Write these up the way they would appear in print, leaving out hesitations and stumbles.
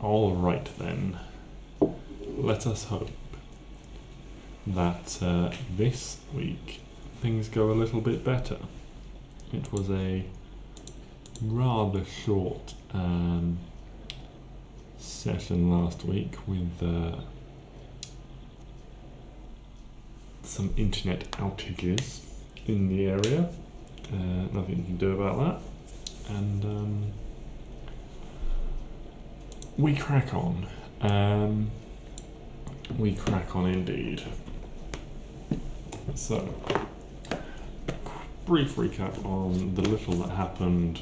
All right then. Let us hope that this week things go a little bit better. It was a rather short session last week with some internet outages in the area. Nothing you can do about that. And we crack on. We crack on indeed. So, brief recap on the little that happened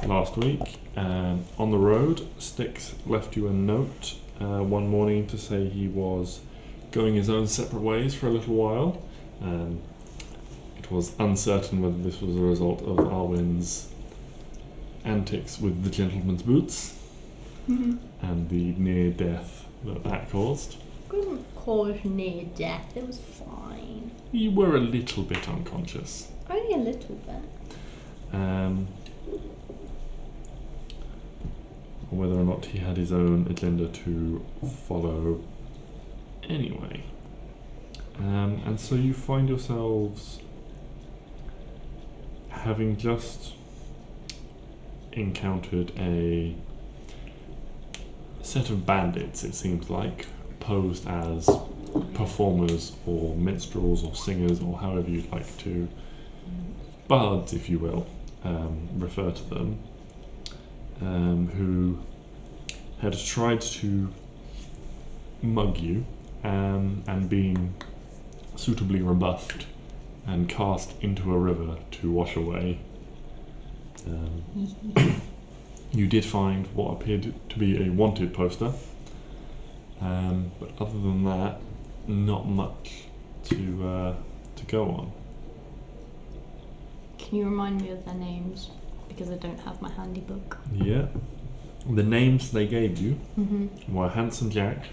last week. On the road, Stix left you a note one morning to say he was going his own separate ways for a little while. It was uncertain whether this was a result of Arwen's antics with the gentleman's boots and the near death that caused. It wasn't caused near death, it was fine. You were a little bit unconscious. Only a little bit. Whether or not he had his own agenda to follow anyway. And so you find yourselves having just encountered a set of bandits, it seems like, posed as performers or minstrels or singers or however you'd like to, bards if you will, refer to them, who had tried to mug you and being suitably rebuffed and cast into a river to wash away. You did find what appeared to be a wanted poster, but other than that, not much to go on. Can you remind me of their names? Because I don't have my handy book. Yeah. The names they gave you were Handsome Jack,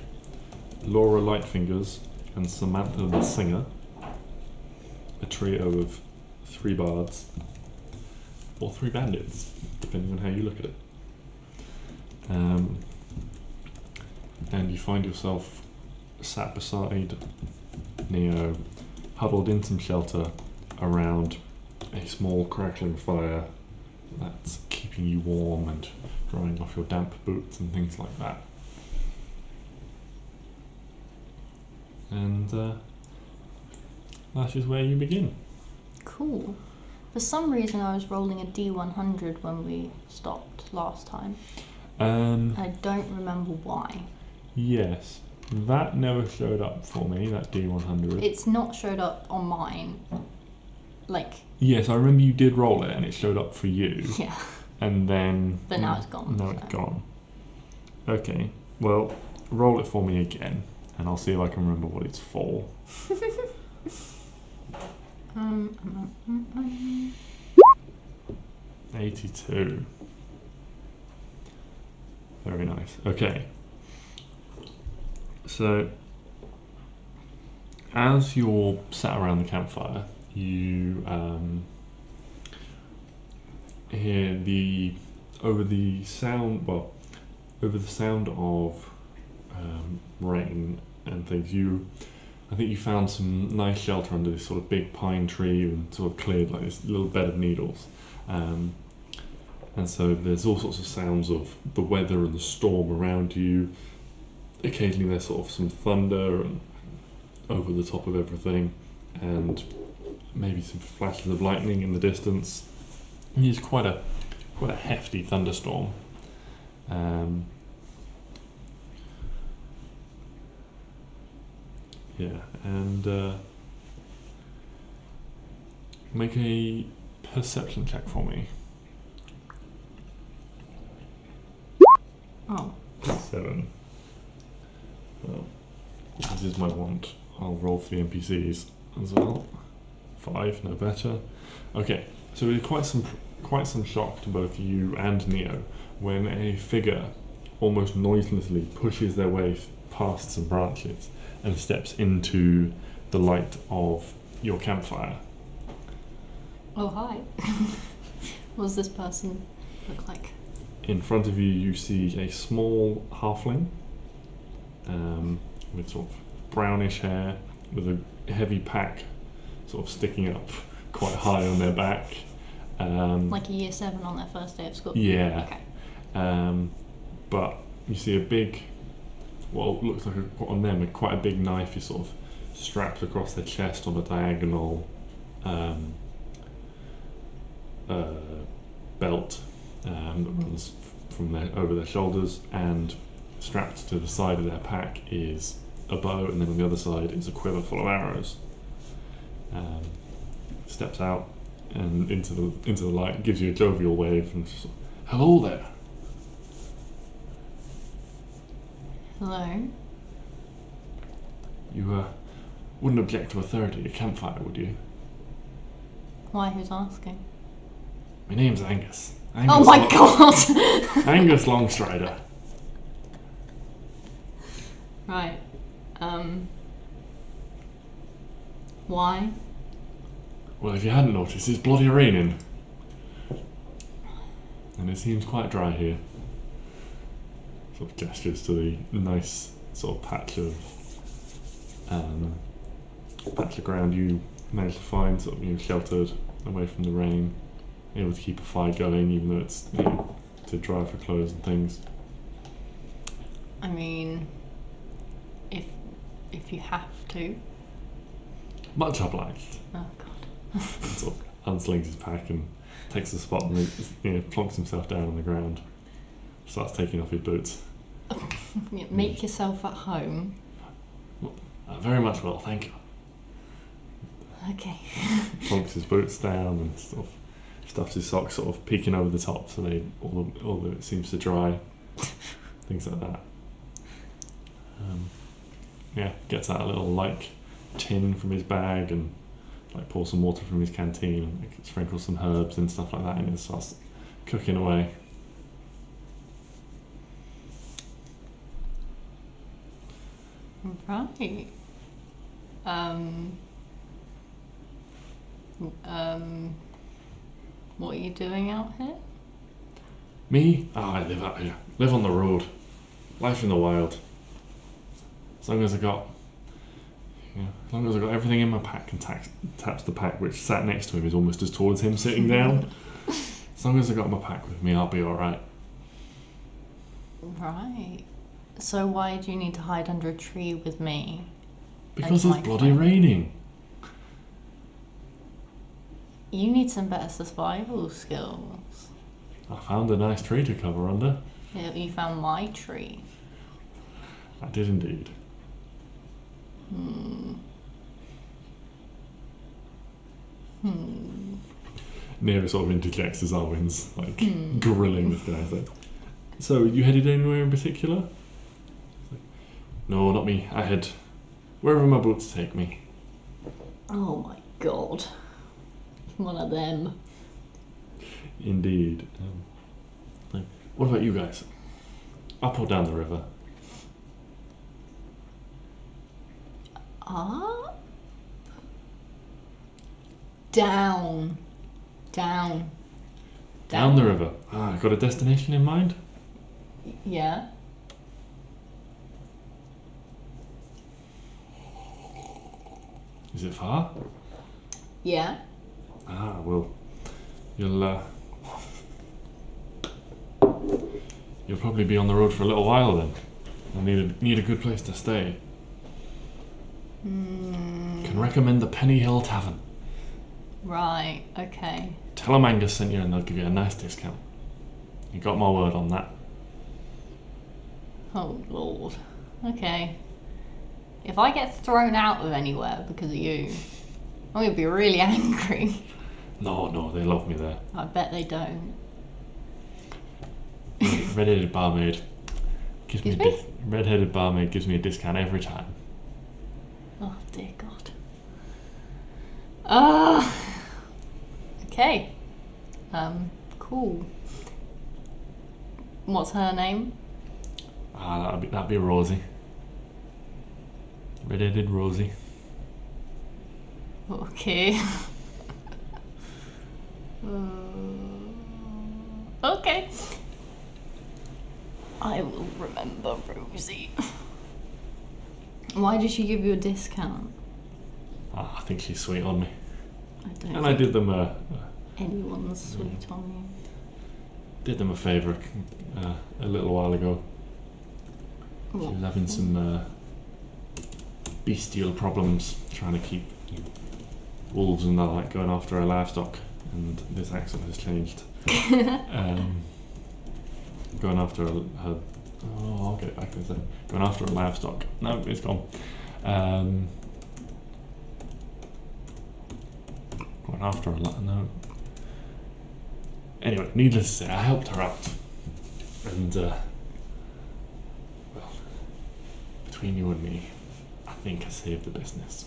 Laura Lightfingers, and Samantha the Singer. A trio of 3 bards, or 3 bandits, depending on how you look at it. And you find yourself sat beside Neo, huddled in some shelter around a small crackling fire that's keeping you warm and drying off your damp boots and things like that. And that is where you begin. Cool. For some reason I was rolling a D100 when we stopped last time. I don't remember why. Yes, that never showed up for me, that D100. It's not showed up on mine. Like... Yes, I remember you did roll it and it showed up for you. Yeah. And then... But now it's gone. Now it's gone. Okay, well, roll it for me again and I'll see if I can remember what it's for. 82. Very nice. Okay. So, as you're sat around the campfire, you hear over the sound of rain and things. I think you found some nice shelter under this sort of big pine tree and sort of cleared like this little bed of needles. And so there's all sorts of sounds of the weather and the storm around you. Occasionally there's sort of some thunder and over the top of everything, and maybe some flashes of lightning in the distance. It's quite a hefty thunderstorm. And make a perception check for me. Oh. 7. Well, this is my want. I'll roll for the NPCs as well. 5, no better. Okay, so it was quite some shock to both you and Neo when a figure almost noiselessly pushes their way past some branches and steps into the light of your campfire. Oh, hi. What does this person look like? In front of you, you see a small halfling with sort of brownish hair, with a heavy pack sort of sticking up quite high on their back. Like a year 7 on their first day of school? Yeah. Okay. But you see a big, what looks like on them, quite a big knife is sort of strapped across their chest on a diagonal belt that runs from over their shoulders, and strapped to the side of their pack is a bow, and then on the other side is a quiver full of arrows. Steps out and into the light, gives you a jovial wave, and just, hello there. Hello. You wouldn't object to a third at your campfire, would you? Why? Who's asking? My name's Angus. Oh my god! Angus Longstrider. Right. Why? Well, if you hadn't noticed, it's bloody raining. And it seems quite dry here. Sort of gestures to the nice sort of patch of ground you managed to find, sort of sheltered away from the rain, able to keep a fire going even though it's to dry for clothes and things. I mean, if you have to. Much obliged. Oh god. And sort of unslings his pack and takes a spot and plonks himself down on the ground. Starts taking off his boots. Make yourself at home. Very much well, thank you. Okay. Plonks his boots down and sort of stuffs his socks sort of peeking over the top so all of it seems to dry. Things like that. Gets out a little tin from his bag and pours some water from his canteen and sprinkles some herbs and stuff like that and starts cooking away. Right. What are you doing out here? Me? I live out here. Live on the road. Life in the wild. As long as I got everything in my pack, and taps the pack which sat next to him is almost as tall as him sitting down. As long as I got my pack with me, I'll be alright. Right. So why do you need to hide under a tree with me? Because it's bloody raining. You need some better survival skills. I found a nice tree to cover under. Yeah, you found my tree. I did indeed. Neo sort of interjects as Arwen's grilling this guy. So you headed anywhere in particular? No, not me. I head wherever my boots take me. Oh my god. One of them. Indeed. What about you guys? Up or down the river? Up? Down. Down the river. Got a destination in mind? Yeah. Is it far? Yeah. Well, you'll probably be on the road for a little while then. You'll need a good place to stay. Can recommend the Penny Hill Tavern. Right, okay. Tell them Angus sent you and they'll give you a nice discount. You got my word on that. Oh lord. Okay. If I get thrown out of anywhere because of you, I'm gonna be really angry. No, they love me there. I bet they don't. Redheaded barmaid gives redheaded barmaid gives me a discount every time. Oh dear God. Okay. Cool. What's her name? That'd be Rosie. Redheaded Rosie. Okay. Okay. I will remember Rosie. Why did she give you a discount? I think she's sweet on me. I did them anyone's sweet on you. Did them a favour a little while ago. She was having some bestial problems trying to keep wolves and the like going after her livestock, and this accent has changed. Going after her. Oh, I'll get it back in a second. Going after her livestock. No, it's gone. Going after her. No. Anyway, needless to say, I helped her out, and well, between you and me, I think I saved the business.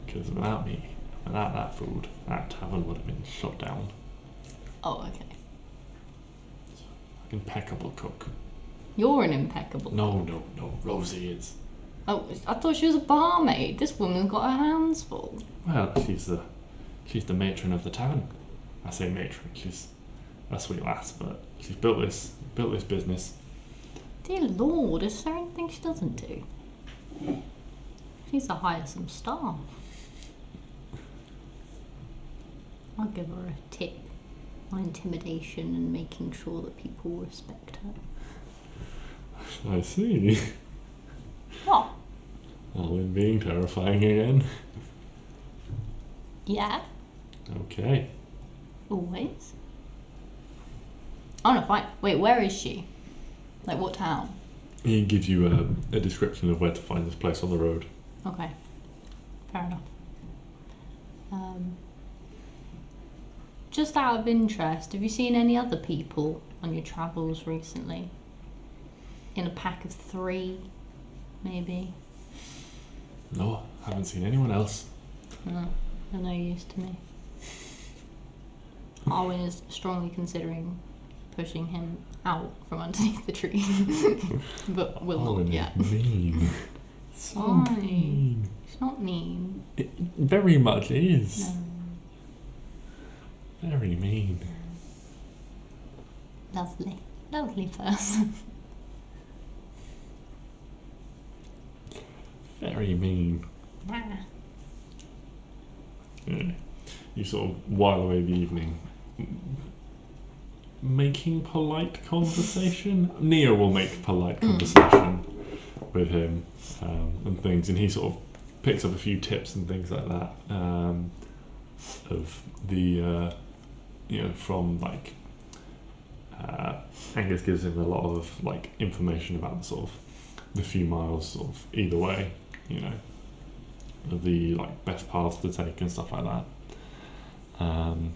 Because without me, without that food, that tavern would have been shut down. Oh, okay. Impeccable cook. You're an impeccable No, cook. Rosie is. Oh, I thought she was a barmaid. This woman's got her hands full. Well, she's the matron of the tavern. I say matron, she's a sweet lass, but she's built this business. Dear Lord, is there anything she doesn't do? She needs to hire some staff. I'll give her a tip on intimidation and making sure that people respect her. I see. What? Arwen being terrifying again. Yeah, Okay. always. Oh no, fine. Wait, where is she? Like what town? He gives you a description of where to find this place on the road. Okay, fair enough. Just out of interest, have you seen any other people on your travels recently? In a pack of 3, maybe? No, haven't seen anyone else. No, they're no use to me. Arwen is strongly considering pushing him out from underneath the tree, but will not Arwen yet. is mean. So Why? mean. It's not mean. It very much is. No. Very mean. Lovely person. Very mean. Nah. Yeah. You sort of while away the evening making polite conversation. Neo will make polite conversation with him and things, and he sort of picks up a few tips and things like that of the from like Angus gives him a lot of like information about the sort of the few miles sort of either way, of the like best paths to take and stuff like that.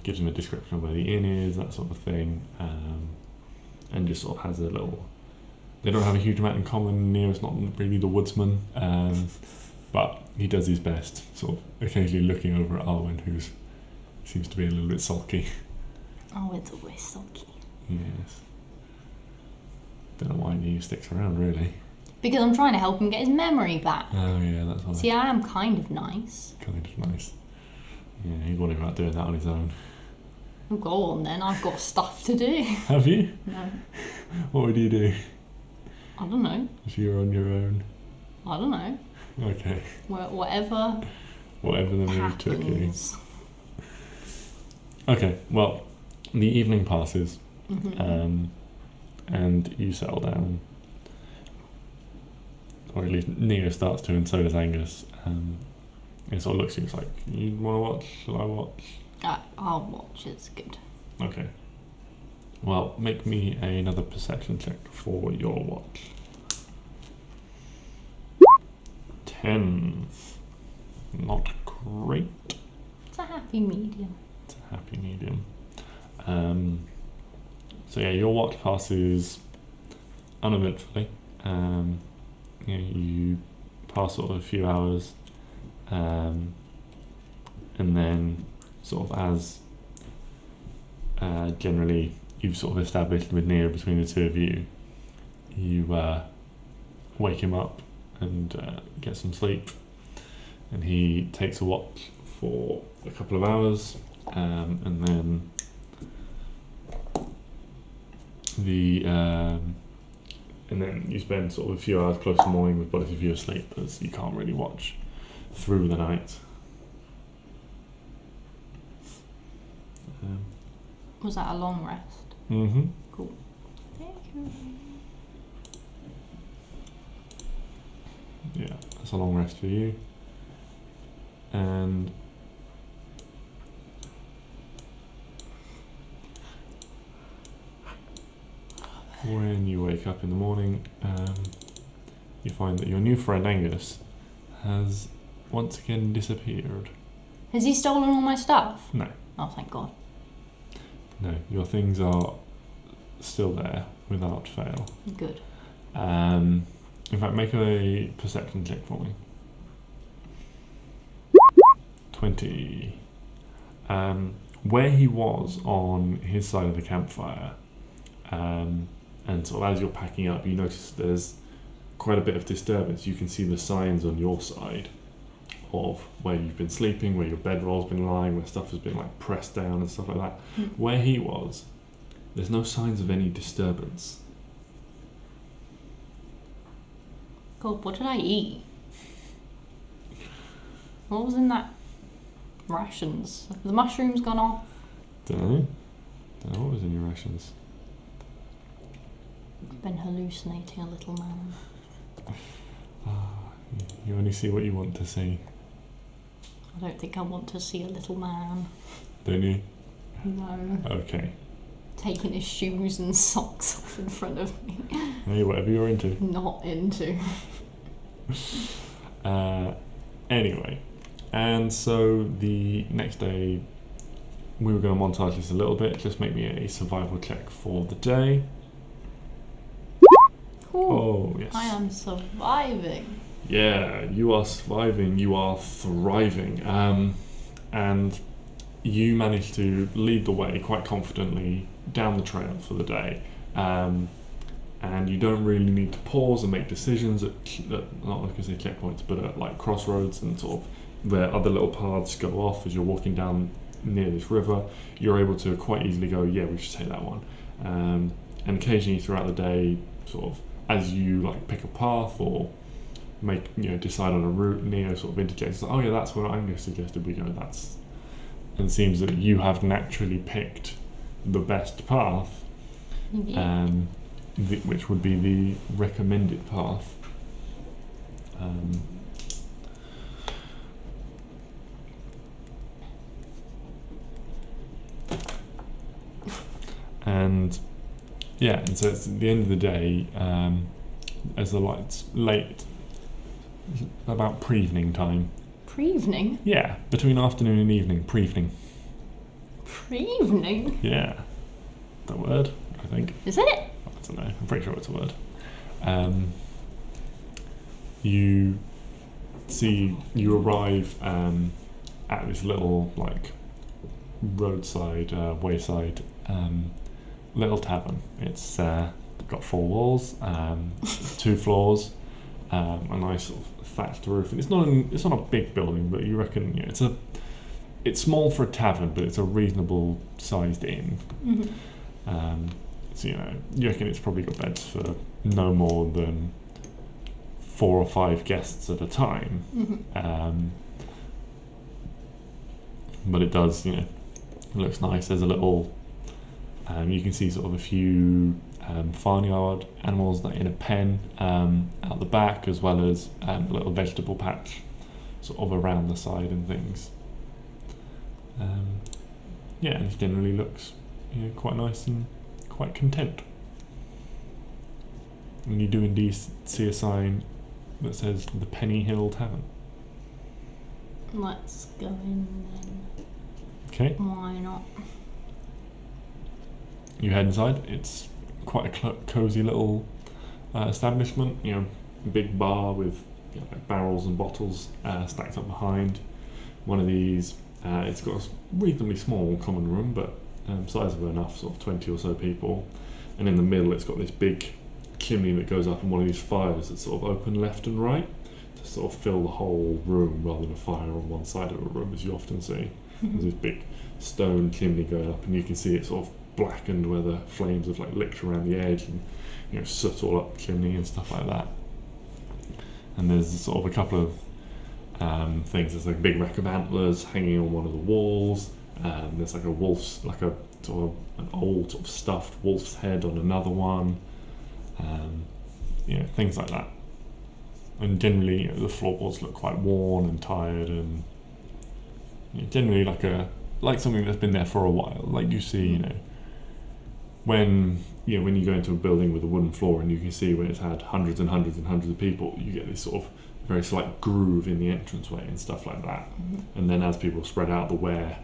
Gives him a description of where the inn is, that sort of thing, and just sort of has a little. They don't have a huge amount in common. Neo's not really the woodsman, but he does his best, sort of occasionally looking over at Arwen, who seems to be a little bit sulky. Oh, it's always sulky. Yes. Don't know why Neo sticks around, really. Because I'm trying to help him get his memory back. Oh yeah, that's why. See, I am kind of nice. Kind of nice. Yeah, he's wondering about doing that on his own. Well, go on then, I've got stuff to do. Have you? No. What would you do I don't know. if you were on your own? I don't know. Okay. Whatever Whatever the mood took you. happens. Okay, well, the evening passes, Mhm. and you settle down. Or at least Neo starts to, and so does Angus. It sort of looks at you like, you want to watch? Shall I watch? I'll watch, it's good. Okay. Well, make me another perception check for your watch. 10. Not great. It's a happy medium. It's a happy medium. So yeah, your watch passes uneventfully. You pass sort of a few hours, and then sort of as generally you've sort of established with Neo between the two of you, you wake him up and get some sleep, and he takes a watch for a couple of hours, and then and then you spend sort of a few hours close to morning with both of you asleep, as you can't really watch through the night. Was that a long rest? Mm-hmm. Cool. Thank you. Yeah, that's a long rest for you. And when you wake up in the morning, you find that your new friend Angus has once again disappeared. Has he stolen all my stuff? No. Oh, thank God. No, your things are still there without fail. Good. In fact, make a perception check for me. 20. Where he was on his side of the campfire, and sort of as you're packing up, you notice there's quite a bit of disturbance. You can see the signs on your side of where you've been sleeping, where your bedroll's been lying, where stuff has been like pressed down and stuff like that. Where he was, there's no signs of any disturbance. God, what did I eat? What was in that rations? Have the mushrooms gone off? Don't know what was in your rations. I've been hallucinating a little man. You only see what you want to see. I don't think I want to see a little man. Don't you? No. Okay. Taking his shoes and socks off in front of me. Hey, whatever you're into. Not into. Anyway, and so the next day, we were going to montage this a little bit. Just make me a survival check for the day. Ooh, oh, yes. I am surviving. Yeah, you are surviving, you are thriving. And you managed to lead the way quite confidently down the trail for the day. And you don't really need to pause and make decisions at not like I say checkpoints, but at like crossroads and sort of where other little paths go off as you're walking down near this river. You're able to quite easily go, yeah, we should take that one. And occasionally throughout the day, sort of as you like pick a path or decide on a route, Neo sort of interjects, like, oh yeah, that's what I'm going to suggest we go. That's, and it seems that you have naturally picked the best path, which would be the recommended path. And so it's at the end of the day, as the light's late, about pre-evening time. Pre-evening? Yeah, between afternoon and evening, pre-evening. Pre-evening? Yeah. The word, I think. Is it? I don't know, I'm pretty sure it's a word. You arrive at this little like roadside, wayside little tavern. It's got 4 walls, 2 floors, a nice sort of thatched roof, and it's not a big building, but you reckon it's small for a tavern, but it's a reasonable sized inn. Mm-hmm. So you reckon it's probably got beds for no more than 4 or 5 guests at a time. Mm-hmm. But it does, it looks nice. There's a little, you can see sort of a few farmyard animals like in a pen out the back, as well as a little vegetable patch sort of around the side and things. And it generally looks quite nice and quite content. And you do indeed see a sign that says the Penny Hill Tavern. Let's go in then. Okay. Why not? You head inside. It's quite a cozy little establishment. Big bar with like barrels and bottles stacked up behind. One of these, it's got a reasonably small common room, but sizable enough, sort of 20 or so people. And in the middle, it's got this big chimney that goes up in one of these fires that's sort of open left and right to sort of fill the whole room, rather than a fire on one side of a room, as you often see. There's this big stone chimney going up, and you can see it sort of blackened where the flames have like licked around the edge, and soot all up the chimney and stuff like that. And there's sort of a couple of things. There's like a big rack of antlers hanging on one of the walls. There's like a wolf's, like a sort of an old sort of stuffed wolf's head on another one. Things like that. And generally, the floorboards look quite worn and tired, and generally like something that's been there for a while. Like you see, when you go into a building with a wooden floor and you can see when it's had hundreds and hundreds and hundreds of people, you get this sort of very slight groove in the entranceway and stuff like that. Mm-hmm. And then as people spread out, the wear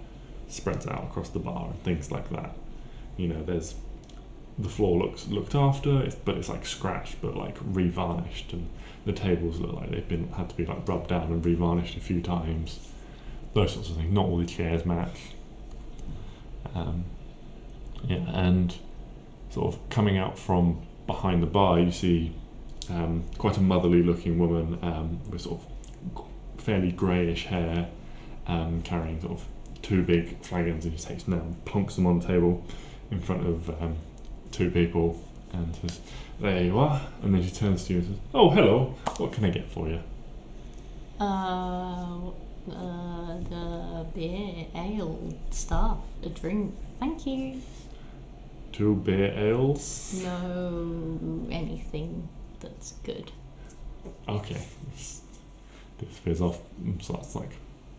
spreads out across the bar and things like that. There's the floor looks looked after, but it's like scratched but like revarnished, and the tables look like they've had to be like rubbed down and revarnished a few times. Those sorts of things. Not all the chairs match. And sort of coming out from behind the bar, you see quite a motherly looking woman with sort of fairly greyish hair, carrying sort of two big flagons, and she takes them down and plonks them on the table in front of two people and says, "There you are." And then she turns to you and says, "Oh, hello, what can I get for you?" The beer, ale, stuff, a drink, thank you. 2 beer ales? No, anything that's good. Okay. This fizz off and starts like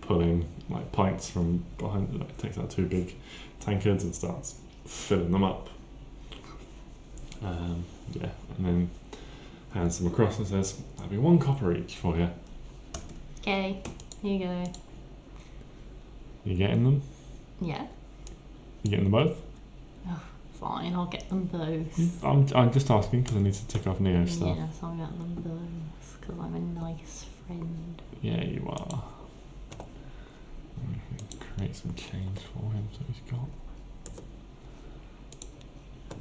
pulling like pints from behind, like, takes out 2 big tankards and starts filling them up. And then hands them across and says, "That'll be 1 copper each for you." Okay, here you go. You getting them? Yeah. You getting them both? Oh, fine, I'll get them both. I'm just asking because I need to tick off Neo's stuff. Yes, I'll get them both because I'm a nice friend. Yeah, you are. Create some change for him so he's got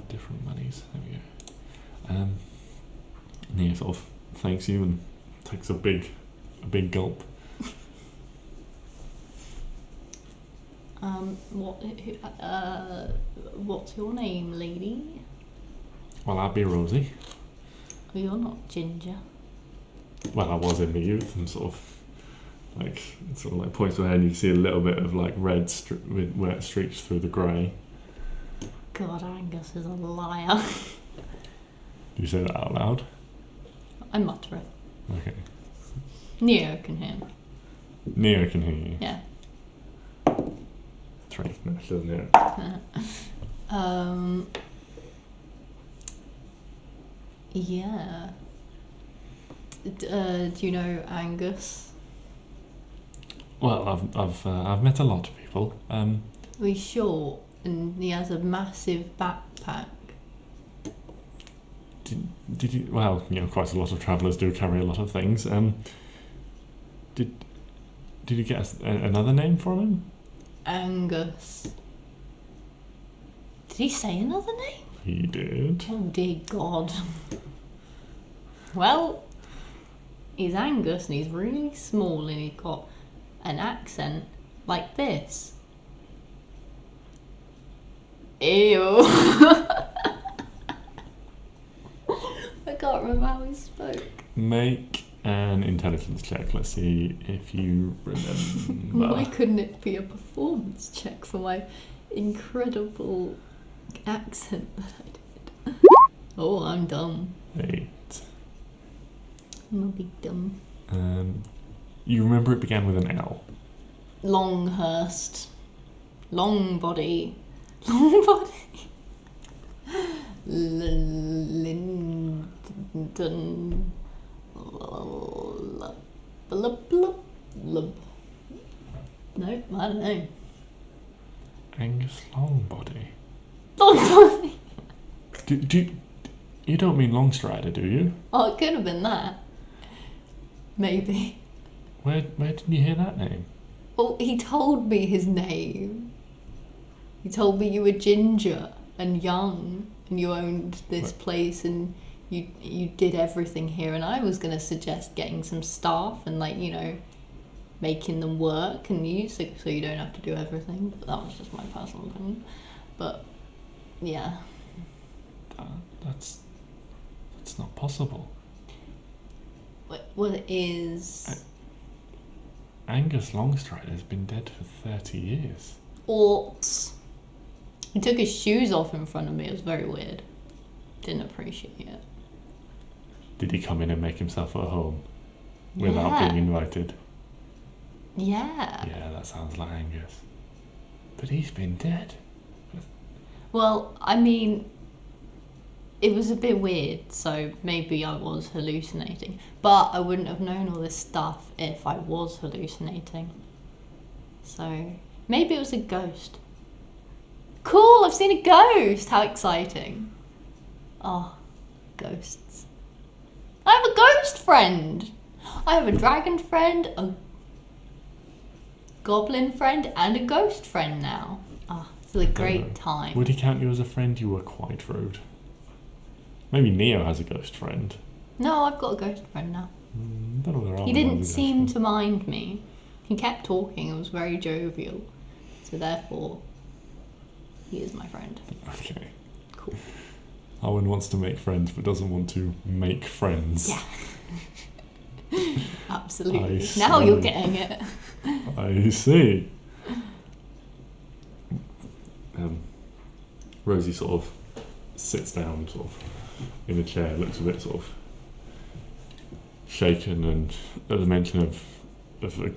different monies. There we go. Neo sort of thanks you and takes a big gulp. What's your name, lady? Well, I'd be Rosie. Oh, you're not Ginger. Well, I was in my youth, and sort of points to her head, and you can see a little bit of like red where it streaks through the grey. God, Angus is a liar. Do you say that out loud? I mutter it. Okay. Neo can hear me. Neo can hear you. Yeah. 3. No, she doesn't hear it. Yeah. Do you know Angus? Well, I've met a lot of people. He's short and he has a massive backpack. Did you? Well, quite a lot of travellers do carry a lot of things. Did you get another name from him? Angus. Did he say another name? He did. Oh dear God. Well, he's Angus and he's really small and he's got an accent like this. Ew. I can't remember how he spoke. Make an intelligence check. Let's see if you remember. Why couldn't it be a performance check for my incredible accent that I did? Oh, I'm dumb. 8. I'm a big dumb. You remember it began with an L. Longhurst. Long body. Long body. Linden. No, I don't know. Angus Longbody. Longbody. You don't mean Longstrider, do you? Oh, it could have been that. Maybe. Where did you hear that name? Well, he told me his name. He told me you were Ginger and young and you owned this place and you did everything here, and I was going to suggest getting some staff and making them work and you so you don't have to do everything, but that was just my personal opinion. But Yeah. That's not possible. Well, it is. Angus Longstrider has been dead for 30 years. Orcs. He took his shoes off in front of me. It was very weird. Didn't appreciate it. Did he come in and make himself at home without being invited? Yeah. Yeah, that sounds like Angus. But he's been dead. Well, I mean, it was a bit weird, so maybe I was hallucinating. But I wouldn't have known all this stuff if I was hallucinating. So maybe it was a ghost. Cool, I've seen a ghost! How exciting. Oh, ghosts. I have a ghost friend! I have a dragon friend, a goblin friend, and a ghost friend now. Ah, it's a great time. Would he count you as a friend? You were quite rude. Maybe Neo has a ghost friend. No, I've got a ghost friend now. Don't know whether He didn't seem to mind me. He kept talking, it was very jovial. So therefore, he is my friend. Okay. Cool. Arwen wants to make friends but doesn't want to make friends. Yeah. Absolutely. I Now see. you're getting it. I see. Rosie sort of sits down sort of in a chair, looks a bit sort of shaken and at the mention of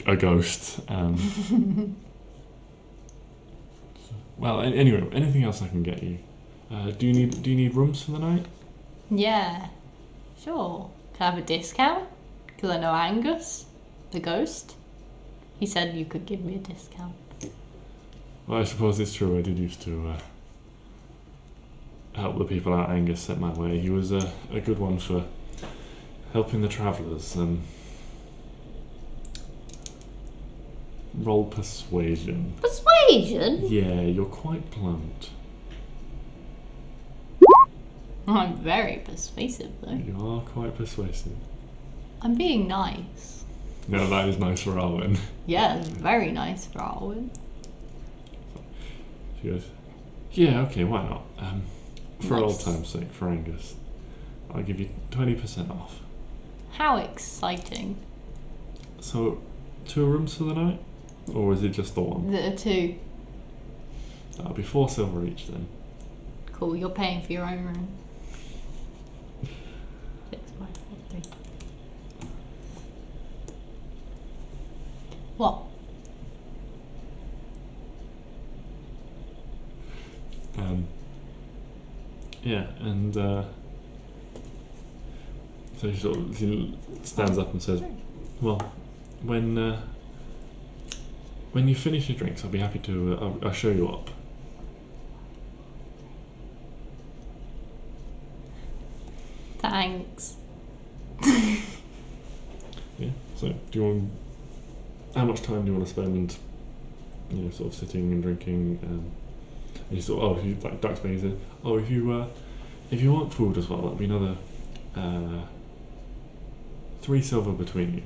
a ghost. Well, anyway, anything else I can get you? Do you need rooms for the night? Yeah. Sure. Can I have a discount? Because I know Angus, the ghost. He said you could give me a discount. Well, I suppose it's true. I did used to help the people out Angus sent my way. He was a good one for helping the travellers. Roll persuasion. Persuasion? Yeah, you're quite blunt. I'm very persuasive though. You are quite persuasive. I'm being nice. No, that is nice for Arwen. Yeah, it's very nice for Arwen. She goes, yeah, okay, why not? For Nice. old time's sake, for Angus, I'll give you 20% off. How exciting. So, 2 rooms for the night? Or is it just the one? The two. That'll be 4 silver each then. Cool, you're paying for your own room. 6, 5, 4, 3. What? Yeah, and so she stands up and says, well, when you finish your drinks, I'll be happy to, I'll show you up. Thanks. Yeah, so do you want, how much time do you want to spend, sort of sitting and drinking, and you sort of, he like ducks me and says, oh, if you want food as well, that'll be another 3 silver between you.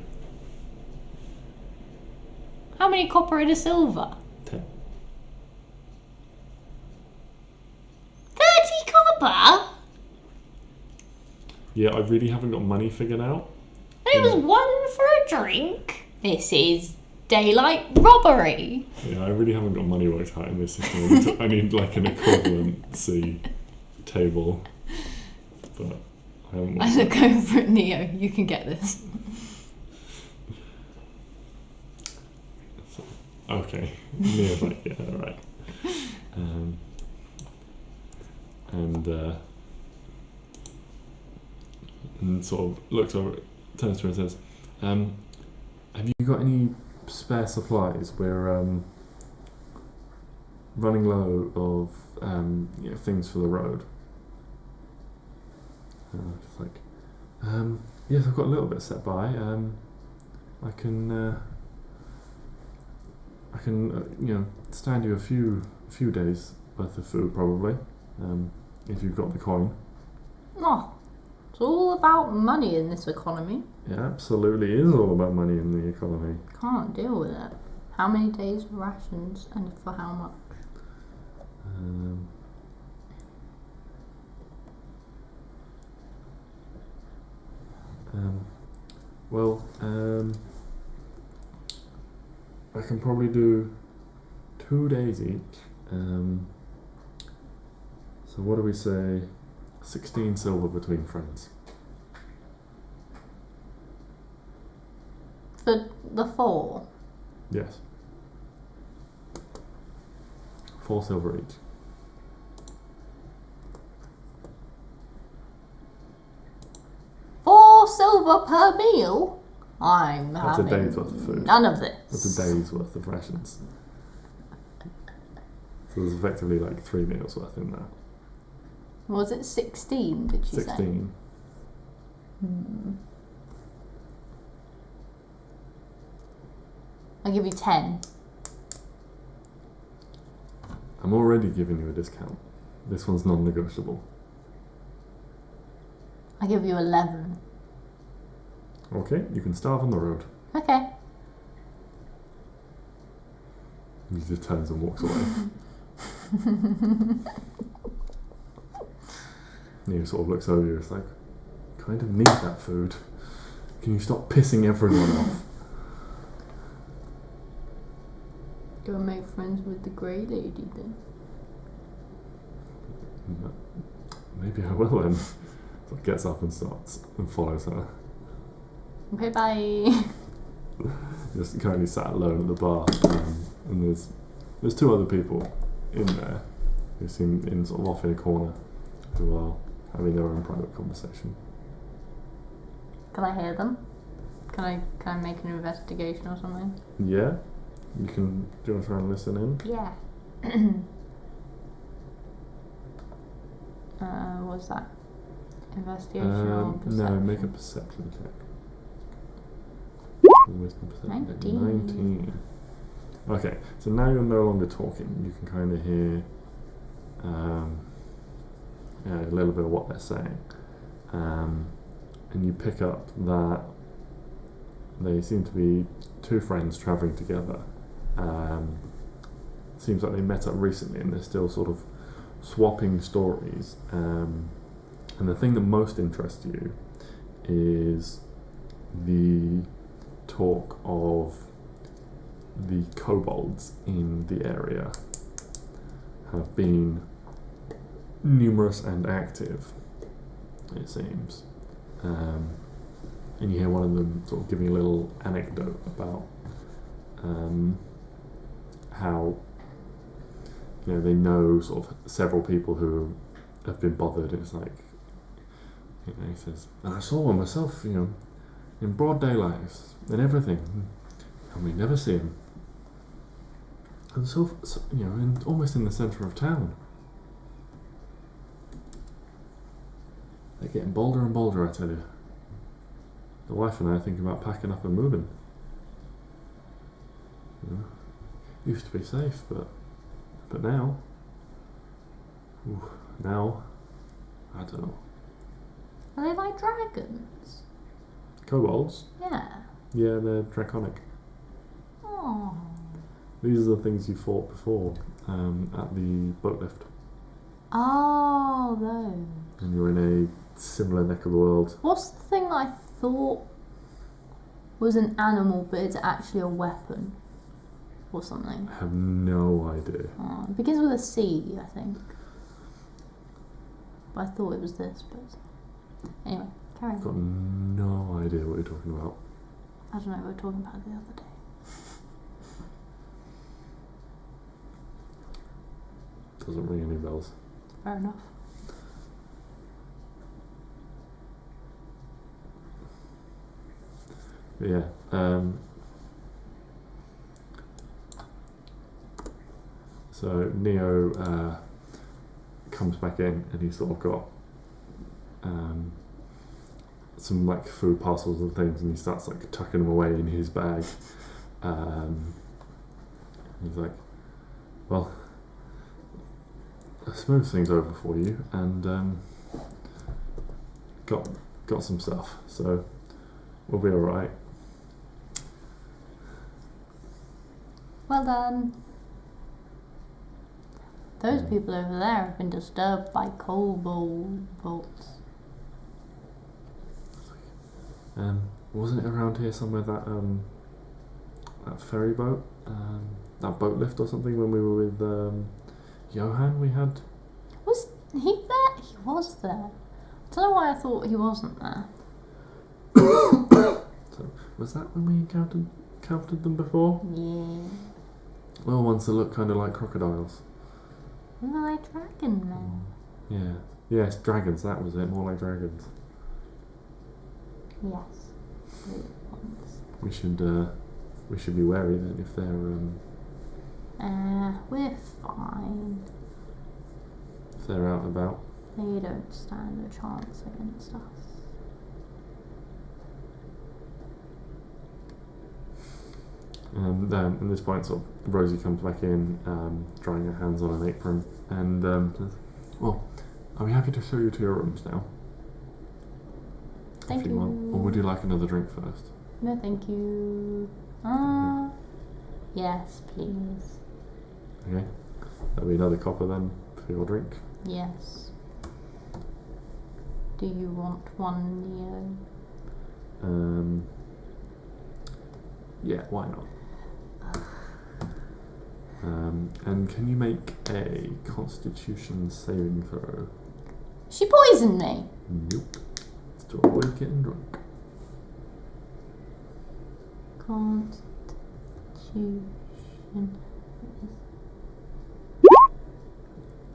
How many copper and a silver? 10. 30 copper? Yeah, I really haven't got money figured out. It was 1 for a drink. This is daylight robbery. Yeah, I really haven't got money worked out in this system. I need like an equivalency table, but I haven't. I look over at Neo. You can get this. So, okay, Neo's like, yeah, all right. And sort of looks over, turns to her and says, have you got any spare supplies? We're running low of things for the road. Just like, yes, I've got a little bit set by. I can stand you a few days worth of food probably, if you've got the coin. Oh, it's all about money in this economy. It absolutely is all about money in the economy. Can't deal with it. How many days of rations and for how much? I can probably do 2 days each. So what do we say? 16 silver between friends. For the 4? Yes. 4 silver each. $4 per meal? I'm That's a having day's worth of food. none of this. That's a day's worth of rations. So there's effectively like 3 meals worth in there. Was it 16, did you 16. say? I'll give you 10. I'm already giving you a discount. This one's non-negotiable. I'll give you 11. Okay, you can starve on the road. Okay. He just turns and walks away. Neo sort of looks over you. It's like, kind of need that food. Can you stop pissing everyone off? Go and make friends with the grey lady then. Maybe I will then. So he gets up and starts and follows her. Okay, bye. Just currently sat alone at the bar, and there's 2 other people in there who seem in sort of off in a corner, who are having their own private conversation. Can I hear them? Can I make an investigation or something? Yeah, you can. Do you want to try and listen in? Yeah. What's that? Investigation or perception? No, make a perception check. Wisdom perception. 19. Okay, so now you're no longer talking. You can kind of hear a little bit of what they're saying, and you pick up that they seem to be 2 friends travelling together. Seems like they met up recently, and they're still sort of swapping stories. And the thing that most interests you is the talk of the kobolds in the area have been numerous and active, it seems. And you hear one of them sort of giving a little anecdote about how they know sort of several people who have been bothered. It's like, he says, and I saw one myself, in broad daylight and everything, and we never see him. And so almost in the centre of town. They're getting bolder and bolder, I tell you. The wife and I are thinking about packing up and moving. Used to be safe, but now, I don't know. Are they like dragons? Kobolds? Yeah. Yeah, they're draconic. Oh. These are the things you fought before at the boat lift. Oh, those. And you're in a similar neck of the world. What's the thing I thought was an animal, but it's actually a weapon? Or something? I have no idea. Oh, it begins with a C, I think. But I thought it was this, but... Anyway, carry on. I've got no idea what you're talking about. I don't know, we were talking about it the other day. Doesn't ring any bells. Fair enough. But yeah. So Neo comes back in, and he's sort of got some like food parcels and things, and he starts like tucking them away in his bag. He's like, well, I smooth things over for you, and got some stuff, so we'll be alright. Well done. Those people over there have been disturbed by kobolds. Wasn't it around here somewhere that that ferry boat, that boat lift or something when we were with Johan? We had. Was he there? He was there. I don't know why I thought he wasn't there. So was that when we encountered them before? Yeah. Little ones that look kind of like crocodiles. No, like dragon men. Yeah. Yes, dragons. That was it. More like dragons. Yes. We should be wary then if they're we're fine. if they're out and about. They don't stand a chance against us. At this point, sort of, Rosie comes back in, drying her hands on an apron, and says, "Well, are we happy to show you to your rooms now? Thank if you want, or would you like another drink first?" No, thank you. Yes, please. Okay, that'll be another copper then for your drink. Yes. Do you want one, Neo? Yeah, why not? And can you make a Constitution saving throw? She poisoned me. Nope. It's to avoid getting drunk. Constitution.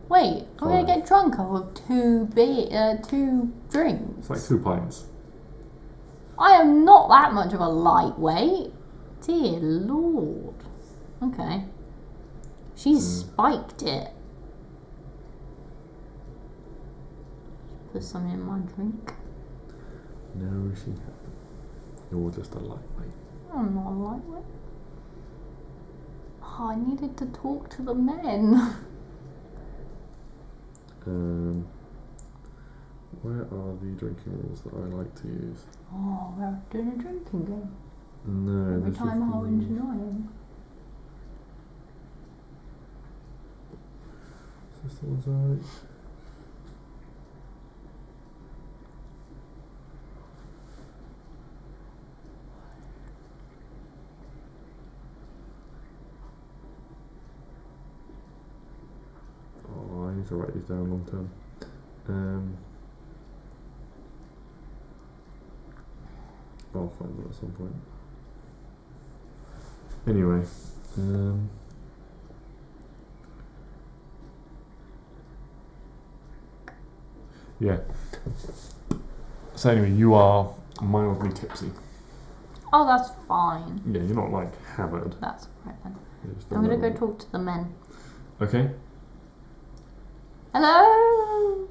Wait, I'm gonna get drunk off of two drinks. It's like 2 pints. I am not that much of a lightweight. Dear Lord. Okay. She spiked it. Put some in my drink. No, she hasn't. You're just a lightweight. I'm not a lightweight. Oh, I needed to talk to the men. Where are the drinking rules that I like to use? Oh, we're doing a drinking game. No, Every this time is Arwen's annoying. Is this the ones I like? Oh, I need to write these down long term. I'll find them at some point. Anyway, yeah. So anyway, you are mildly tipsy. Oh, that's fine. Yeah, you're not like hammered. That's right then. You're just I'm gonna go little- talk to the men. Okay. Hello?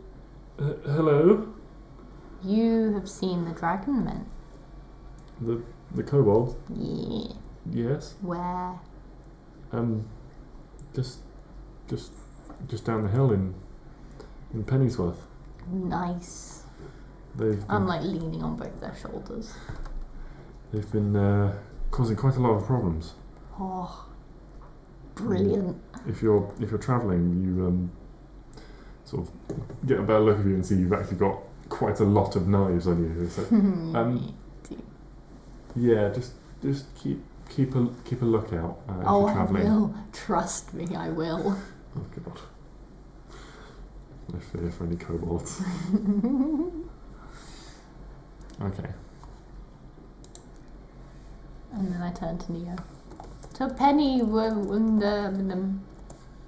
Hello. You have seen the dragon men? The kobolds. Yeah. Yes. Where? Just down the hill in Pennyworth. Nice. They've I'm been, like leaning on both their shoulders. they've been causing quite a lot of problems. Oh, brilliant. If you're travelling, you sort of get a better look of you and see you've actually got quite a lot of knives on you. So, yeah, just keep a lookout if Oh, you're I travelling. will. Trust me, I will. Oh god. No fear for any kobolds. Okay. And then I turn to Neo. So Penny,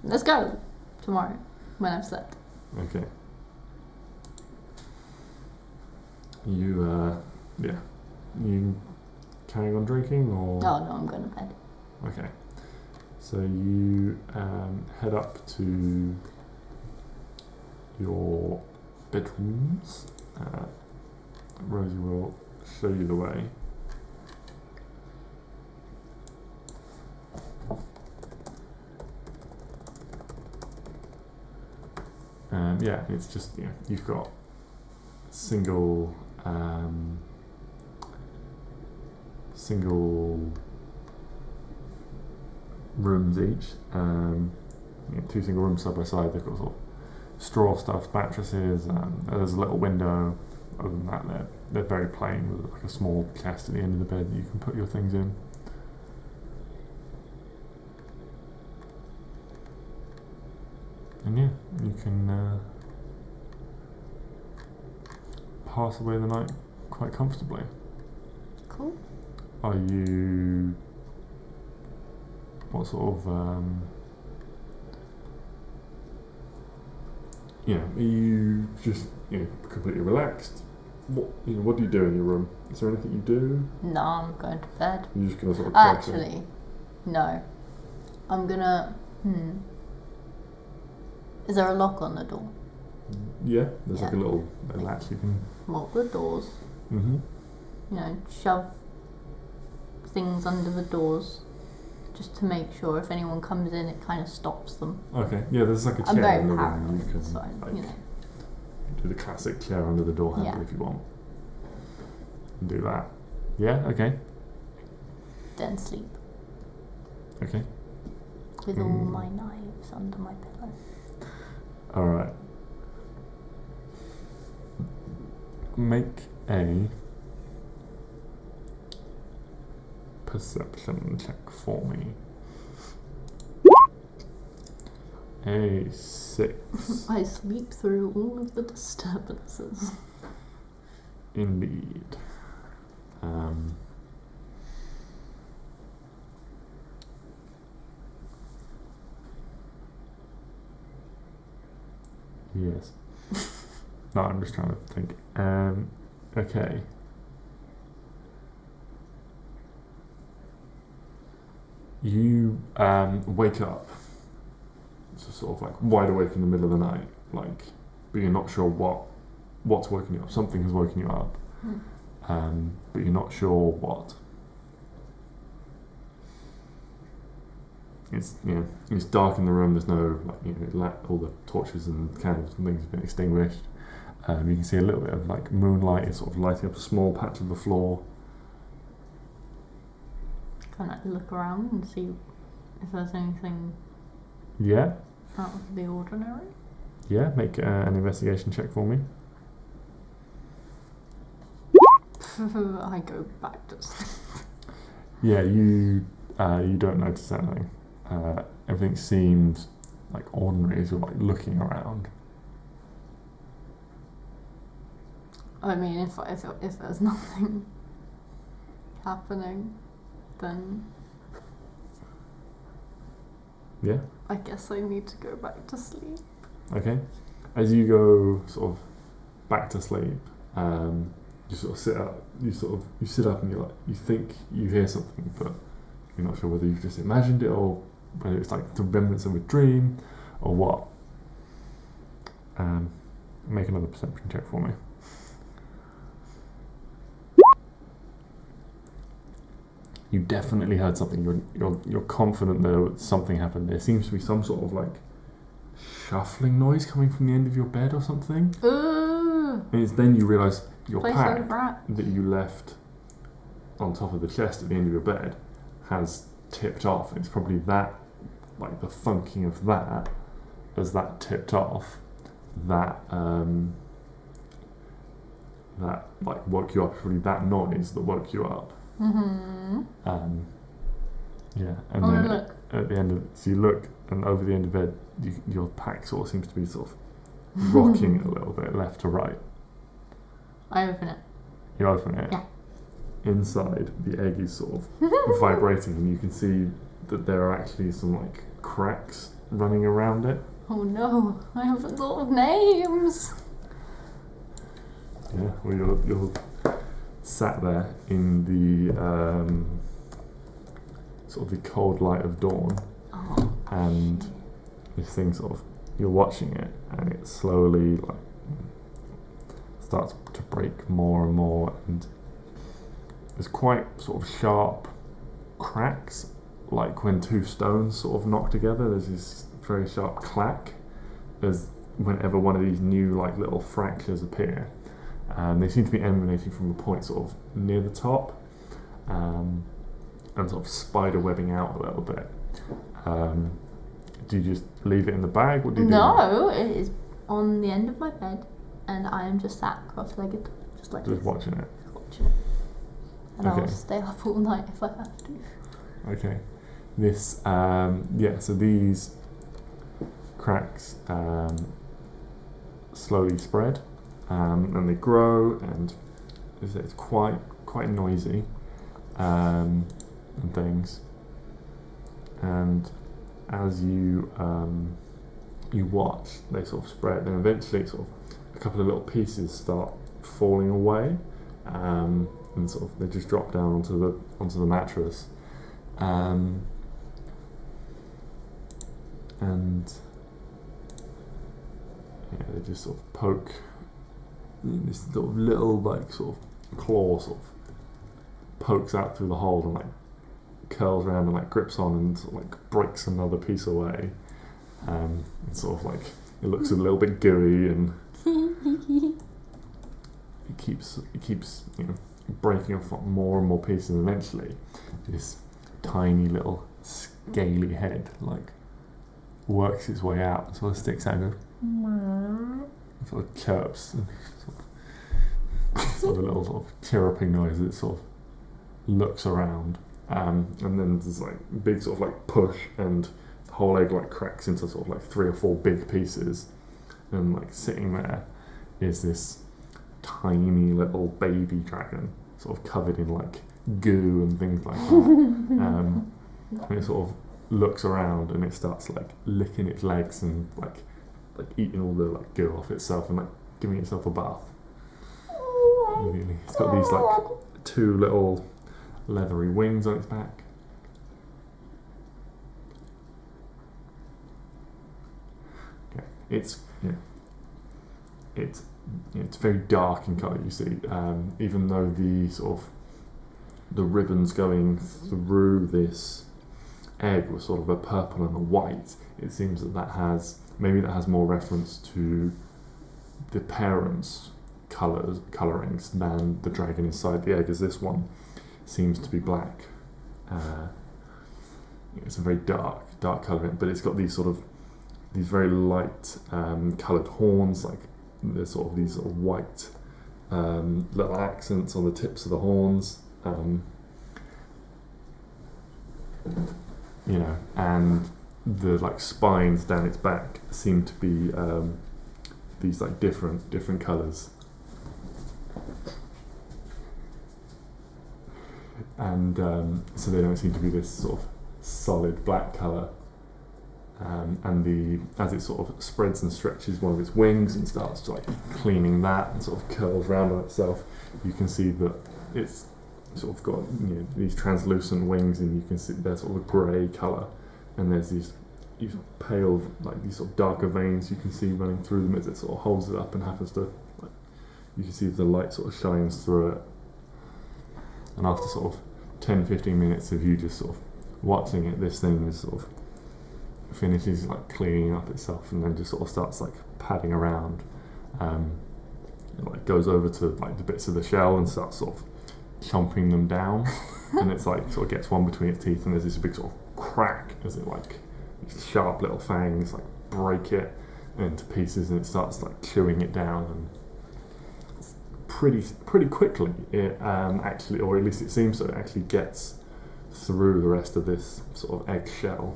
let's go tomorrow when I've slept. Okay. You you carrying on drinking or? Oh no, I'm going to bed. Okay. So you head up to your bedrooms. Rosie will show you the way. Yeah, it's just you've got single rooms each. 2 single rooms side by side. They've got sort of straw stuffed mattresses. There's a little window, other than that, they're very plain with like a small chest at the end of the bed that you can put your things in. And yeah, you can pass away the night quite comfortably. Cool. Are you... what sort of... are you just completely relaxed? What do you do in your room? Is there anything you do? No, I'm going to bed. You're just gonna sort of Actually, no. I'm gonna... Is there a lock on the door? Yeah, there's like a little latch you can... Lock the doors. Mm-hmm. Shove things under the doors just to make sure if anyone comes in, it kind of stops them. Okay, yeah, there's like a I'm chair very in the room. paranoid, You can so, do the classic chair under the door handle if you want. And do that. Yeah, okay. Then sleep. Okay. With all my knives under my pillow. Alright. Make a perception check for me. A 6. I sleep through all of the disturbances. Indeed. Yes. No, I'm just trying to think. Okay. You wake up, so sort of like wide awake in the middle of the night, like, but you're not sure what's woken you up. Something has woken you up, but you're not sure what. It's dark in the room. There's no all the torches and candles and things have been extinguished. You can see a little bit of like moonlight is sort of lighting up a small patch of the floor. Can I look around and see if there's anything out of the ordinary? Yeah, make an investigation check for me. I go back to sleep. Yeah, you don't notice anything. Everything seems like ordinary as you're like looking around. I mean, if there's nothing happening, then yeah, I guess I need to go back to sleep. Okay. As you go sort of back to sleep, you sort of sit up. You sit up and you think you hear something, but you're not sure whether you've just imagined it or whether it's like the remnants of a dream or what. Make another perception check for me. You definitely heard something. You're confident that something happened. There seems to be some sort of like shuffling noise coming from the end of your bed or something. And it's then you realise your pack that you left on top of the chest at the end of your bed has tipped off. It's probably that, like the thunking of that, as that tipped off, that like woke you up. Probably that noise that woke you up. Yeah, and then at the end of so you look, and over the end of bed, your pack sort of seems to be sort of rocking a little bit left to right. I open it. You open it. Yeah. Inside, the egg is sort of vibrating, and you can see that there are actually some like cracks running around it. Oh no! I haven't thought of names. Yeah, well, you're sat there in the sort of the cold light of dawn, and this thing sort of, you're watching it, and it slowly like starts to break more and more, and there's quite sort of sharp cracks, like when two stones sort of knock together. There's this very sharp clack as whenever one of these new like little fractures appear. They seem to be emanating from a point sort of near the top, and sort of spider webbing out a little bit. Do you just leave it in the bag? What do you do? No, it is on the end of my bed, and I am just sat cross-legged. Just like Just this. watching it. Watching it. And Okay. I'll stay up all night if I have to. Okay. This, so these cracks slowly spread, and they grow, and it's quite noisy, and things. And as you watch, they sort of spread, and eventually sort of a couple of little pieces start falling away, and sort of they just drop down onto the mattress, and yeah, they just sort of poke this sort of little like sort of claw sort of pokes out through the hole and like curls around and like grips on and sort of like breaks another piece away. It's sort of like it looks a little bit gooey, and it keeps breaking off more and more pieces, and eventually this tiny little scaly head like works its way out and sort of sticks out and goes sort of chirps and sort of a little sort of chirruping noise. It sort of looks around, and then there's like big sort of like push, and the whole egg like cracks into sort of like 3 or 4 big pieces, and like sitting there is this tiny little baby dragon sort of covered in like goo and things like that. And it sort of looks around and it starts like licking its legs and like eating all the like goo off itself and like giving itself a bath. Really. It's got these like 2 little leathery wings on its back. Okay. It's very dark in colour, you see, even though the sort of the ribbons going through this egg was sort of a purple and a white. It seems that has more reference to the parents' colourings than the dragon inside the egg, as this one seems to be black. It's a very dark colour, but it's got these very light coloured horns, like there's sort of these sort of white little accents on the tips of the horns. And the like spines down its back seem to be these like different colours, and so they don't seem to be this sort of solid black colour. And as it sort of spreads and stretches one of its wings and starts like cleaning that and sort of curls round on itself, you can see that it's sort of got these translucent wings, and you can see they're sort of a grey colour, and there's these pale, like these sort of darker veins you can see running through them as it sort of holds it up and happens to, like, you can see the light sort of shines through it. And after sort of 10-15 minutes of you just sort of watching it, this thing is sort of finishes like cleaning up itself, and then just sort of starts like padding around. It like goes over to like the bits of the shell and starts sort of chomping them down, and it's like sort of gets one between its teeth, and there's this big sort of crack as it like these sharp little fangs like break it into pieces, and it starts like chewing it down, and pretty quickly it actually, or at least it seems so, it actually gets through the rest of this sort of egg shell.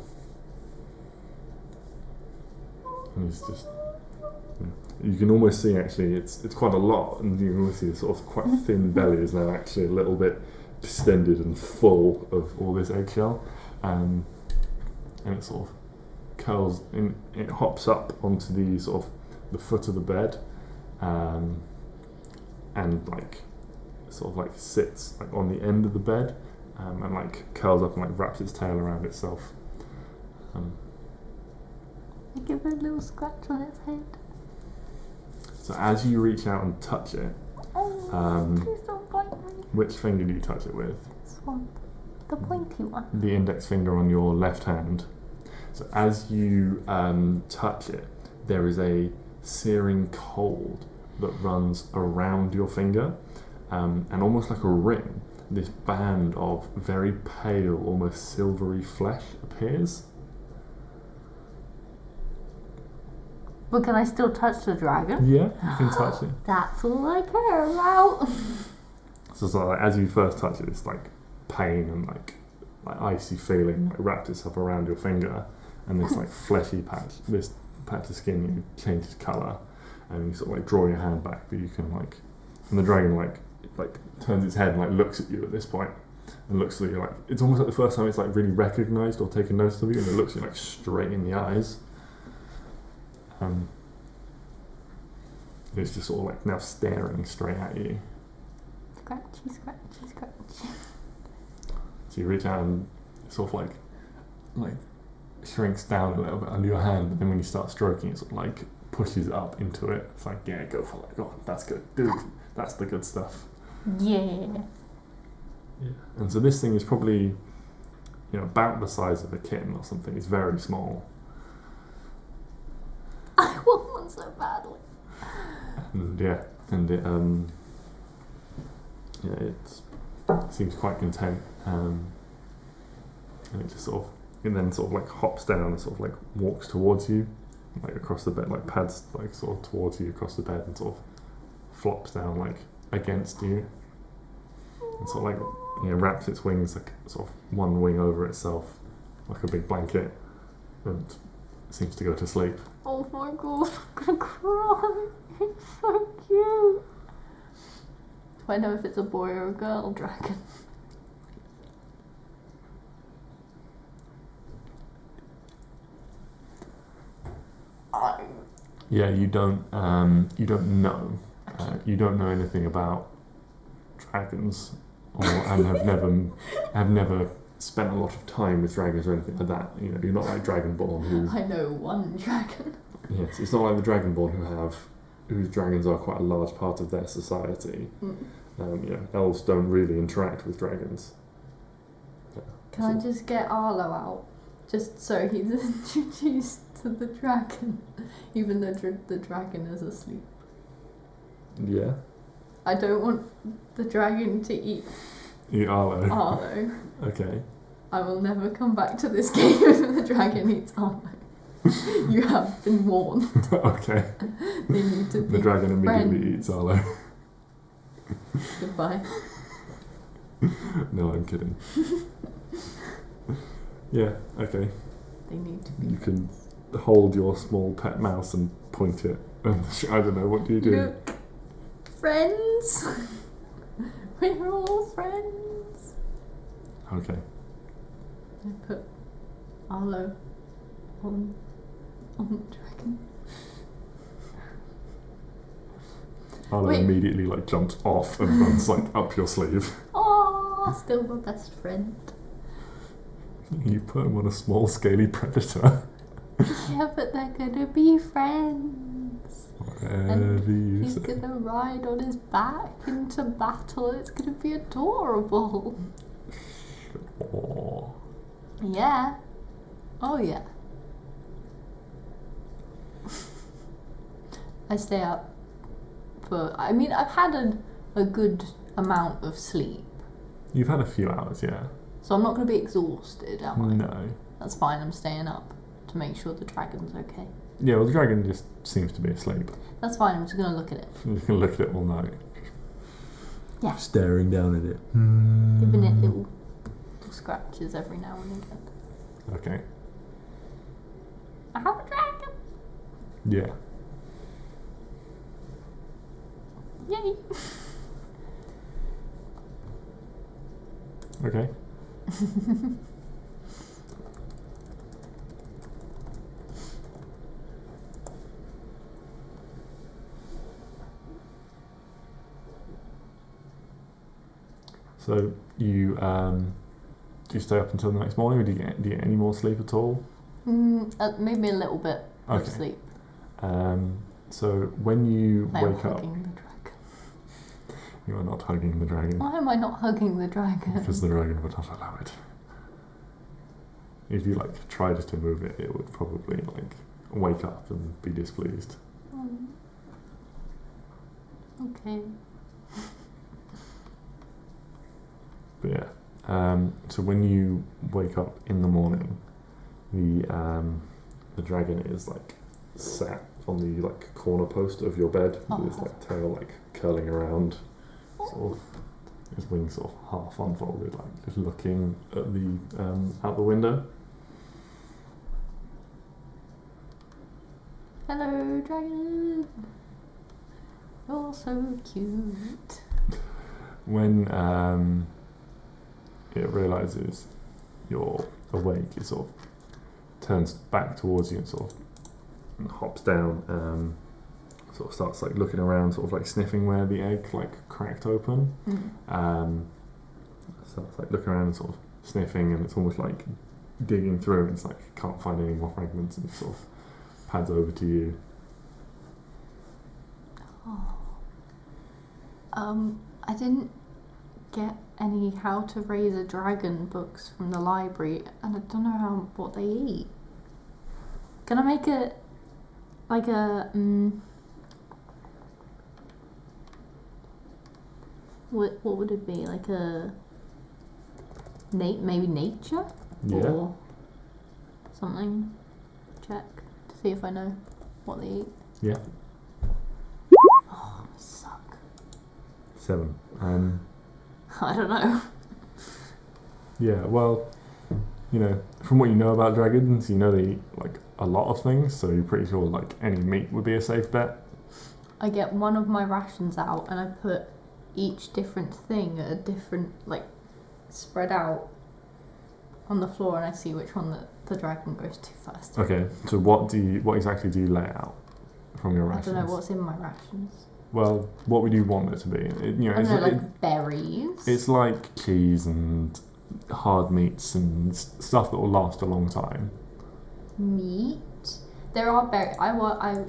And it's just, you can almost see actually it's quite a lot, and you can almost see the sort of quite thin belly is now actually a little bit distended and full of all this eggshell, and it sort of curls in, it hops up onto the sort of the foot of the bed, and like sort of like sits like on the end of the bed, and like curls up and like wraps its tail around itself. I give it a little scratch on its head. So as you reach out and touch it, Please don't bite me. which finger do you touch it with? This one, the pointy one. The index finger on your left hand. So as you touch it, there is a searing cold that runs around your finger, and almost like a ring, this band of very pale, almost silvery flesh appears. But can I still touch the dragon? Yeah, you can touch it. That's all I care about. So it's like as you first touch it, it's like pain and like icy feeling like wrapped itself around your finger, and this like fleshy patch, this patch of skin, you changes colour, and you sort of like draw your hand back, but you can like, and the dragon like turns its head and like looks at you at this point, and looks at you like it's almost like the first time it's like really recognised or taken notice of you, and it looks you like straight in the eyes. It's just sort of like now staring straight at you. Scratchy, scratchy, scratchy. So you reach out and it sort of like shrinks down a little bit under your hand, but then when you start stroking, it sort of like pushes up into it. It's like, yeah, go for it. Go on, that's good, dude. That's the good stuff. Yeah. Yeah. And so this thing is probably, about the size of a kitten or something. It's very small. I want one so badly. And it seems quite content, and it just then like hops down and sort of like walks towards you, like across the bed, like pads like sort of towards you across the bed, and sort of flops down like against you, and sort of like wraps its wings like sort of one wing over itself like a big blanket, and seems to go to sleep. Oh my god, I'm gonna cry. It's so cute. Do I know if it's a boy or a girl dragon? Yeah, you don't know. You don't know anything about dragons, and have never spent a lot of time with dragons or anything like that. You're not like Dragonborn I know one dragon. Yes, it's not like the Dragonborn whose dragons are quite a large part of their society. Elves don't really interact with dragons. Can I just get Arlo out? Just so he's introduced to the dragon, even though the dragon is asleep. Yeah. I don't want the dragon to eat Arlo. Arlo. Okay. I will never come back to this game if the dragon eats Arlo. You have been warned. Okay. They need to be The dragon immediately friends. eats Arlo. Goodbye. No, I'm kidding. Yeah, okay. They need to be You can hold your small pet mouse and point it. I don't know, what do you do? Look, friends. We're all friends. Okay. I put Arlo on the dragon. Arlo Wait. immediately jumps off and runs up your sleeve. Oh, still my best friend. You put him on a small scaly predator. Yeah, but they're gonna be friends. Whatever you He's say. gonna ride on his back into battle. It's gonna be adorable. Sure. Yeah. Oh yeah. I stay up I've had a good amount of sleep. You've had a few hours, yeah. So I'm not going to be exhausted, am I? No. That's fine, I'm staying up to make sure the dragon's okay. Yeah, well, the dragon just seems to be asleep. That's fine, I'm just going to look at it. You can look at it all night. Yeah. Staring down at it. Giving it little scratches every now and again. Okay. I have a dragon! Yeah. Yay! Okay. So you do you stay up until the next morning, or do you get any more sleep at all? Maybe a little bit of Okay. sleep. So when you I am wake up, hugging the dragon. you are not hugging the dragon Why am I not hugging the dragon? because the dragon would not allow it. If you tried to move it, it would probably wake up and be displeased. Okay. But yeah, so when you wake up in the morning, the dragon is sat on the like corner post of your bed with his like tail like curling around, sort of his wings sort of half unfolded, like just looking at the out the window. Hello, dragon. You're so cute. When it realizes you're awake, it sort of turns back towards you and sort of hops down, sort of starts like looking around, sort of like sniffing where the egg like cracked open. Starts like looking around and sort of sniffing, and it's almost like digging through, and it's like can't find any more fragments, and sort of pads over to you. I didn't get any How to Raise a Dragon books from the library, and I don't know what they eat. Can I make it like a what would it be, like a maybe nature or something? Check to see if I know what they eat. Yeah. Oh, I suck. 7. I don't know. Yeah, well, you know, from what you know about dragons, you know they eat like a lot of things, so you're pretty sure like any meat would be a safe bet. I get one of my rations out and I put each different thing at a different, like, spread out on the floor, and I see which one the dragon goes to first. Okay, so what exactly do you lay out from your rations? I don't know what's in my rations. Well, what would you want it to be? Like berries. It's like cheese and hard meats and stuff that will last a long time. Meat. There are berries.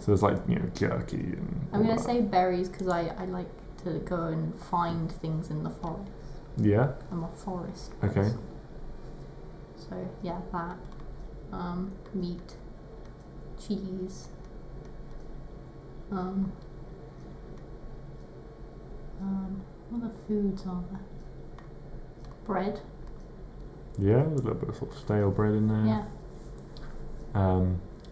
So there's like, you know, jerky and. I'm gonna say berries because I like to go and find things in the forest. Yeah. I'm a forest Okay. person. So yeah, that. Meat. Cheese. What other foods are there? Bread. Yeah, there's a little bit of sort of stale bread in there. Yeah.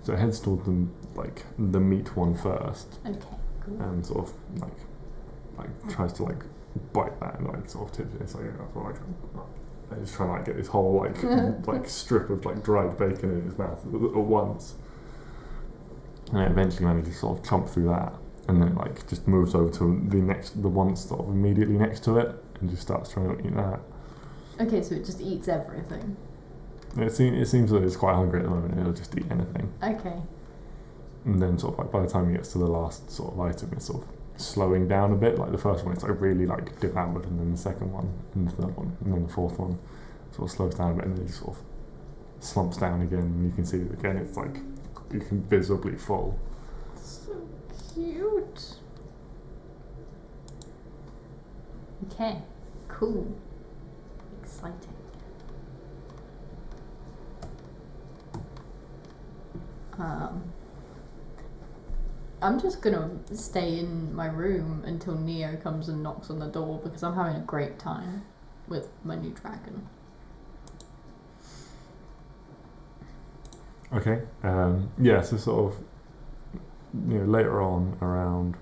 So it heads toward the meat one first. Okay, cool. And sort of like tries to like bite that and like sort of tips it. It's like, I just trying to like get this whole like like strip of like dried bacon in his mouth at once. And it eventually manages to sort of chomp through that, and then it like just moves over to the one sort of immediately next to it and just starts trying to eat that. Okay, so it just eats everything. It seems that it's quite hungry at the moment. It'll just eat anything. Okay. And then sort of like by the time it gets to the last sort of item, it's sort of slowing down a bit. Like the first one, it's like really like devoured, and then the second one, and the third one, and then the fourth one sort of slows down a bit, and then it sort of slumps down again, and you can see that again it's like you can visibly full. So cute. Okay, cool. Exciting. I'm just gonna stay in my room until Neo comes and knocks on the door because I'm having a great time with my new dragon. Okay. Yeah. So sort of, you know, later on around,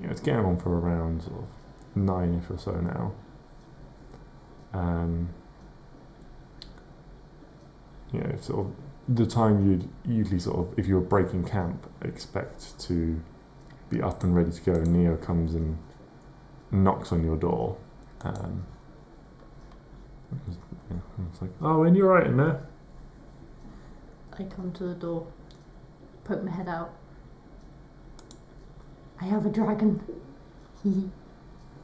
you know, it's getting on for around sort of 9ish or so now. You know, sort of the time you'd usually sort of, if you were breaking camp, expect to be up and ready to go. Neo comes and knocks on your door. It's like, oh, and you're right in there. I come to the door, poke my head out. I have a dragon. You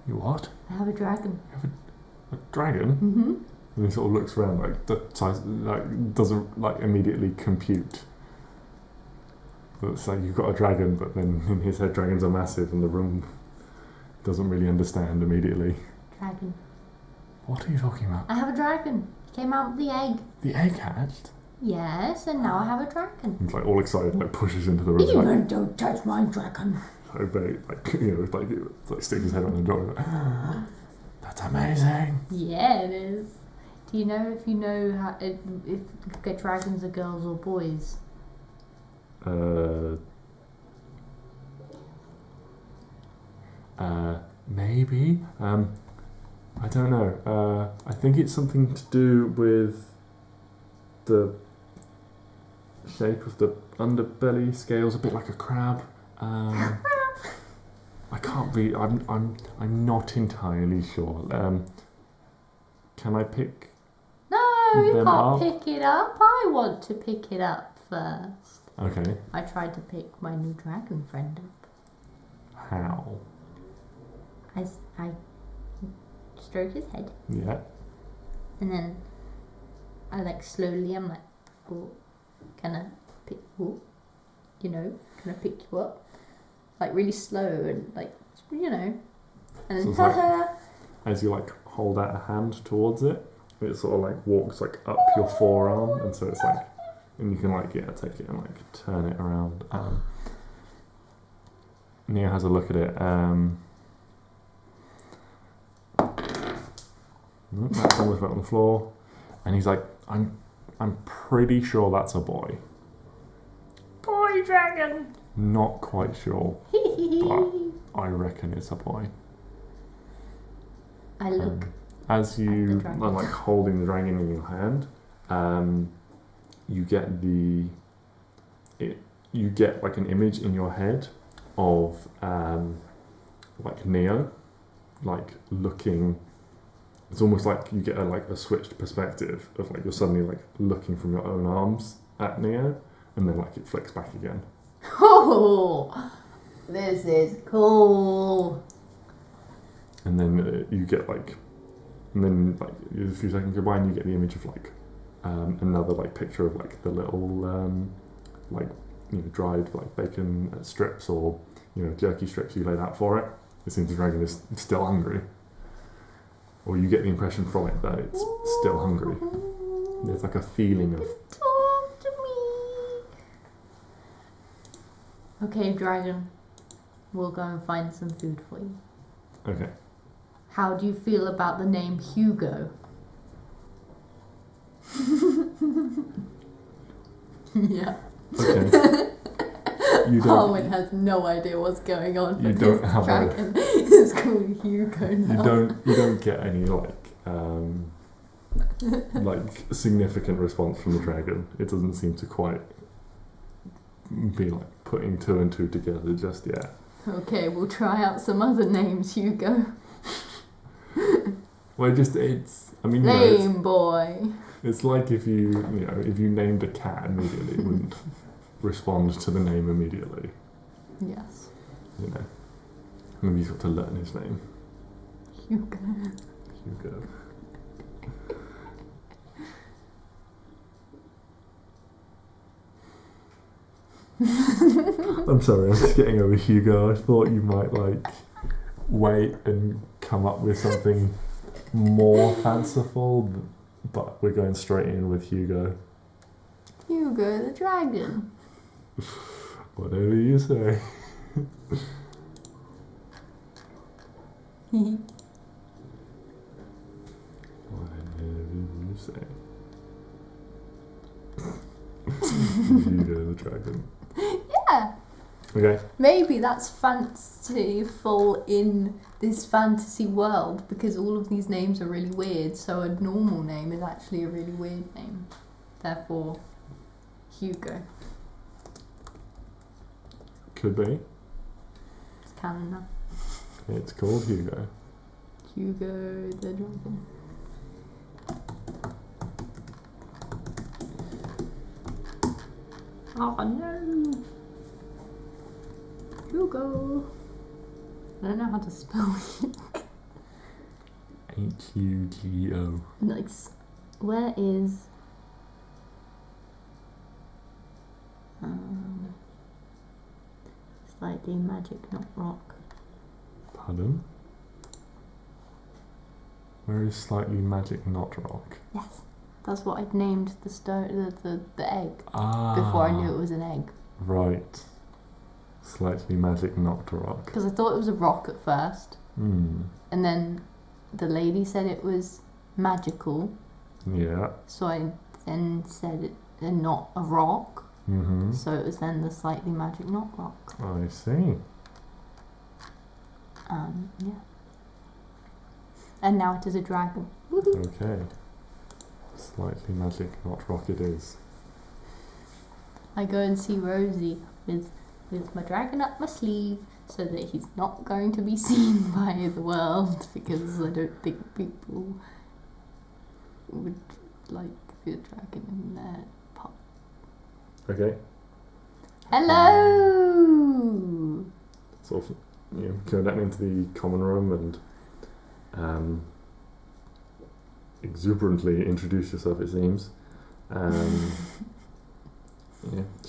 what? I have a dragon. You have a dragon? Mm-hmm. And he sort of looks around, like the size, like doesn't like immediately compute. But it's like you've got a dragon, but then in his head, dragons are massive, and the room doesn't really understand immediately. Dragon. What are you talking about? I have a dragon. He came out with the egg. The egg hatched? Yes, and now I have a dragon. He's like all excited, like pushes into the room. Even don't touch my dragon. So very, like, you know, like sticks his head on the door. Like, that's amazing. Yeah, it is. Do you know if how if dragons are girls or boys? maybe. I don't know. I think it's something to do with the shape of the underbelly. Scales a bit like a crab. I can't be. I'm not entirely sure. Can I pick? No, you them can't up? pick it up. I want to pick it up first. Okay. I tried to pick my new dragon friend up. How? I stroke his head, Yeah. and then I like slowly. I'm like, oh, can I pick? Oh, can I pick you up? Like really slow and like, and then So it's like, as you like hold out a hand towards it, it sort of like walks like up your forearm, and so it's like, and you can like take it and like turn it around. Neo has a look at it. That's on the floor, and he's like, I'm pretty sure that's a boy. boy dragon. Not quite sure, but I reckon it's a boy. I look. As you dragon. are like holding the dragon in your hand, you get you get like an image in your head of like Neo, like looking. It's almost like you get a switched perspective of like you're suddenly like looking from your own arms at Neo, and then like it flicks back again. Oh, this is cool. And then you get like, and then like a few seconds go by, and you get the image of like another like picture of like the little like dried like bacon strips or jerky strips you laid out for it. It seems the dragon is still hungry, or you get the impression from it that it's still hungry. There's like a feeling of Talk to me. Okay, dragon. We'll go and find some food for you. okay. How do you feel about the name Hugo? Yeah. Okay. You don't. Arwen has no idea what's going on. You But don't his have a- dragon is called Hugo now. You don't get any like significant response from the dragon. It doesn't seem to quite be like putting two and two together just yet. Okay, we'll try out some other names, Hugo. Well, it's. I mean, Lame boy. it's like if you named a cat immediately, it wouldn't respond to the name immediately. Yes. Maybe you've got to learn his name. Hugo. Hugo. I'm sorry, I'm just getting over Hugo. I thought you might like wait and come up with something more fanciful, but we're going straight in with Hugo. Hugo the dragon. Whatever you say. Whatever you say. Hugo the dragon. Yeah. Okay. Maybe that's fanciful in this fantasy world because all of these names are really weird, so a normal name is actually a really weird name. Therefore, Hugo. Could be. It's canon now. It's called Hugo. Hugo the dragon. Oh no! Hugo! I don't know how to spell it. Hugo. Like, where is... slightly magic, not rock. Pardon? Where is slightly magic not rock? Yes, that's what I'd named the stone, the egg, Ah. before I knew it was an egg. Right. Slightly magic not rock. Because I thought it was a rock at first, Hmm. and then the lady said it was magical, Yeah. so I then said it not a rock, Mm-hmm. so it was then the slightly magic not rock. I see. Yeah. And now it is a dragon. Woohoo. Okay. Slightly magic, not rock it is. I go and see Rosie with my dragon up my sleeve so that he's not going to be seen by the world, because I don't think people would like the dragon in their pub. Okay. Hello! Sort of, go down into the common room and exuberantly introduce yourself, it seems.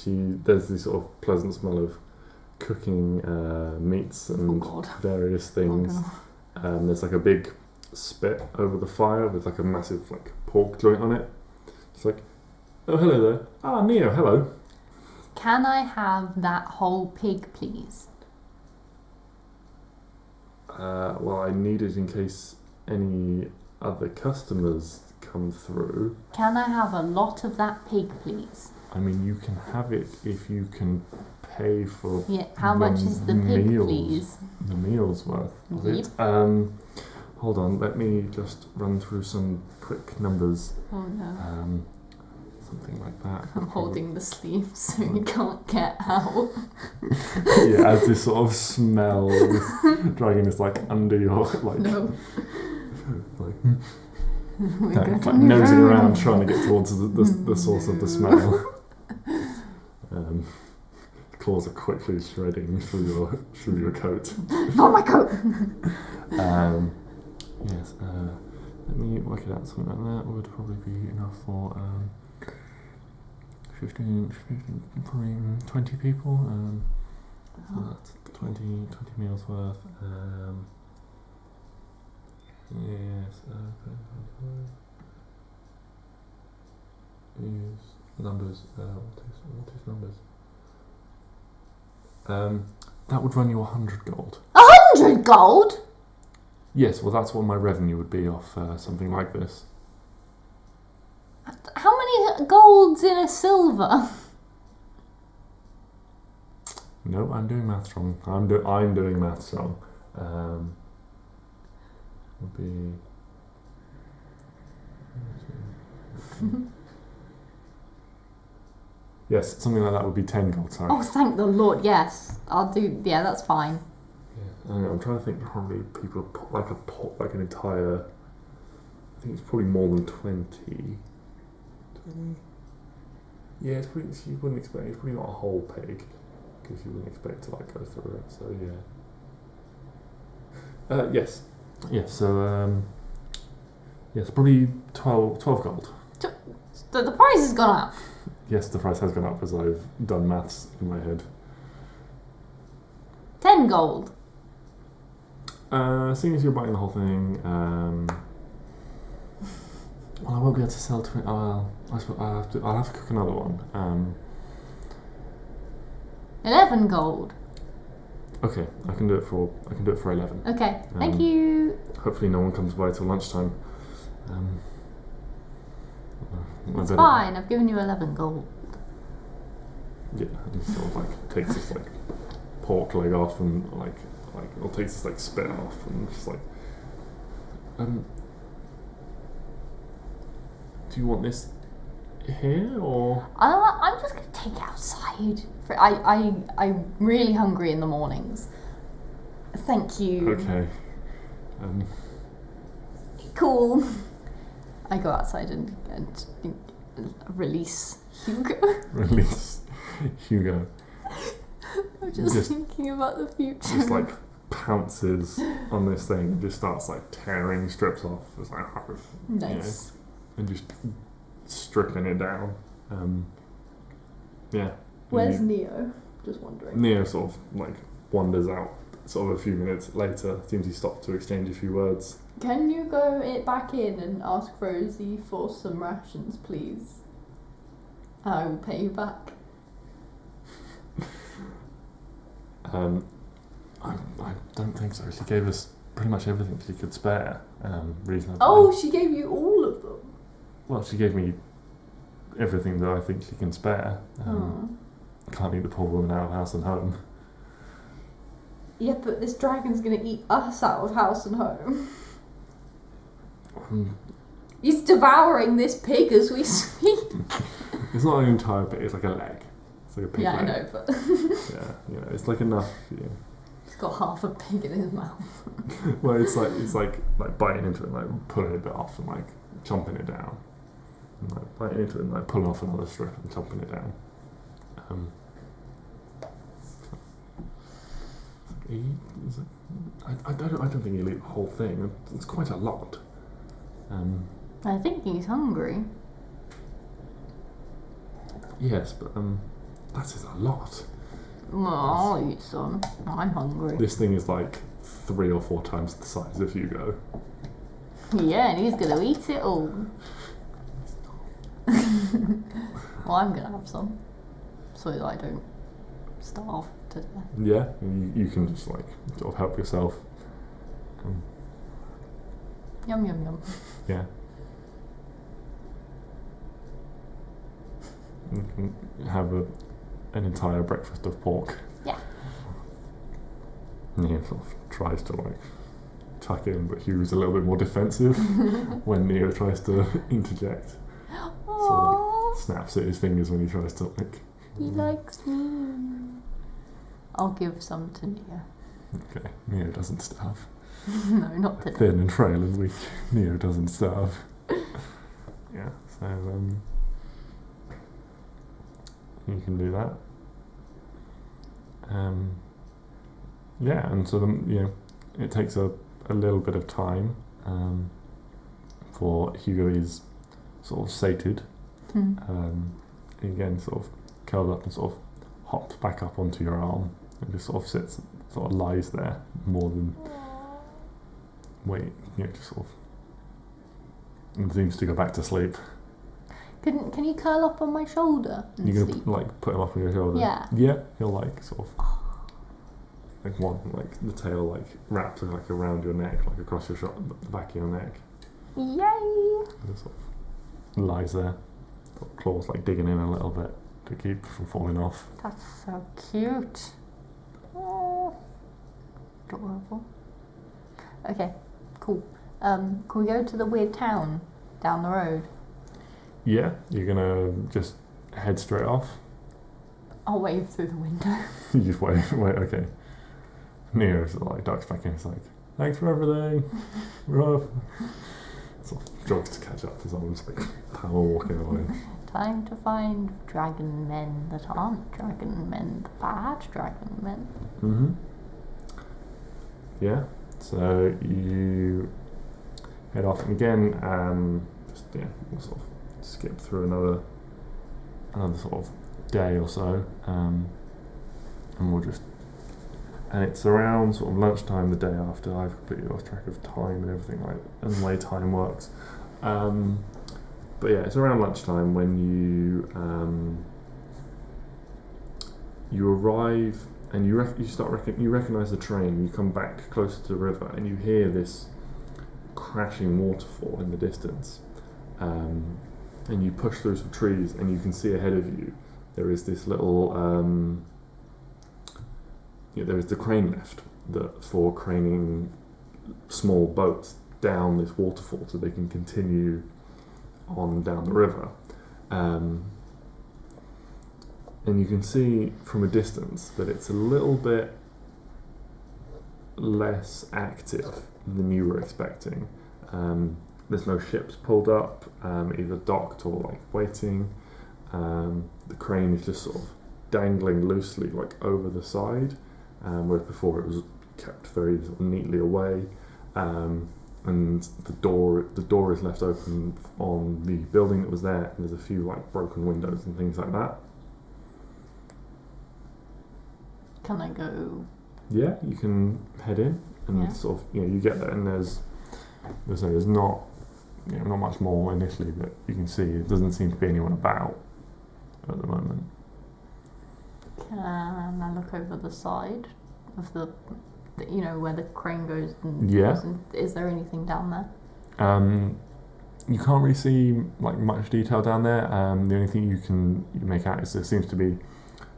There's this sort of pleasant smell of cooking meats and various things. Oh, no. There's like a big spit over the fire with like a massive like pork joint on it. It's like, oh, hello there. Ah, Neo, hello. Can I have that whole pig, please? Well, I need it in case any other customers come through. Can I have a lot of that pig, please? I mean, you can have it if you can pay for. Yeah, how much is the pig, please? The meal's worth of it. Hold on, let me just run through some quick numbers. Oh no. Something like that. I'm holding the sleeve so you can't get out. Yeah, as this sort of smell, this dragon is like under your like. No. Like nosing around trying to get towards the source of the smell. Claws are quickly shredding through your coat. Not my coat. Yes. Let me work it out. Something like that would probably be enough for 15, probably 20 people. So that's 20 meals worth. Yes. Is numbers. What is numbers? That would run you 100 gold. 100 gold? Yes, well that's what my revenue would be off something like this. How many golds in a silver? No, I'm doing maths wrong. I'm doing maths wrong. Would be. Yes, something like that would be 10 gold. Sorry. Oh, thank the Lord! Yes, I'll do. Yeah, that's fine. Yeah, I'm trying to think how many people put like an entire. I think it's probably more than 20. 20? Yeah, it's pretty. You wouldn't expect. It's probably not a whole pig, because you wouldn't expect to like go through it. So yeah. Yes. Yes. So yes, probably 12 gold. The price has gone up. Yes, the price has gone up as I've done maths in my head. 10 gold. Seeing as you're buying the whole thing, well, I won't be able to sell to it. I'll have to cook another one. 11 gold. Okay, I can do it for 11. Okay, thank you. Hopefully, no one comes by till lunchtime. It's fine. I've given you 11 gold. Yeah, and he sort of like takes this like pork leg off and or takes this like spit off and just like, do you want this here or? I'm just gonna take it outside. I'm really hungry in the mornings. Thank you. Okay. Cool. I go outside and release Hugo. Release Hugo. I'm just thinking about the future. Just like pounces on this thing and just starts like tearing strips off. It's like, nice. And just stripping it down. Yeah. Where's Neo? Just wondering. Neo sort of like wanders out. Sort of a few minutes later, seems he stopped to exchange a few words. Can you go back in and ask Rosie for some rations, please? I will pay you back. I don't think so. She gave us pretty much everything she could spare, reasonably. Oh, she gave you all of them? Well, she gave me everything that I think she can spare. Can't leave the poor woman out of house and home. Yeah, but this dragon's gonna eat us out of house and home. He's devouring this pig as we speak. It's not an entire pig, it's like a leg. It's like a pig leg. I know, but... yeah, it's like enough, He's got half a pig in his mouth. Well, it's like biting into it and like pulling a bit off and like chomping it down. And, like biting into it and like pulling off another strip and chomping it down. I don't think he'll eat the whole thing. It's quite a lot. I think he's hungry. Yes, but that is a lot. Well, I'll eat some. I'm hungry. This thing is like 3 or 4 times the size of Hugo. Yeah, and he's gonna eat it all. Well, I'm gonna have some, so that I don't starve to death. Yeah, you can just like sort of help yourself. Yum yum yum. Yeah. You can have an entire breakfast of pork. Yeah. Neo sort of tries to like tuck in, but Hugh's a little bit more defensive when Neo tries to interject. So like, snaps at his fingers when he tries to like. He likes me. I'll give some to Neo. Okay, Neo doesn't starve. No, not today. Thin and frail and weak, Neo doesn't starve. Yeah, so you can do that. Yeah, and so it takes a little bit of time for Hugo is sort of sated. Again, sort of curled up and sort of hops back up onto your arm and just sort of sits, sort of lies there more than just sort of and seems to go back to sleep. Can you curl up on my shoulder and You sleep? can like put him up on your shoulder. Yeah. Yeah, he'll like sort of like the tail like wraps like around your neck, like across your the back of your neck. Yay! And it sort of lies there. Claws like digging in a little bit to keep from falling off. That's so cute. Oh, adorable. Okay, cool. Can we go to the weird town down the road? Yeah, you're gonna just head straight off. I'll wave through the window. You just wait, okay. Neo sort of like ducks back in, it's like, thanks for everything, we're off. Sort of jogs to catch up as I'm just like power walking away. Time to find dragon men that aren't dragon men, the bad dragon men. Mm-hmm. Yeah, so you head off, and again, we'll sort of skip through another sort of day or so, and it's around sort of lunchtime the day after. I've completely lost track of time and everything and the way time works. But yeah, it's around lunchtime when you arrive and you recognise the train. You come back closer to the river and you hear this crashing waterfall in the distance. And you push through some trees and you can see ahead of you there is this little there is the crane lift for craning small boats down this waterfall so they can continue on down the river. And you can see from a distance that it's a little bit less active than you were expecting. There's no ships pulled up, either docked or like waiting. The crane is just sort of dangling loosely like over the side, whereas before it was kept very sort of neatly away. And the door is left open on the building that was there, and there's a few like broken windows and things like that. Can I go? Yeah, you can head in and sort of you get there and there's not not much more initially that you can see. It doesn't seem to be anyone about at the moment. Can I look over the side of the where the crane goes and is there anything down there? You can't really see like much detail down there. The only thing you can make out is there seems to be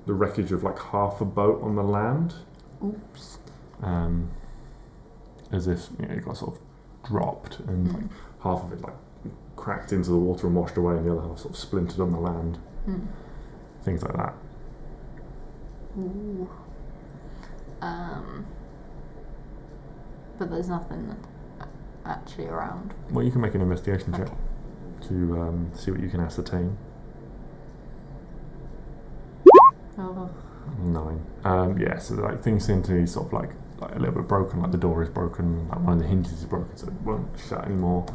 the wreckage of like half a boat on the land. Oops. As if it got sort of dropped and like half of it like cracked into the water and washed away, and the other half sort of splintered on the land. Things like that. Ooh. But there's nothing actually around. Well, you can make an investigation check to see what you can ascertain. Oh. 9. Yeah, so like things seem to be sort of like a little bit broken, like the door is broken, like one of the hinges is broken, so it won't shut anymore.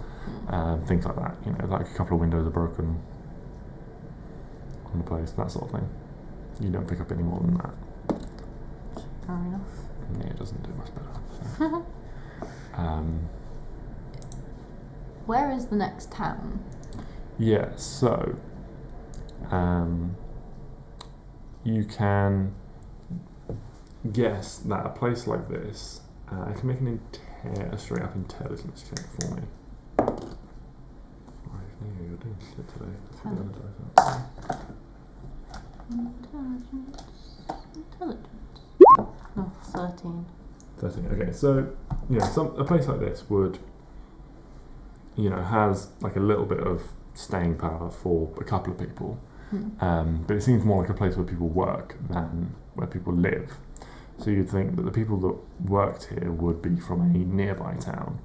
Things like that, like a couple of windows are broken on the place, that sort of thing. You don't pick up any more than that. Fair enough. Yeah, it doesn't do much better. So. Where is the next town? Yeah, so you can guess that a place like this, I can make a straight up intelligence check for me. Right, you're doing shit today. Intelligence. Oh, 13. 13. Okay, so a place like this would, has like a little bit of staying power for a couple of people, but it seems more like a place where people work than where people live. So you'd think that the people that worked here would be from a nearby town.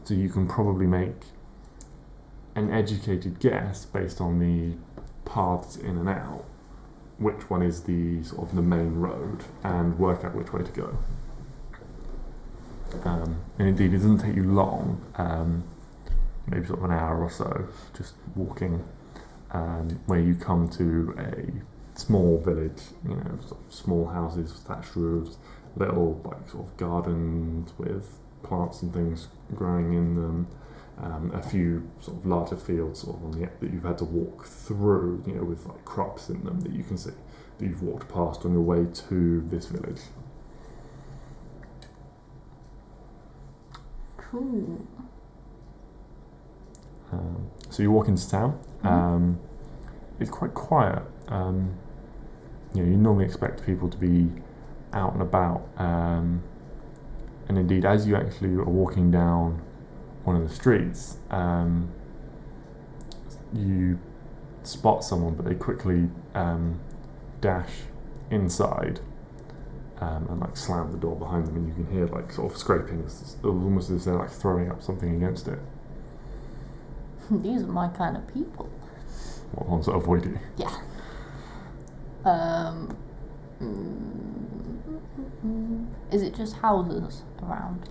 So you can probably make an educated guess based on the paths in and out, which one is the sort of the main road, and work out which way to go. And indeed, it doesn't take you long, maybe sort of an hour or so, just walking, where you come to a small village, sort of small houses, thatched roofs, little like sort of gardens with plants and things growing in them, a few sort of larger fields sort of on the that you've had to walk through, with like crops in them that you can see that you've walked past on your way to this village. Cool. So you walk into town. It's quite quiet. You normally expect people to be out and about, and indeed, as you actually are walking down one of the streets, you spot someone, but they quickly dash inside and like slam the door behind them, and you can hear like sort of scraping, almost as if they're like throwing up something against it. These are my kind of people. What ones that avoid you? Yeah. Is it just houses around?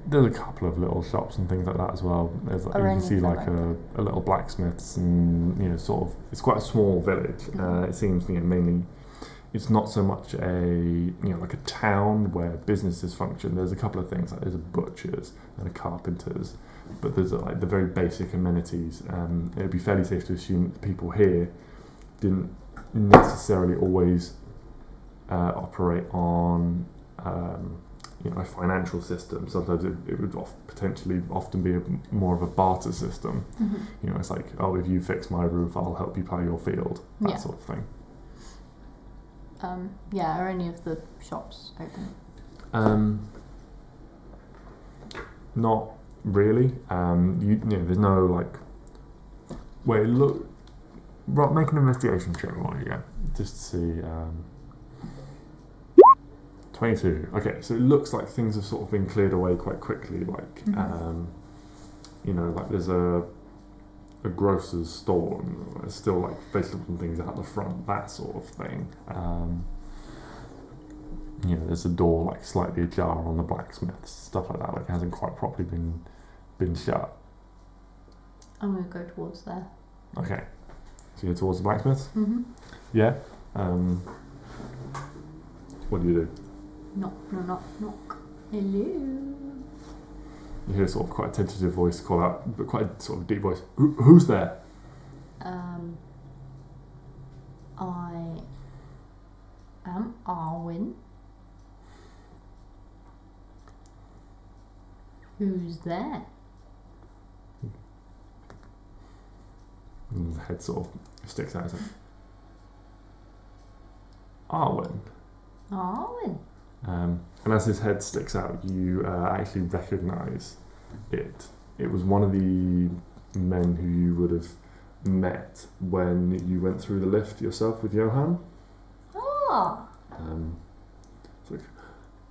There's a couple of little shops and things like that as well. There's you can see like a little blacksmiths, and sort of it's quite a small village. It seems mainly it's not so much a like a town where businesses function. There's a couple of things like there's a butcher's and a carpenter's, but there's like the very basic amenities. It would be fairly safe to assume that the people here didn't necessarily always operate on a financial system. Sometimes it would potentially often be more of a barter system. It's like, oh, if you fix my roof, I'll help you plough your field, that sort of thing. Are any of the shops open? Not really. There's no like. Wait, look. Right, make an investigation check while you go, just to see. 22. Okay, so it looks like things have sort of been cleared away quite quickly. Like, like there's a grocer's store, and there's still like vegetables and things out the front, that sort of thing. There's a door like slightly ajar on the blacksmith's, stuff like that. Like it hasn't quite properly been shut. I'm gonna go towards there. Okay, so you go towards the blacksmith's. Yeah. What do you do? Knock. Hello. You hear sort of quite a tentative voice call out, but quite a sort of deep voice. Who's there? I am Arwen. Who's there? And the head sort of sticks out. Like, Arwen. Arwen. And as his head sticks out, you actually recognise it. it was one of the men who you would have met when you went through the lift yourself with Johan. Ah. It's like,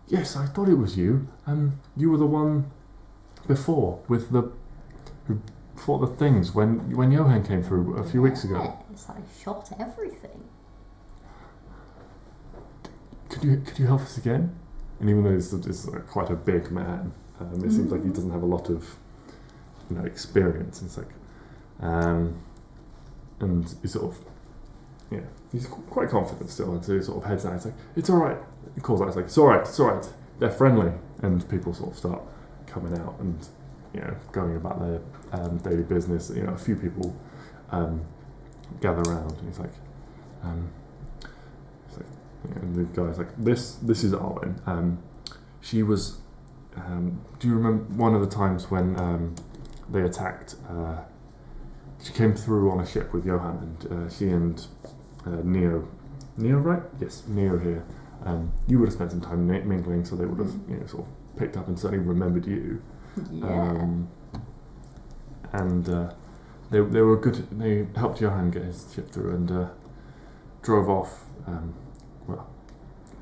yes, I thought it was you. You were the one before with who fought the things when Johan came through a few weeks ago. Yes, I shot everything. Could you help us again? And even though it's quite a big man, it seems like he doesn't have a lot of experience. It's like, and he sort of, he's quite confident still, and so he sort of heads out. It's like, it's all right. He calls out, it's like, it's all right. They're friendly, and people sort of start coming out and going about their daily business. A few people gather around, and he's like, and the guy's like, this is Arwen. She was. Do you remember one of the times when they attacked? She came through on a ship with Johan, and she and Neo, right? Yes, Neo here. You would have spent some time mingling, so they would have sort of picked up and certainly remembered you. Yeah. And they were good. They helped Johan get his ship through and drove off. Well,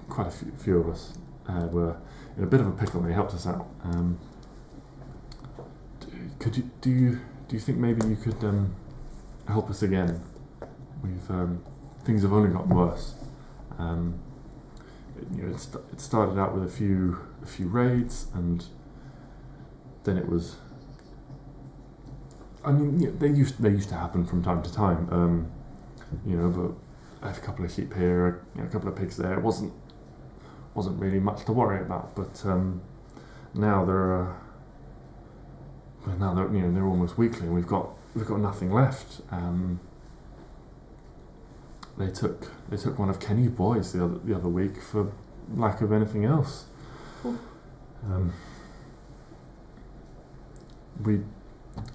quite a few of us were in a bit of a pickle, and they helped us out. Do you think maybe you could help us again? Things have only gotten worse. It started out with a few raids, and then it was. I mean, they used to happen from time to time. But I have a couple of sheep here, a couple of pigs there. It wasn't really much to worry about. But now they're almost weekly, and we've got nothing left. They took one of Kenny's boys the other week for lack of anything else.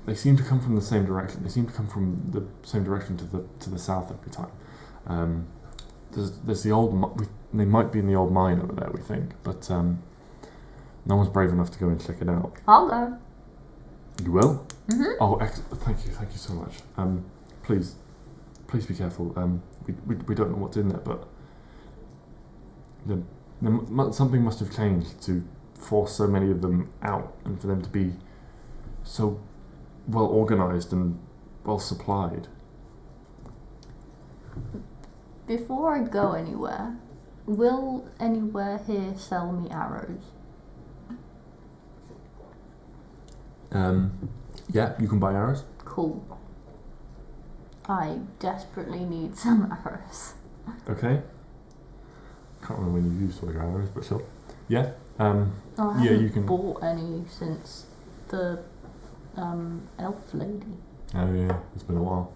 They seem to come from the same direction. They seem to come from the same direction to the south every time. There's the old. They might be in the old mine over there, we think, but no one's brave enough to go and check it out. I'll go. You will? Mm-hmm. Oh, thank you so much. Please be careful. We don't know what's in there, but something must have changed to force so many of them out, and for them to be so well organised and well supplied. Before I go anywhere, will anywhere here sell me arrows? Yeah, you can buy arrows. Cool. I desperately need some arrows. Okay. Can't remember when you used all your arrows, but sure. Yeah. I haven't you can bought any since the elf lady. Oh yeah, it's been a while.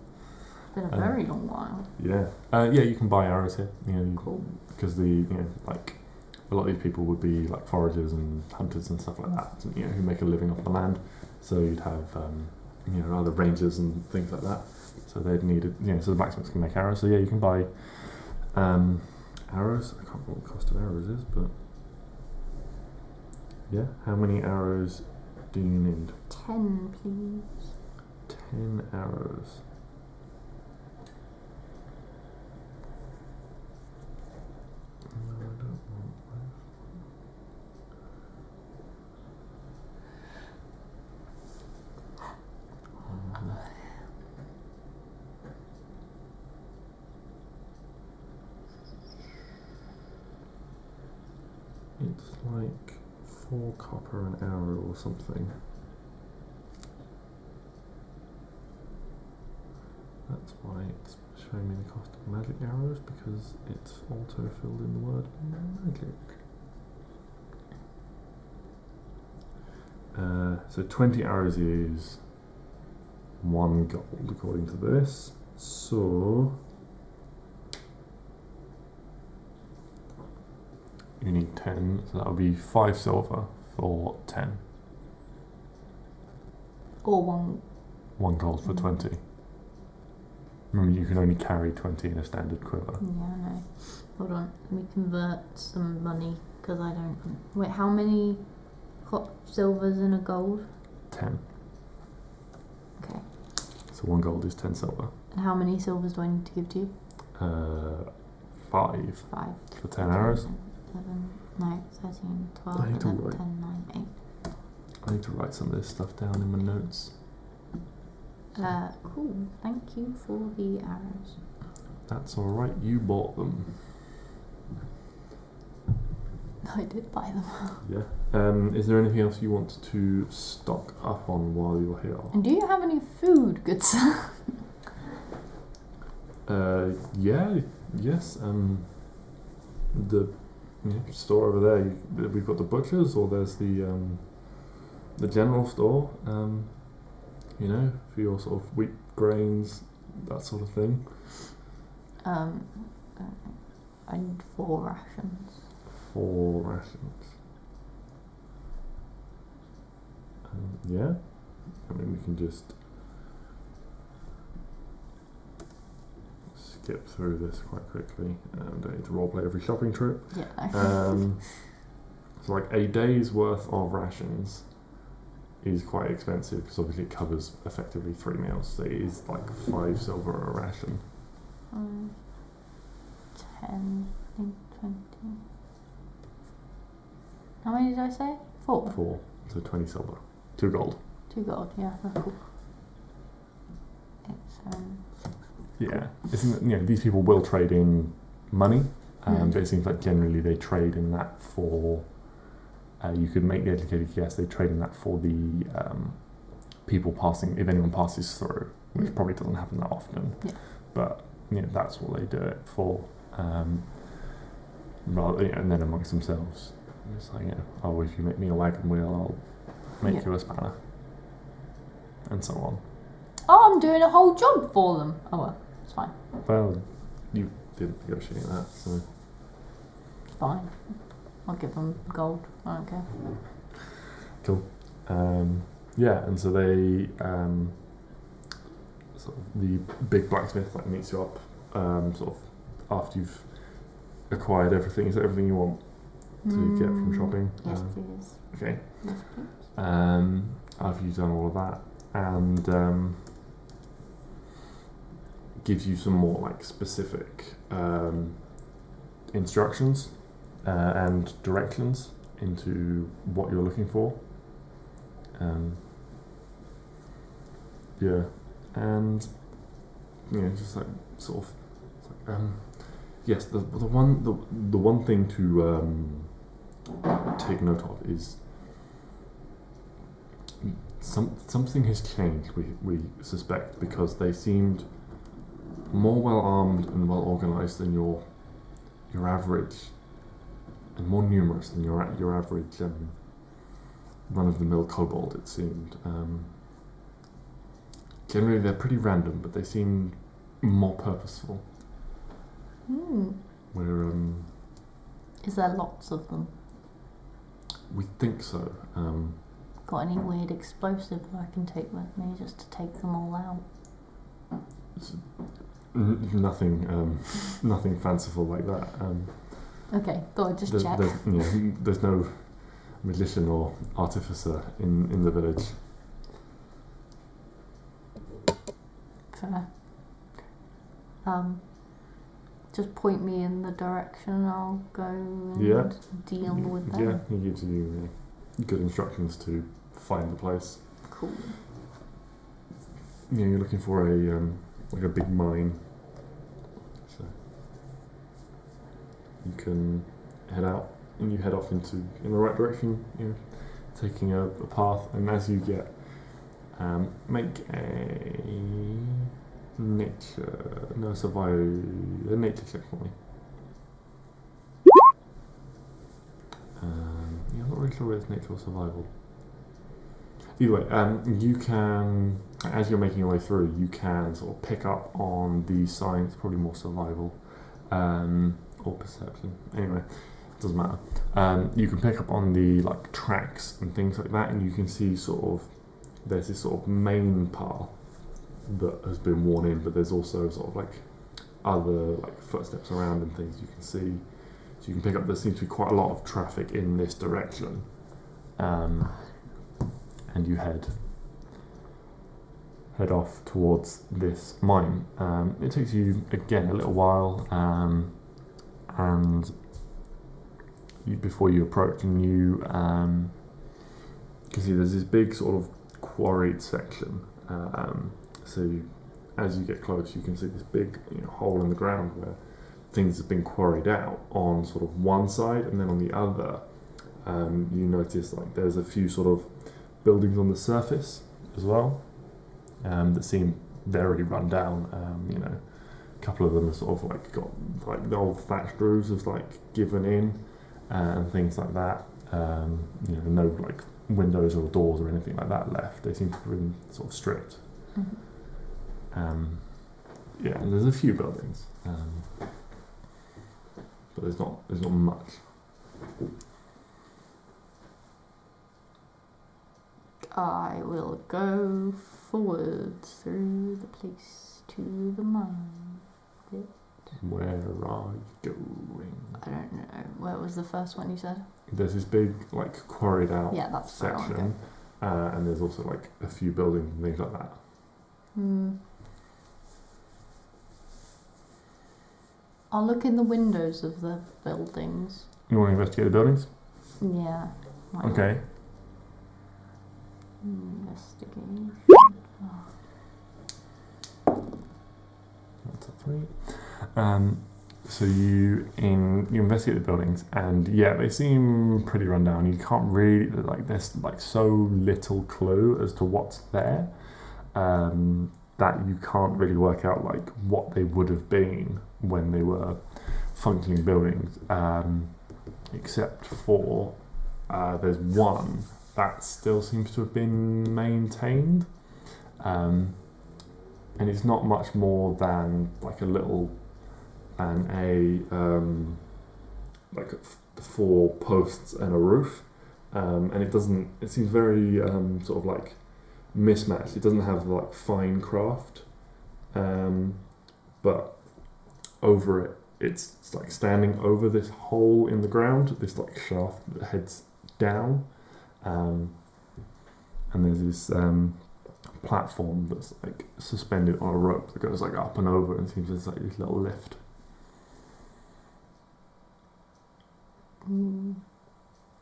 It's been a very long while. Yeah. You can buy arrows here. Cool. Because like a lot of these people would be like foragers and hunters and stuff like that. Who make a living off the land. So you'd have other rangers and things like that. So they'd need it. So the blacksmiths can make arrows. So yeah, you can buy arrows. I can't remember what the cost of arrows is, but yeah. How many arrows do you need? 10, please. 10 arrows. No, I don't want It's like 4 copper an arrow or something. That's why it's showing me the cost of magic arrows, because it's auto-filled in the word magic. So 20 arrows is 1 gold according to this. So you need 10, so that would be 5 silver for 10. Or 1. 1 gold for 20. Remember, you can only carry 20 in a standard quiver. Yeah, I know. Hold on, let me convert some money, because I don't... Wait, how many silvers in a gold? 10. So 1 gold is 10 silver. And how many silvers do I need to give to you? 5. 5. For 10 arrows. 11, no, 13, 12, I need to 11, write. 10, 9, 8. I need to write some of this stuff down in my notes. Cool. Thank you for the arrows. That's alright, you bought them. I did buy them. Yeah. Is there anything else you want to stock up on while you're here? And do you have any food, good sir? Yes. The store over there. We've got the butchers, or there's the general store. For your sort of wheat, grains, that sort of thing. I need 4 rations. 4 rations. Yeah. I mean, we can just skip through this quite quickly. Don't need to roleplay every shopping trip. Yeah. So like a day's worth of rations is quite expensive because obviously it covers effectively 3 meals. So it is like 5 silver a ration. 10, 20. How many did I say? 4. 4. So 20 silver. 2 gold. 2 gold, yeah, that's cool. It's 6. Yeah. These people will trade in money, but it seems like generally they trade in that for. You could make the educated guess they trade in that for the people passing, if anyone passes through, which probably doesn't happen that often. Yeah. But that's what they do it for. Rather, and then amongst themselves, it's like, if you make me a wagon wheel, I'll make you a spanner, and so on. Oh, I'm doing a whole job for them. Oh well, it's fine. Well, you didn't negotiate that, so. It's fine. I'll give them gold. I don't care. Cool. And so they, sort of the big blacksmith meets you up, sort of after you've acquired everything. Is that everything you want to get from shopping? Yes, please. Okay. Yes, please. After you've done all of that, and gives you some more specific instructions and directions into what you're looking for. And just sort of yes, the one thing to take note of is something has changed. We suspect, because they seemed more well armed and well organized than your average, and more numerous than your average run-of-the-mill kobold. It seemed. Generally, they're pretty random, but they seem more purposeful. Where is there lots of them? We think so. Got any weird explosive I can take with me just to take them all out? Nothing, nothing fanciful like that. Okay, thought I'd just check. There's no magician or artificer in the village. Fair. Just point me in the direction I'll go and deal with them. Yeah, he gives you good instructions to find the place. Cool. You're looking for a big mine. So you can head out, and you head off in the right direction. Taking a path, and as you get, make a nature check for me. I'm not really sure whether it's nature or survival. Either way, you can, as you're making your way through, you can sort of pick up on the signs, probably more survival, or perception. Anyway, it doesn't matter. You can pick up on the tracks and things like that, and you can see there's this sort of main path that has been worn in, but there's also other footsteps around and things you can see. So you can pick up there seems to be quite a lot of traffic in this direction. And you head head off towards this mine. It takes you again a little while, and before you approach, and you can see there's this big sort of quarried section. As you get close, you can see this big hole in the ground where things have been quarried out on sort of one side, and then on the other, you notice like there's a few sort of buildings on the surface as well that seem very run down. A couple of them are sort of like got like the old thatched roofs have like given in and things like that. No like windows or doors or anything like that left. They seem to have been sort of stripped. And there's a few buildings, but there's not much. I will go forward through the place to the mine. Where are you going? I don't know. Where was the first one you said? There's this big like quarried out that's section, and there's also like a few buildings and things like that. I'll look in the windows of the buildings. You want to investigate the buildings? Yeah. Okay. Investigate. That's a 3. So you investigate the buildings, and they seem pretty run down. You can't really there's like so little clue as to what's there, that you can't really work out like what they would have been when they were functioning buildings, except for there's one that still seems to have been maintained, and it's not much more than like a little like 4 posts and a roof, and it seems very sort of like mismatched. It doesn't have like fine craft, but over it, it's like standing over this hole in the ground, this like shaft that heads down, and there's this platform that's like suspended on a rope that goes like up and over, and it seems there's like this little lift.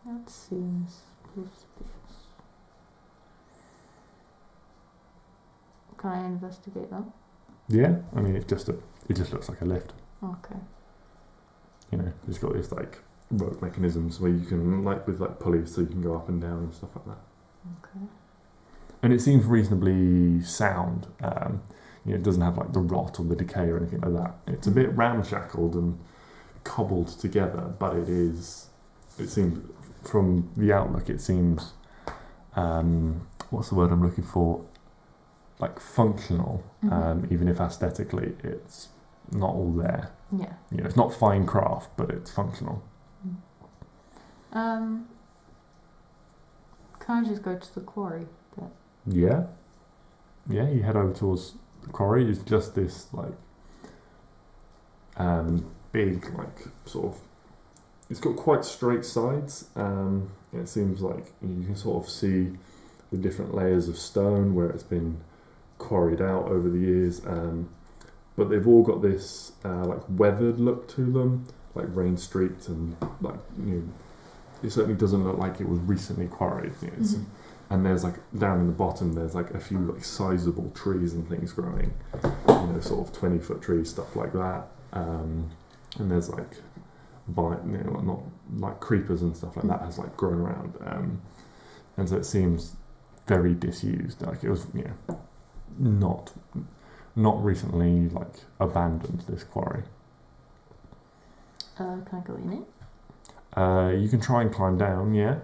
That seems suspicious. Can I investigate that? Yeah, I mean it just looks like a lift. Okay. It's got this like rope mechanisms where you can like with like pulleys, so you can go up and down and stuff like that. Okay. And it seems reasonably sound. It doesn't have like the rot or the decay or anything like that. It's a bit ramshackled and cobbled together, but it seems from the outlook, it seems what's the word I'm looking for? Like functional, even if aesthetically it's not all there. Yeah. It's not fine craft, but it's functional. Can I just go to the quarry bit? Yeah, you head over towards the quarry. It's just this like big like sort of, it's got quite straight sides. It seems like you can sort of see the different layers of stone where it's been quarried out over the years, but they've all got this like weathered look to them, like rain streaked, and like it certainly doesn't look like it was recently quarried. And there's like down in the bottom, there's like a few like sizable trees and things growing, sort of 20-foot trees, stuff like that. And there's like not like creepers and stuff like that has like grown around, and so it seems very disused. Like it was not recently like abandoned, this quarry. Can I go in it? You can try and climb down. Yeah.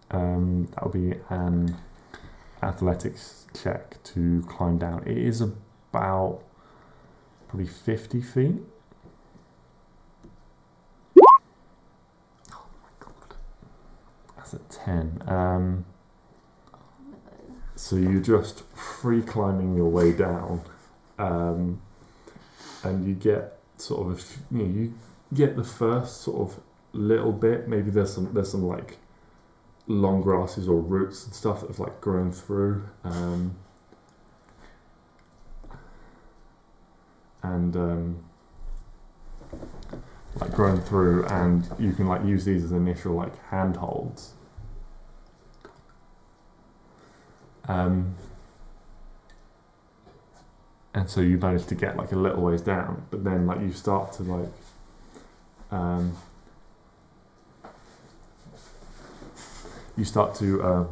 That'll be an athletics check to climb down. It is about probably 50 feet. Oh my god. That's a 10. So you're just free climbing your way down, and you get sort of you get the first sort of little bit. Maybe there's some like long grasses or roots and stuff that have like grown through, and like grown through, and you can like use these as initial like handholds. And so you manage to get like a little ways down, but then like you start to like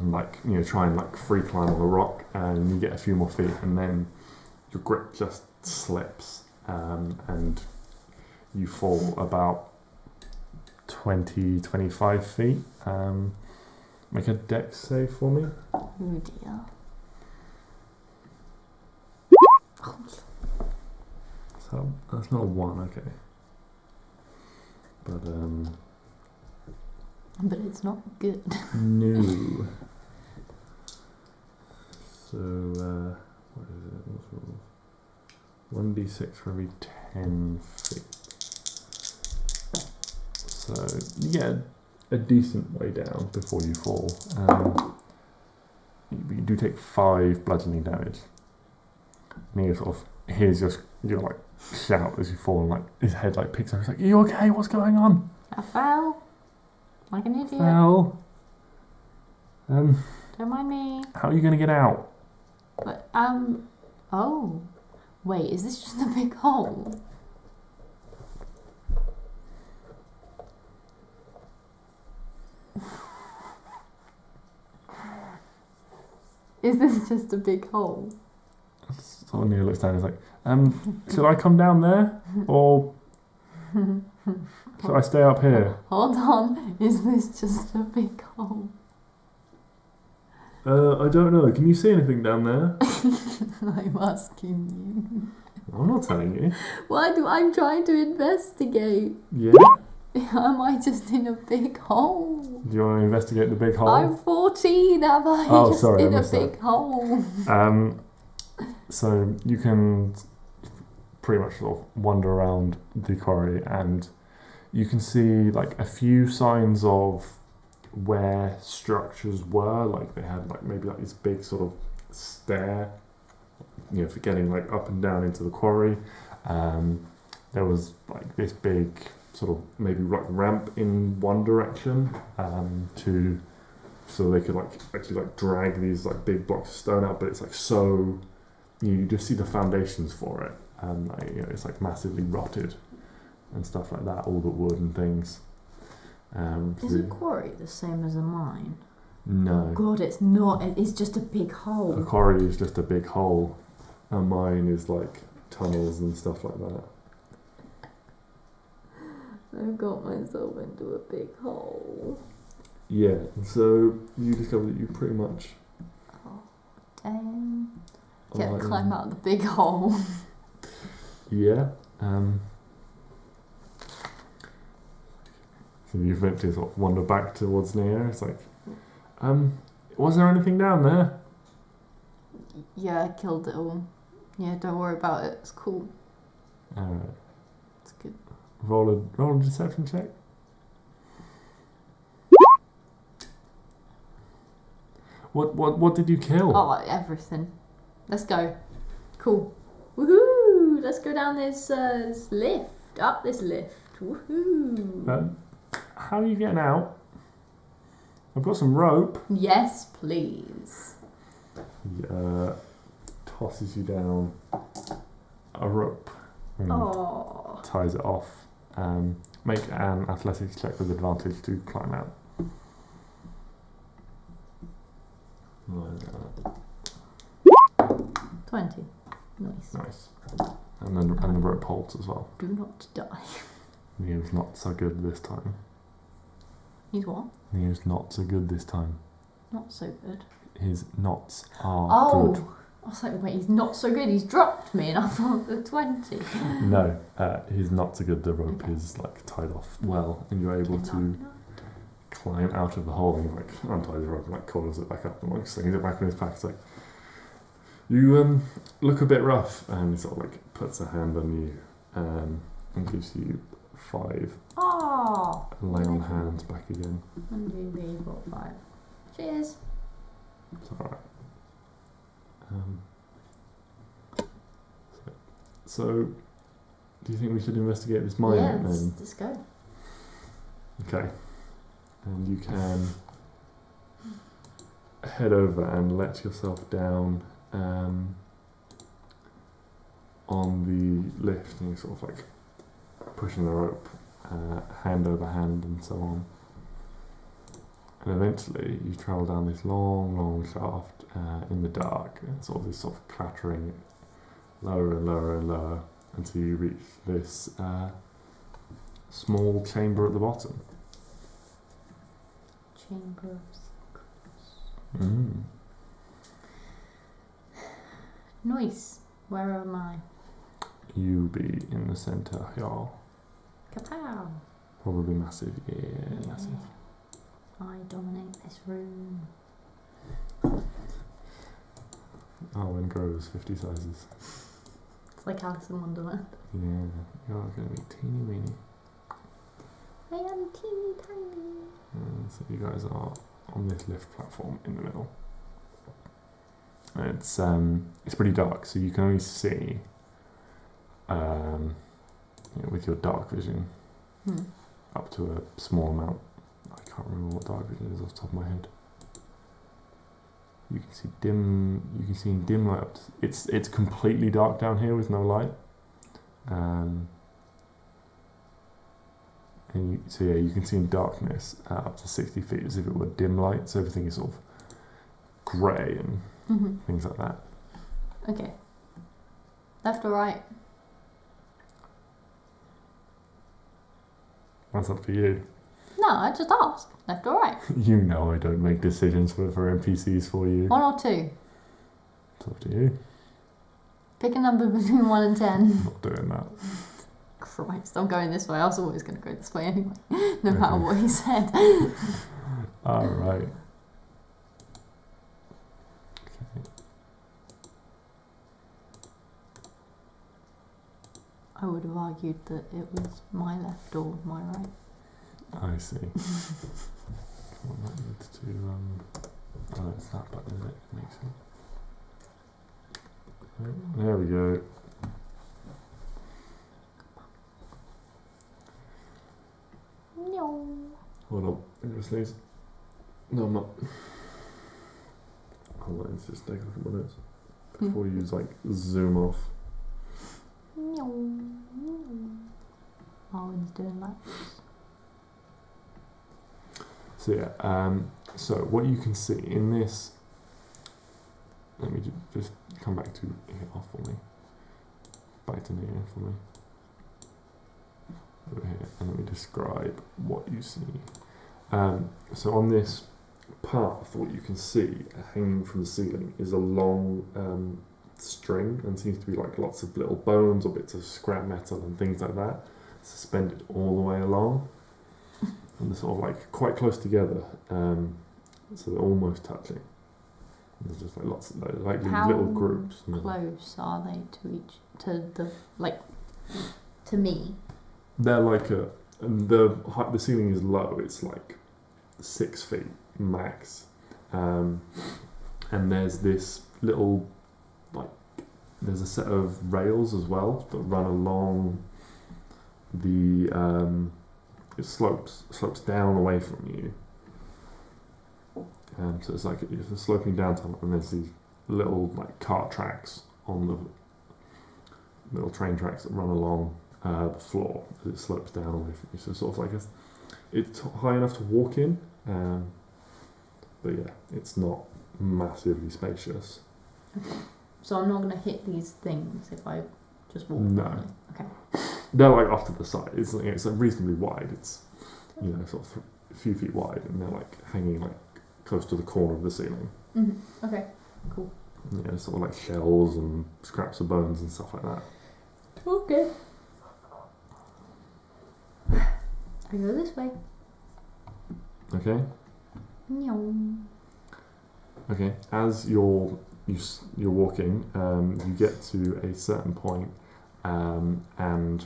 like, you know, try and like free climb on the rock, and you get a few more feet, and then your grip just slips, and you fall about 20-25 feet. Make a dex save for me. Oh dear. So that's not a 1, okay. But it's not good. No. So what is it? What's 1d6 for every 10 feet. So you get a decent way down before you fall. You do take 5 bludgeoning damage. And he sort of hears your like shout as you fall, and like his head like picks up. He's like, "Are you okay? What's going on?" I fell. Like an idiot. Fell. Don't mind me. How are you going to get out? But, oh. Wait, is this just a big hole? Is this just a big hole? So Neo looks down and is like, should I come down there? Or should I stay up here? Hold on, is this just a big hole? I don't know. Can you see anything down there? I'm asking you. I'm not telling you. I'm trying to investigate. Yeah? Am I just in a big hole? Do you want to investigate the big hole? I'm 14, am I just in a big hole? So you can pretty much sort of wander around the quarry, and you can see like a few signs of where structures were. Like they had like maybe like this big sort of stair, you know, for getting like up and down into the quarry. There was like this big sort of maybe like ramp in one direction, so they could like actually like drag these like big blocks of stone out, but it's like so you just see the foundations for it, and like, you know, it's like massively rotted and stuff like that, all the wood and things. Is a quarry the same as a mine? No. Oh God, it's not. It's just a big hole. A quarry is just a big hole. A mine is like tunnels and stuff like that. I've got myself into a big hole. Yeah, so you discover that you pretty much... Oh, damn. Oh, Get to climb out of the big hole. Yeah. So you eventually sort of wander back towards Neo. It's like, was there anything down there? Yeah, I killed it all. Yeah, don't worry about it. It's cool. Alright. It's good. Roll a deception check. What did you kill? Oh, everything. Let's go. Cool. Woohoo! Let's go down this lift. Up this lift. Woohoo! How are you getting out? I've got some rope. Yes, please. He tosses you down a rope and ties it off. Make an athletics check with advantage to climb out. 20. Nice. Nice. And the rope holds as well. Do not die. Neo's not so good this time. He's what? Neo's not so good this time. Not so good. His knots are good. I was like, wait, he's not so good. He's dropped me, and I thought the 20. No, his knots are good. The rope is like tied off well, and you're able to climb out of the hole, and he like unties the rope and like collars it back up and like slings it back in his pack. It's like, you look a bit rough, and he sort of like puts a hand on you and gives you 5 lay on hands back again. 1, 2, 3, 4, 5. Cheers. It's alright. So Do you think we should investigate this mine Yeah, then? let's go. Okay. And you can head over and let yourself down on the lift, and you're sort of like pushing the rope hand over hand and so on. And eventually you travel down this long shaft in the dark, and sort of this sort of clattering lower and lower and lower until you reach this small chamber at the bottom. Chamber of secrets. Mm. Nice. Where am I? You be in the centre here. Kapow! Probably massive, yeah, massive. I dominate this room. Arwen grows 50 sizes. It's like Alice in Wonderland. Yeah, you're going to be teeny weeny. I am teeny tiny. So you guys are on this lift platform in the middle. And it's pretty dark, so you can only see with your dark vision up to a small amount. I can't remember what dark vision is off the top of my head. You can see dim. You can see in dim light. It's completely dark down here with no light. So you can see in darkness up to 60 feet as if it were dim light. So everything is sort of grey and things like that. Okay. Left or right? That's up to you. No, I just asked. Left or right? You know I don't make decisions for NPCs for you. 1 or 2? It's up to you. Pick a number between 1 and 10. I'm not doing that. Christ, I'm going this way. I was always going to go this way anyway, no matter what he said. Alright. Okay. I would have argued that it was my left or my right. I see. Well, that needs to oh, it's that button, is it? Makes sense. Right, there we go. No. Hold on, I'm gonna sneeze. No, I'm not. Hold on, let's just take a look at my notes before you like zoom off. No. Arwen's doing that. So yeah, so what you can see in this, let me just come back to here for me, back to Neo for me, over here, and let me describe what you see. So on this path, what you can see hanging from the ceiling is a long string, and seems to be like lots of little bones or bits of scrap metal and things like that, suspended all the way along. And they're sort of like quite close together, so they're almost touching. And there's just like lots of like How little groups. close are they to me? They're like the ceiling is low. It's like 6 feet max, and there's this little there's a set of rails as well that run along the. It slopes down away from you, so it's like if it's sloping down to, and there's these little like cart tracks on the little train tracks that run along the floor as it slopes down away from you. So it's sort of like it's high enough to walk in, but yeah, it's not massively spacious. Okay. So I'm not going to hit these things if I just walk. No. Okay. They're like off to the side. It's reasonably wide. It's sort of a few feet wide, and they're like hanging like close to the corner of the ceiling. Mm-hmm. Okay. Cool. Yeah, sort of like shells and scraps of bones and stuff like that. Okay. I go this way. Okay. No. Okay. As you're walking, you get to a certain point, and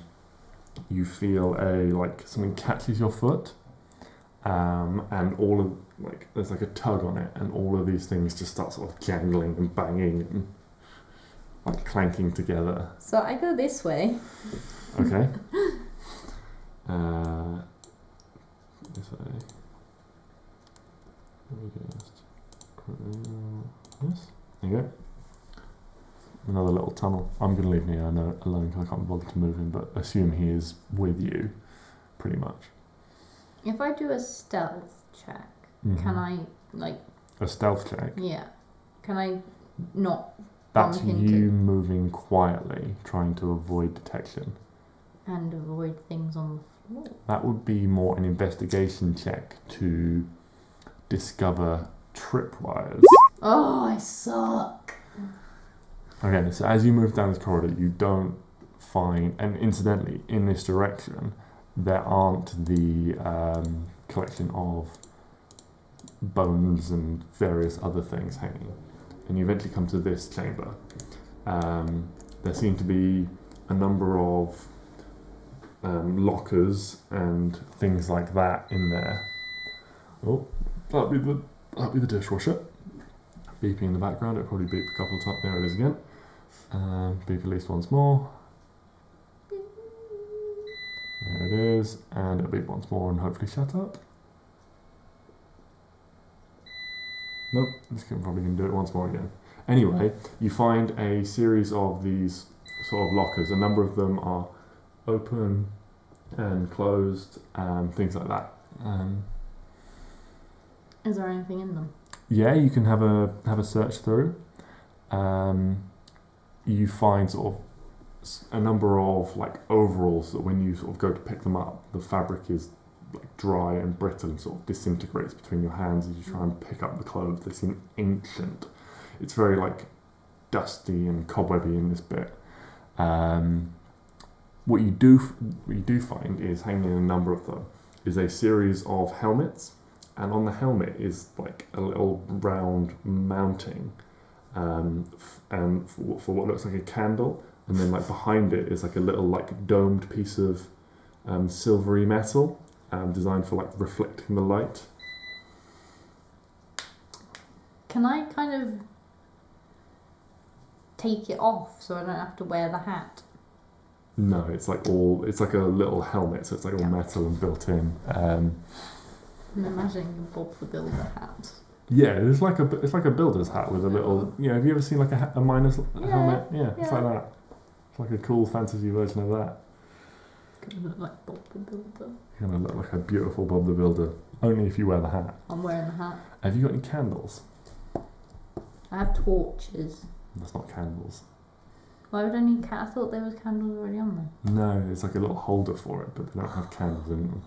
you feel something catches your foot, and all of there's like a tug on it, and all of these things just start sort of jangling and banging and like clanking together. So I go this way. Okay. Yes. There you go. Another little tunnel. I'm going to leave Neo alone because I can't bother to move him, but assume he is with you, pretty much. If I do a stealth check, can I, like... A stealth check? Yeah. Can I not That's bump into... you moving quietly, trying to avoid detection. And avoid things on the floor. That would be more an investigation check to discover tripwires. Oh, I suck. Okay, so as you move down this corridor, you don't find, and incidentally, in this direction, there aren't the collection of bones and various other things hanging. And you eventually come to this chamber. There seem to be a number of lockers and things like that in there. Oh, that'd be the dishwasher. Beeping in the background, it'll probably beep a couple of times. There it is again. Beep at least once more. There it is, and it'll beep once more and hopefully shut up. Nope, this can probably do it once more again. Anyway, you find a series of these sort of lockers. A number of them are open and closed, things like that. Is there anything in them? Yeah, you can have a search through. You find sort of a number of like overalls that when you sort of go to pick them up, the fabric is like dry and brittle and sort of disintegrates between your hands as you try and pick up the clothes. They seem ancient. It's very like dusty and cobwebby in this bit. What you do find is hanging in a number of them is a series of helmets, and on the helmet is like a little round mounting, and for what looks like a candle, and then like behind it is like a little like domed piece of silvery metal, designed for like reflecting the light. Can I kind of take it off so I don't have to wear the hat? No, it's like a little helmet, so it's like all metal and built in. I'm imagining Bob the Builder hat. Yeah, it's like a builder's hat with a little. Yeah, have you ever seen like a miner's helmet? Yeah, it's like that. It's like a cool fantasy version of that. Gonna look like Bob the Builder. You're gonna look like a beautiful Bob the Builder. Only if you wear the hat. I'm wearing the hat. Have you got any candles? I have torches. That's not candles. Why would I need I thought there was candles already on there. No, it's like a little holder for it, but they don't have candles in them.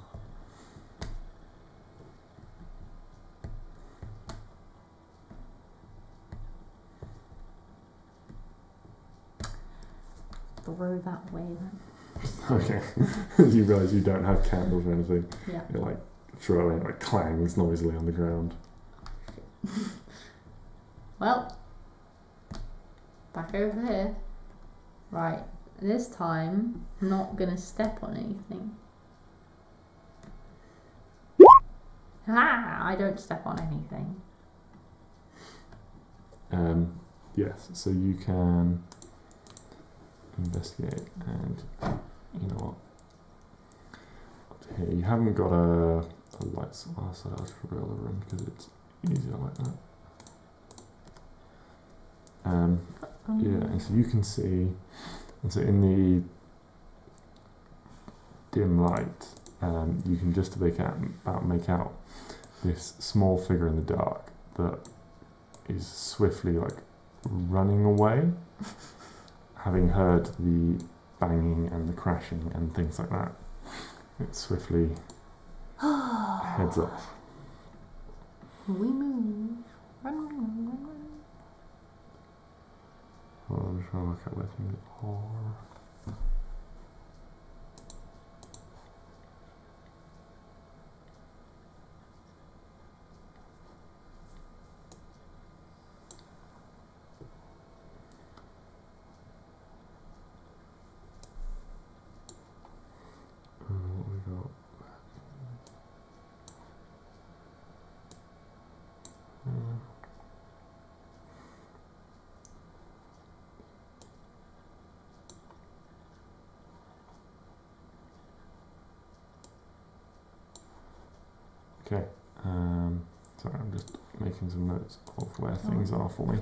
Throw that way then. Okay. You realise you don't have candles or anything. Yeah. You're like throwing like clangs noisily on the ground. Well, back over here. Right, this time I'm not gonna step on anything. I don't step on anything. Yes, so you can investigate, and you know what? Up here, you haven't got a light source, so that's for the other room because it's easier like that. Yeah, and so you can see, and so in the dim light, you can just make out this small figure in the dark that is swiftly like running away, having heard the banging and the crashing and things like that. It swiftly heads off. We move. Run, run, run, run. I'm just trying to work out where things are. What we got? Okay. Sorry, I'm just making some notes of where things are for me.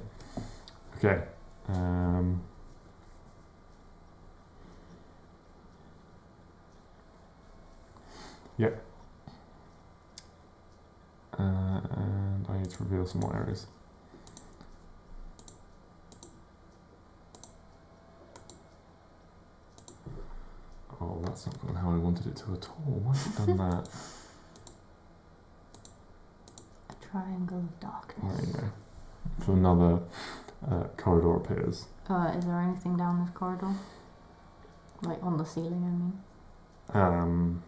Okay. Yep. And I need to reveal some more areas. Oh, that's not going how I wanted it to at all. Why has it done that? A triangle of darkness. There you go. So another corridor appears. Is there anything down this corridor? Like on the ceiling, I mean.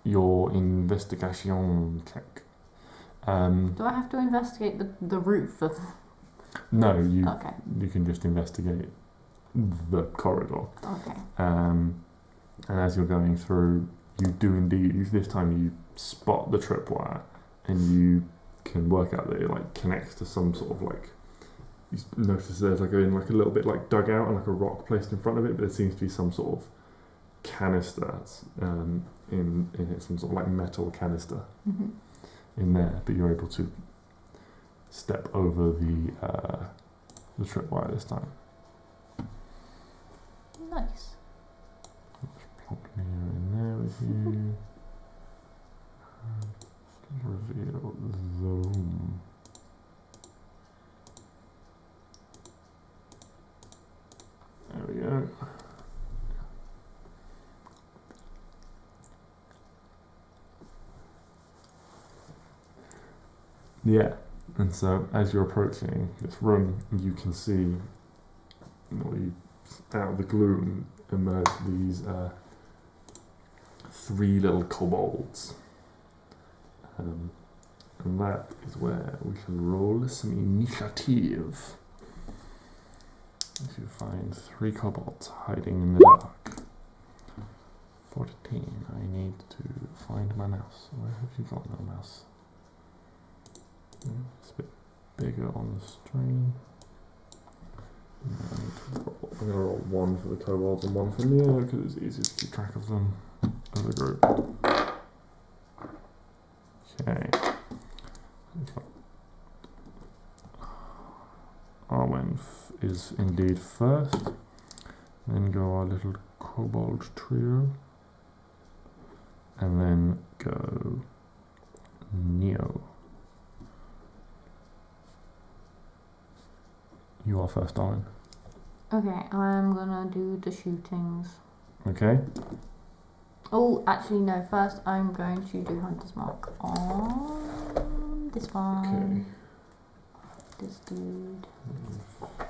Your investigation check. Do I have to investigate the roof of... No, you Okay. you can just investigate the corridor. Okay. And as you're going through, you do indeed, this time you spot the tripwire and you can work out that it like connects to some sort of like, you notice there's like a little bit like dug out and like a rock placed in front of it, but there seems to be some sort of canister in it, some sort of like metal canister in there, but you're able to step over the tripwire this time. Nice. Plonk Neo in there with you. Reveal the room. There we go. Yeah, and so as you're approaching this room, you can see, out of the gloom emerge these 3 little kobolds. And that is where we shall roll some initiative. If you find 3 kobolds hiding in the dark. 14. I need to find my mouse. Where have you got my mouse? It's a bit bigger on the stream. I'm going to roll 1 for the kobolds and 1 for Neo because it's easier to keep track of them as a group. Okay. Arwen is indeed first. Then go our little kobold trio. And then go Neo. You are first, Arwen. Okay, I'm gonna do the shootings. Okay. Oh, actually no, first I'm going to do Hunter's Mark on this one. Okay. This dude. Okay.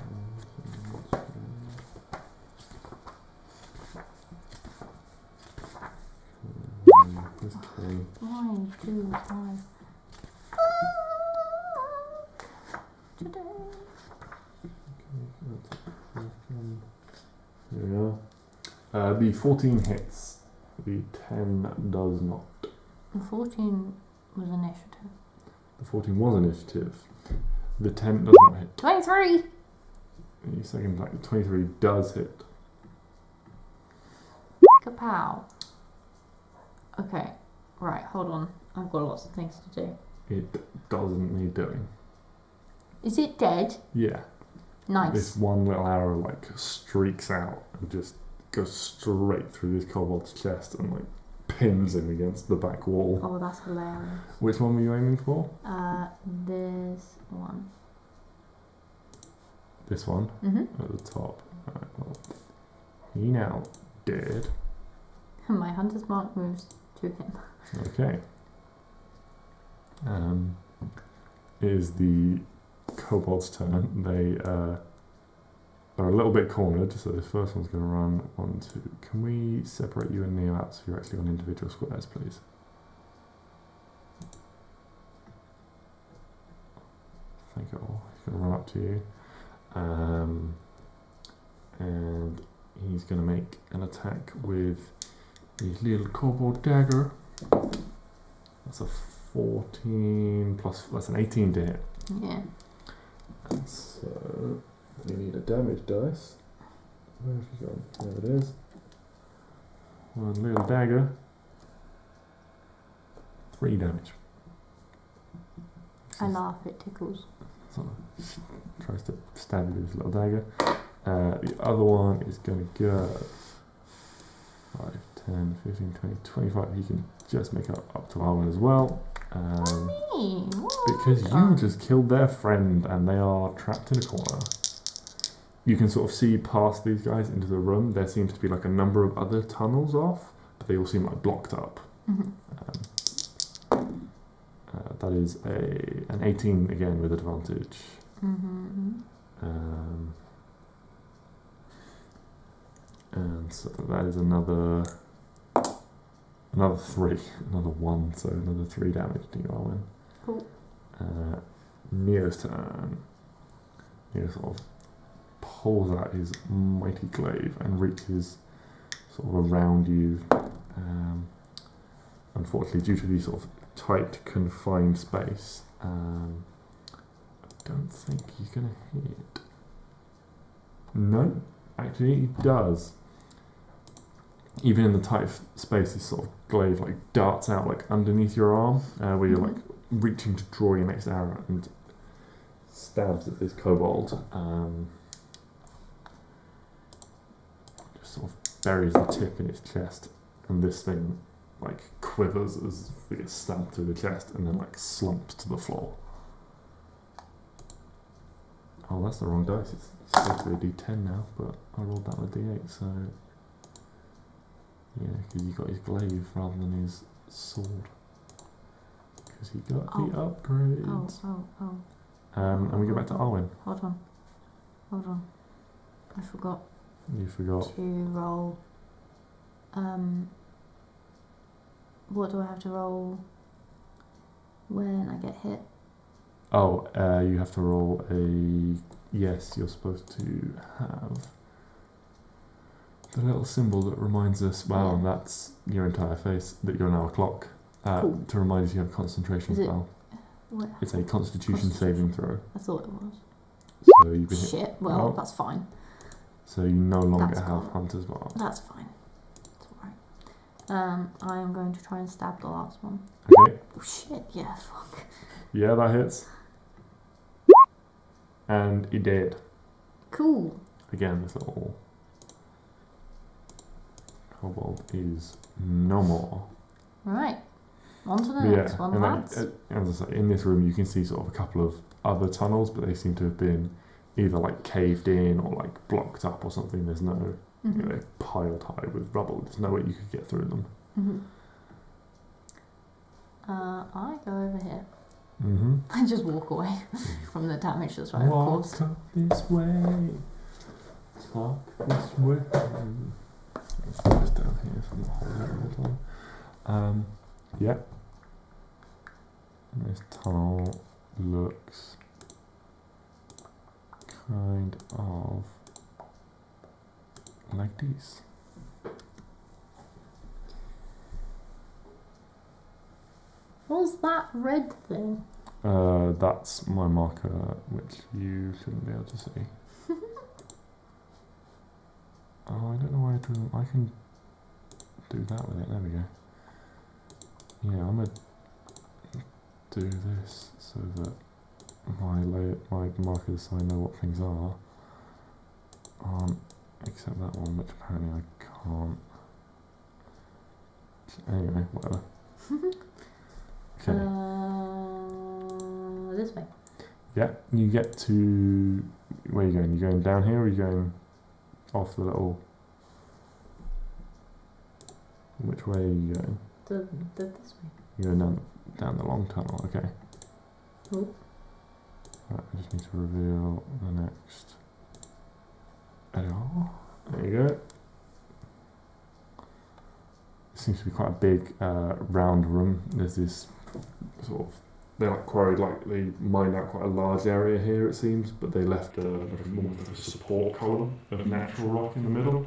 1, 2, 5. Today. There we are. The 14 hits. The 10 does not. The 14 was initiative. The 14 was initiative. The 10 does not hit. 23! The second, like, the 23 does hit. Kapow. Okay, right, hold on. I've got lots of things to do. It doesn't need doing. Is it dead? Yeah. Nice. This one little arrow, like, streaks out and just goes straight through this kobold's chest and, like, pins him against the back wall. Oh, that's hilarious. Which one were you aiming for? This one. This one? Mm-hmm. At the top. Right, well, he now dead. My Hunter's Mark moves to him. Okay. It is the kobold's turn. They are a little bit cornered, so this first one's going to run 1, 2. Can we separate you and Neo out so you're actually on individual squares, please? Thank you all. He's going to run up to you. And he's going to make an attack with his little kobold dagger. That's a 14 plus, that's an 18 to hit. Yeah. And so you need a damage dice. Where have you gone? There it is. One little dagger. 3 damage. I laugh, it tickles. Sort of tries to stab you with his little dagger. The other one is going to go 5, 10, 15, 20, 25. He can just make up to Arwen as well. Because you just killed their friend and they are trapped in a corner. You can sort of see past these guys into the room. There seems to be like a number of other tunnels off, but they all seem like blocked up. That is an 18 again with advantage. And so that is another 3, another 1, so another 3 damage to you, Arwen. Cool. Neo's turn. Neo sort of pulls out his mighty glaive and reaches sort of around you. Unfortunately, due to the sort of tight, confined space, I don't think he's going to hit. No, actually he does. Even in the tight space, this sort of glaive like darts out like underneath your arm, where you're like reaching to draw your next arrow and stabs at this kobold. Just sort of buries the tip in its chest, and this thing like quivers as it gets stabbed through the chest, and then like slumps to the floor. Oh, that's the wrong dice. It's supposed to be a D10 now, but I rolled that with D8, so yeah, because he got his glaive rather than his sword. Because he got the upgrades. And we go back to Arwen. Hold on. I forgot. You forgot. To roll. What do I have to roll when I get hit? Oh, you have to roll a... Yes, you're supposed to have the little symbol that reminds us, wow, Yeah. that's your entire face, that you're now a clock. Cool. To remind us you have concentration Is it- spell. What? It's a constitution saving throw. I thought it was. So you've been hit. Shit, well, that's fine. So you no longer That's have fine. Hunter's Mark. That's fine. It's alright. I am going to try and stab the last one. Okay. Oh shit, yeah, fuck. Yeah, that hits. And he did. Cool. Again, this little kobold is no more. Right. On to the But next one, and lads. as I say, in this room you can see sort of a couple of other tunnels, but they seem to have been either like caved in or like blocked up or something. There's no, you know, they're piled high with rubble. There's no way you could get through them. I go over here. Mm-hmm. I just walk away from the damage that's right, of course. Walk up this way. Talk this way. Let's put this down here so I'm not holding it all the time. Yeah. This tunnel looks kind of like this. What's that red thing? That's my marker, which you shouldn't be able to see. Oh, I don't know why it doesn't. I can do that with it. There we go. Yeah, I'm gonna do this so that my markers, so I know what things are, aren't except that one, which apparently I can't. Anyway, whatever. Okay. This way. Yeah, you get to... Where are you going? You going down here or are you going off the little... Which way are you going? This way. You're going down the long tunnel, okay. Cool. Right, I just need to reveal the next... There you go. It seems to be quite a big round room. There's this sort of... They're like quarried, like they mined out quite a large area here, it seems, but they left more of a support column of natural rock in the middle.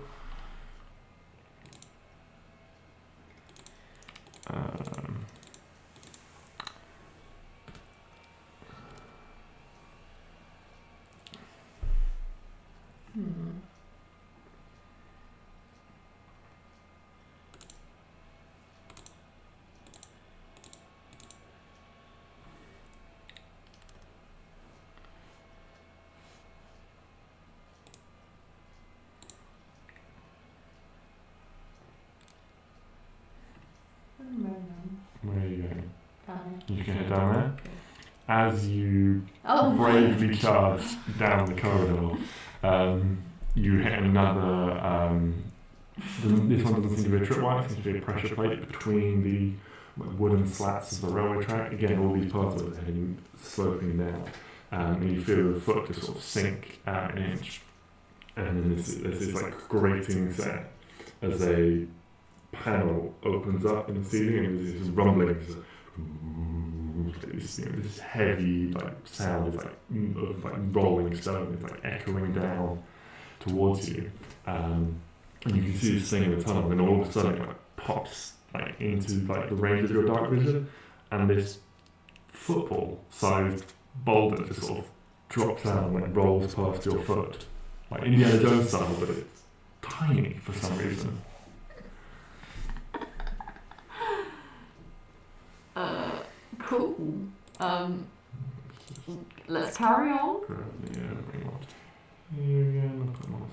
You can head down there. As you Oh, bravely charge down the corridor, you hit another. This one doesn't seem to be a tripwire, it seems to be a pressure plate between the wooden slats of the railway track. Again, all these parts of it are heading sloping down, and you feel the foot just sort of sink an inch. And then there's this like grating set as a panel opens up in the ceiling, and there's this rumbling. This heavy like sound is like of like rolling stone. It's like echoing down towards you, and you can see this thing in the tunnel. And all of a sudden, it like pops like into like the range of your dark vision, and this football-sized boulder just sort of drops down and like rolls past your foot, like Indiana Jones style, but it's tiny for some reason. Cool. Let's carry on. Yeah, bring it on. Here again, I'll put them on.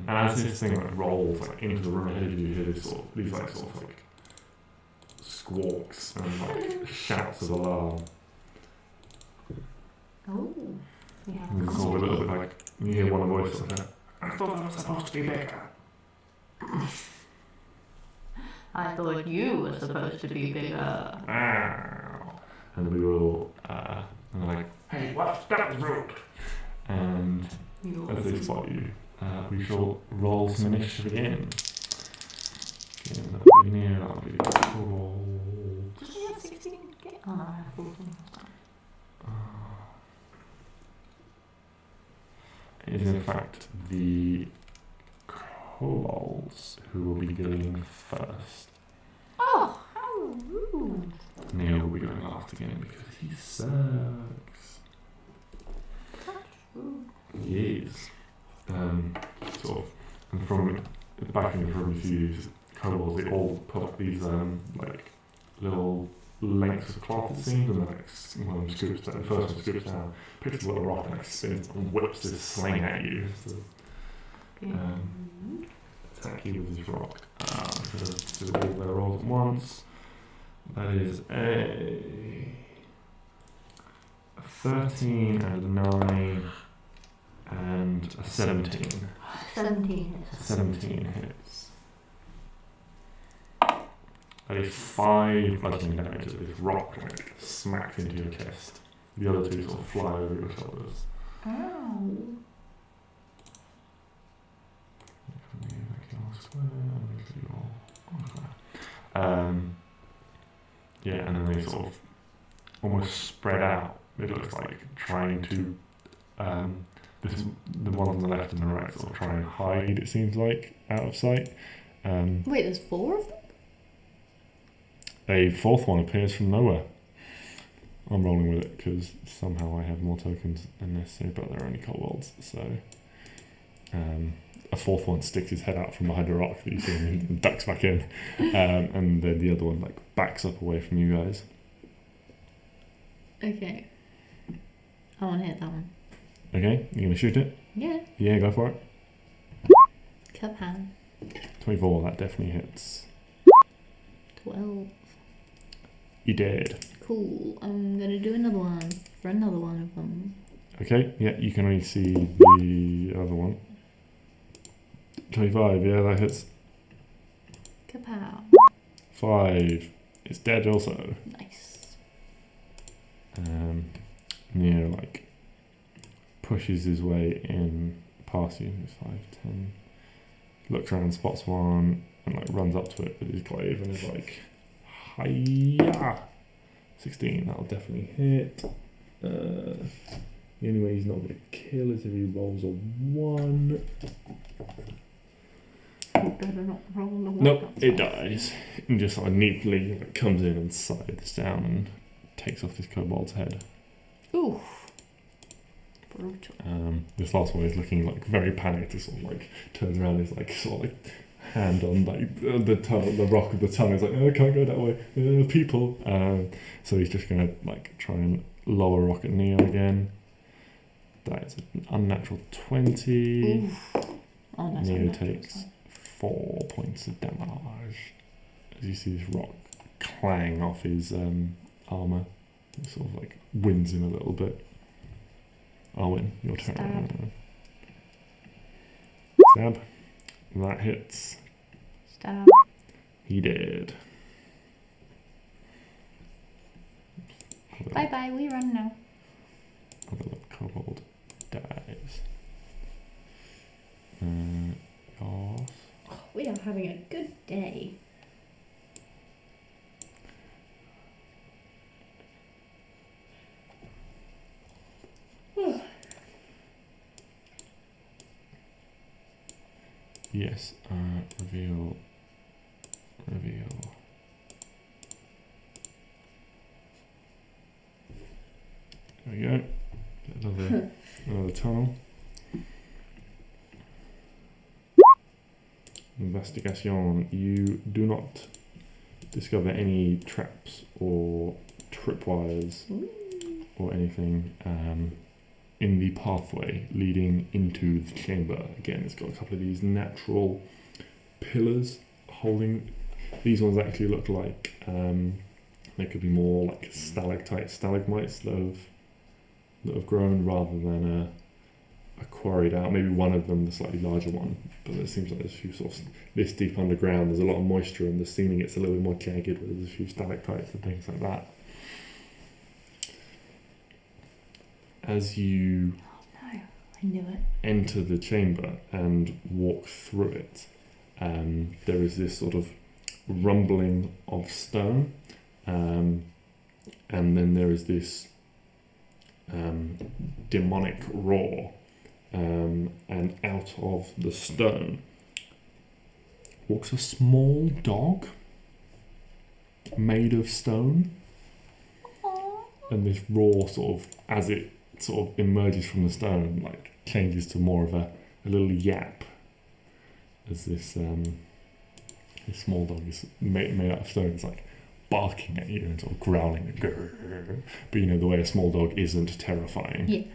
And as this thing like rolls like into the room ahead of you, you hear this sort of, these like sort of like squawks and like shouts of alarm. Oh. Yeah. And it's all a little bit like you hear one voice like that. I thought I was supposed to be bigger. I thought you were supposed to be bigger. Ow. And we will and they're like, hey, what? That was rude. And as they spot you, we shall roll some initiative again. Again, that'll be near, that'll be cool. Did you have 16? Oh, I have 14. It is in fact the kobolds who will be going first. Oh, how rude. Neo will be going last again because he sucks. That's rude. He is. Sort of, and from back in the room you see these kobolds, they all put up these like little lengths of cloth, it seems, and like one of them scoops down, the first one scoops down, picks a little rock and like spins and whips this sling at you. So, attack you with his rock. So do all their rolls at once. That is a 13 and a 9 and a 17. 17. 17 hits. That is 5 bludgeoning damage as this rock like smacked into your chest. The other two sort of fly over your shoulders. Ow. Yeah, and then they sort of almost spread out. It looks like trying to the one on the left and the right sort of try and hide, it seems like, out of sight. Wait, there's 4 of them? A fourth one appears from nowhere. I'm rolling with it because somehow I have more tokens than necessary, but they're only kobolds, so a fourth one sticks his head out from behind a rock that you see and ducks back in, and then the other one like backs up away from you guys. Okay. I want to hit that one. Okay, you gonna shoot it? Yeah. Yeah, go for it. Cup hand. 24, that definitely hits. 12. You did. Cool. I'm gonna do another one for another one of them. Okay, yeah, you can only see the other one. 25, yeah, that hits. Kapow. 5, it's dead also. Nice. Neo like pushes his way in past you. It's 5, 10. Looks around, spots one, and like runs up to it with his glaive and is like, hiya! 16, that'll definitely hit. The only way he's not going to kill is if he rolls a 1. You better not roll the 1. Nope, it dies. And just sort of neatly like, comes in and slides down and takes off this kobold's head. Ooh. Brutal. This last one is looking like very panicked. He sort of like turns around, his like sort of like hand on like the rock of the tongue. Is like, oh, I can't go that way. People. So he's just gonna like try and lower rock at Neo again. That is an unnatural 20. Oof. Oh, that's Neo unnatural, takes 4 points of damage as you see this rock clang off his armour. It sort of like wins him a little bit. Arwen, your turn. Stab. That hits. Stab. He did. Bye bye, we run now. Other little kobold dies. Yours. Oh, we are having a good day. Yes, reveal. There we go. Get another tunnel. Investigation. You do not discover any traps or tripwires or anything in the pathway leading into the chamber. Again, it's got a couple of these natural pillars holding. These ones actually look like they could be more like stalactites, stalagmites that have grown rather than a quarried out. Maybe one of them, the slightly larger one, but it seems like there's a few sort of this deep underground. There's a lot of moisture, and the ceiling gets a little bit more jagged, where there's a few stalactites and things like that. As you I knew it. enter the chamber and walk through it, there is this sort of rumbling of stone, and then there is this demonic roar, and out of the stone walks a small dog made of stone. Aww. And this roar sort of, as it sort of emerges from the stone, like changes to more of a little yap, as this small dog is made out of stone. It's like barking at you and sort of growling, grrr. But you know the way a small dog isn't terrifying. Yes.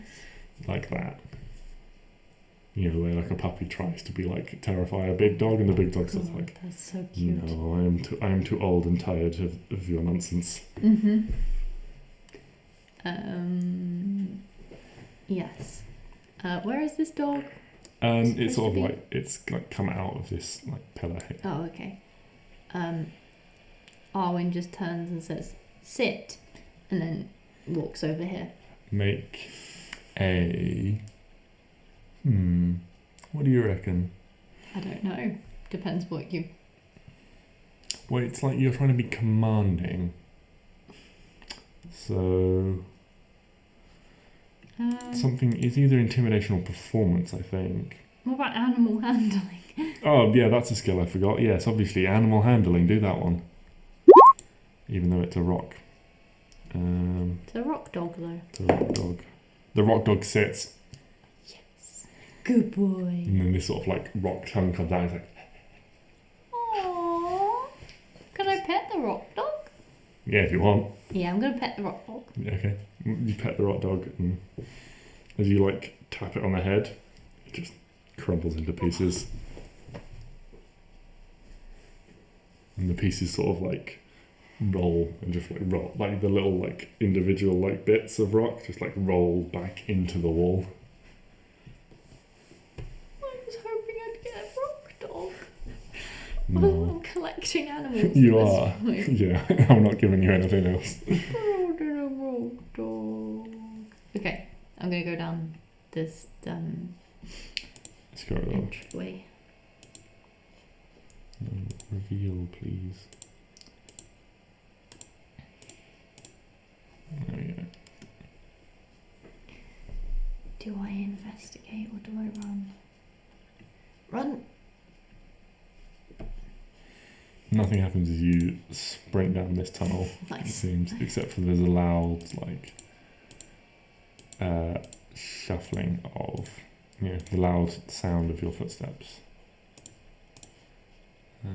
Like that. You know, the way like a puppy tries to be like terrify a big dog, and the big dog's just like, that's so cute. no, I am too old and tired of your nonsense. Yes. Where is this dog? It's sort of like it's like come out of this like pillar here. Oh, okay. Arwen just turns and says, "Sit," and then walks over here. Make a. What do you reckon? I don't know. Depends what you. Well, it's like you're trying to be commanding. So. Something is either intimidation or performance, I think. What about animal handling? Oh, yeah, that's a skill I forgot. Yes, obviously, animal handling, do that one. Even though it's a rock. It's a rock dog, though. It's a rock dog. The rock dog sits. Yes. Good boy. And then this sort of like rock tongue comes out and it's like, Aww. Can I pet the rock dog? yeah, if you want. Yeah, I'm gonna pet the rock dog. Yeah, okay. You pet the rock dog, and as you like tap it on the head, it just crumbles into pieces. And the pieces sort of like roll and just like roll, like the little like individual like bits of rock just like roll back into the wall. I was hoping I'd get a rock dog. No. I'm collecting animals. You at are. this point. Yeah, I'm not giving you anything else. A rock dog. Okay, I'm gonna go down this Let's go on. entryway. Reveal, please. There we go. Do I investigate or do I run? Run! Nothing happens as you sprint down this tunnel, Nice. it seems, except for there's a loud, like, shuffling of, you know, the loud sound of your footsteps. That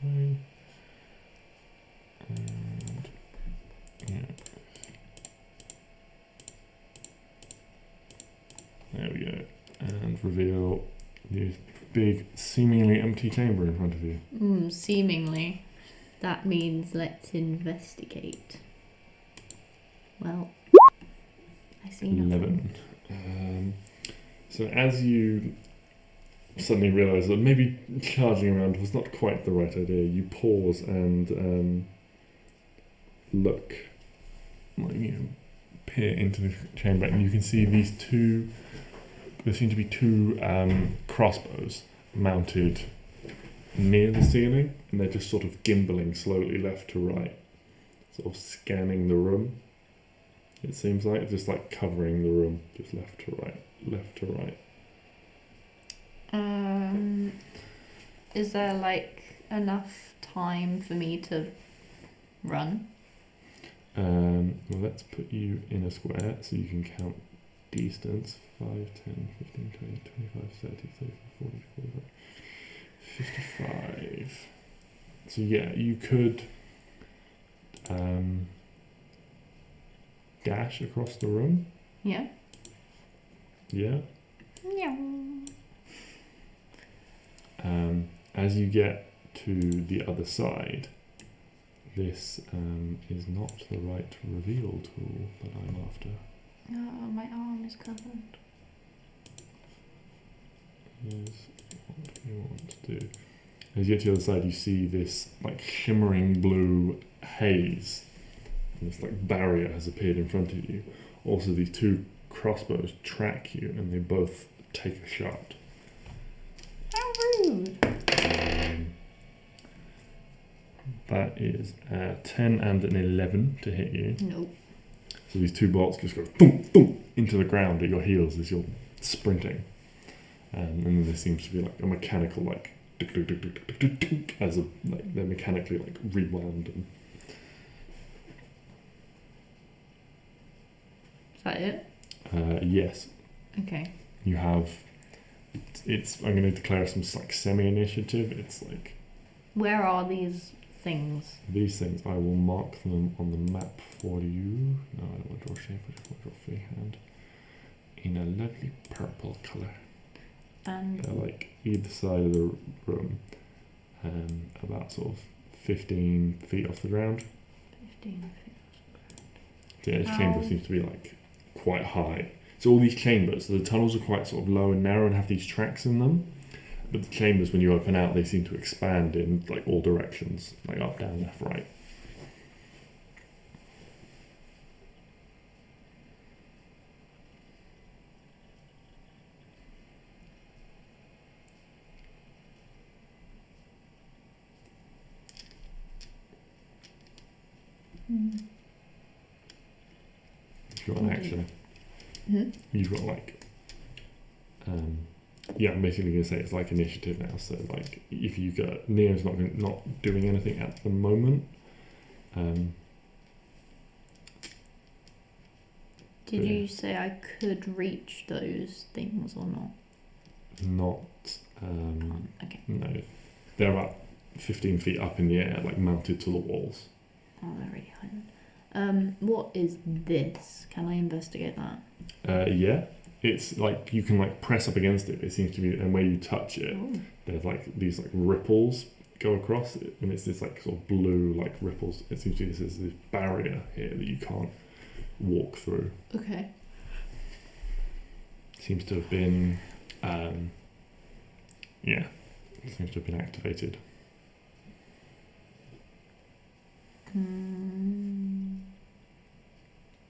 way. And, yeah. There we go. And reveal This big, seemingly empty chamber in front of you. Seemingly. That means let's investigate. Well, I see nothing. 11. So as you suddenly realise that maybe charging around was not quite the right idea, you pause and look, peer into the chamber, and you can see these two. There seem to be two crossbows mounted near the ceiling, and they're just sort of gimballing slowly left to right, sort of scanning the room. It seems like just like covering the room, just left to right, left to right. Is there like enough time for me to run? Well, let's put you in a square so you can count distance. 5, 10, 15, 20, 25, 30, 34, 40, 45, 55. So yeah, you could dash across the room. Yeah. Yeah. Yeah. As you get to the other side, this is not the right reveal tool that I'm after. Oh, my arm is covered. Here's what we want to do. As you get to the other side, you see this like shimmering blue haze. And this like barrier has appeared in front of you. Also, these two crossbows track you, and they both take a shot. How rude! That is a 10 and an 11 to hit you. Nope. So these two bolts just go boom, boom into the ground at your heels as you're sprinting. And then there seems to be like a mechanical like as a, like they're mechanically like rewound. And Is that it? yes, Okay. you have. It's. I'm going to declare some like semi-initiative. It's like. Where are these things? These things, I will mark them on the map for you. No, I don't want to draw shape, I just want to draw freehand. In a lovely purple colour. And They're like either side of the room, about sort of 15 feet off the ground. 15 feet. So yeah, this chamber seems to be like quite high. So all these chambers, so the tunnels are quite sort of low and narrow and have these tracks in them. But the chambers, when you open out, they seem to expand in like all directions, like up, down, left, right. If you want actually, you've got like, yeah, I'm basically going to say it's like initiative now. So like, if you go, Neo's not doing anything at the moment. Did you say I could reach those things or not? Not. Okay. No, they're about 15 feet up in the air, like mounted to the walls. Oh, they're really high then. What is this? Can I investigate that? Yeah, it's like you can like press up against it. It seems to be, and where you touch it, Oh. there's like these like ripples go across it, and it's this like sort of blue like ripples. It seems to be this barrier here that you can't walk through. Okay. Seems to have been, yeah, it seems to have been activated.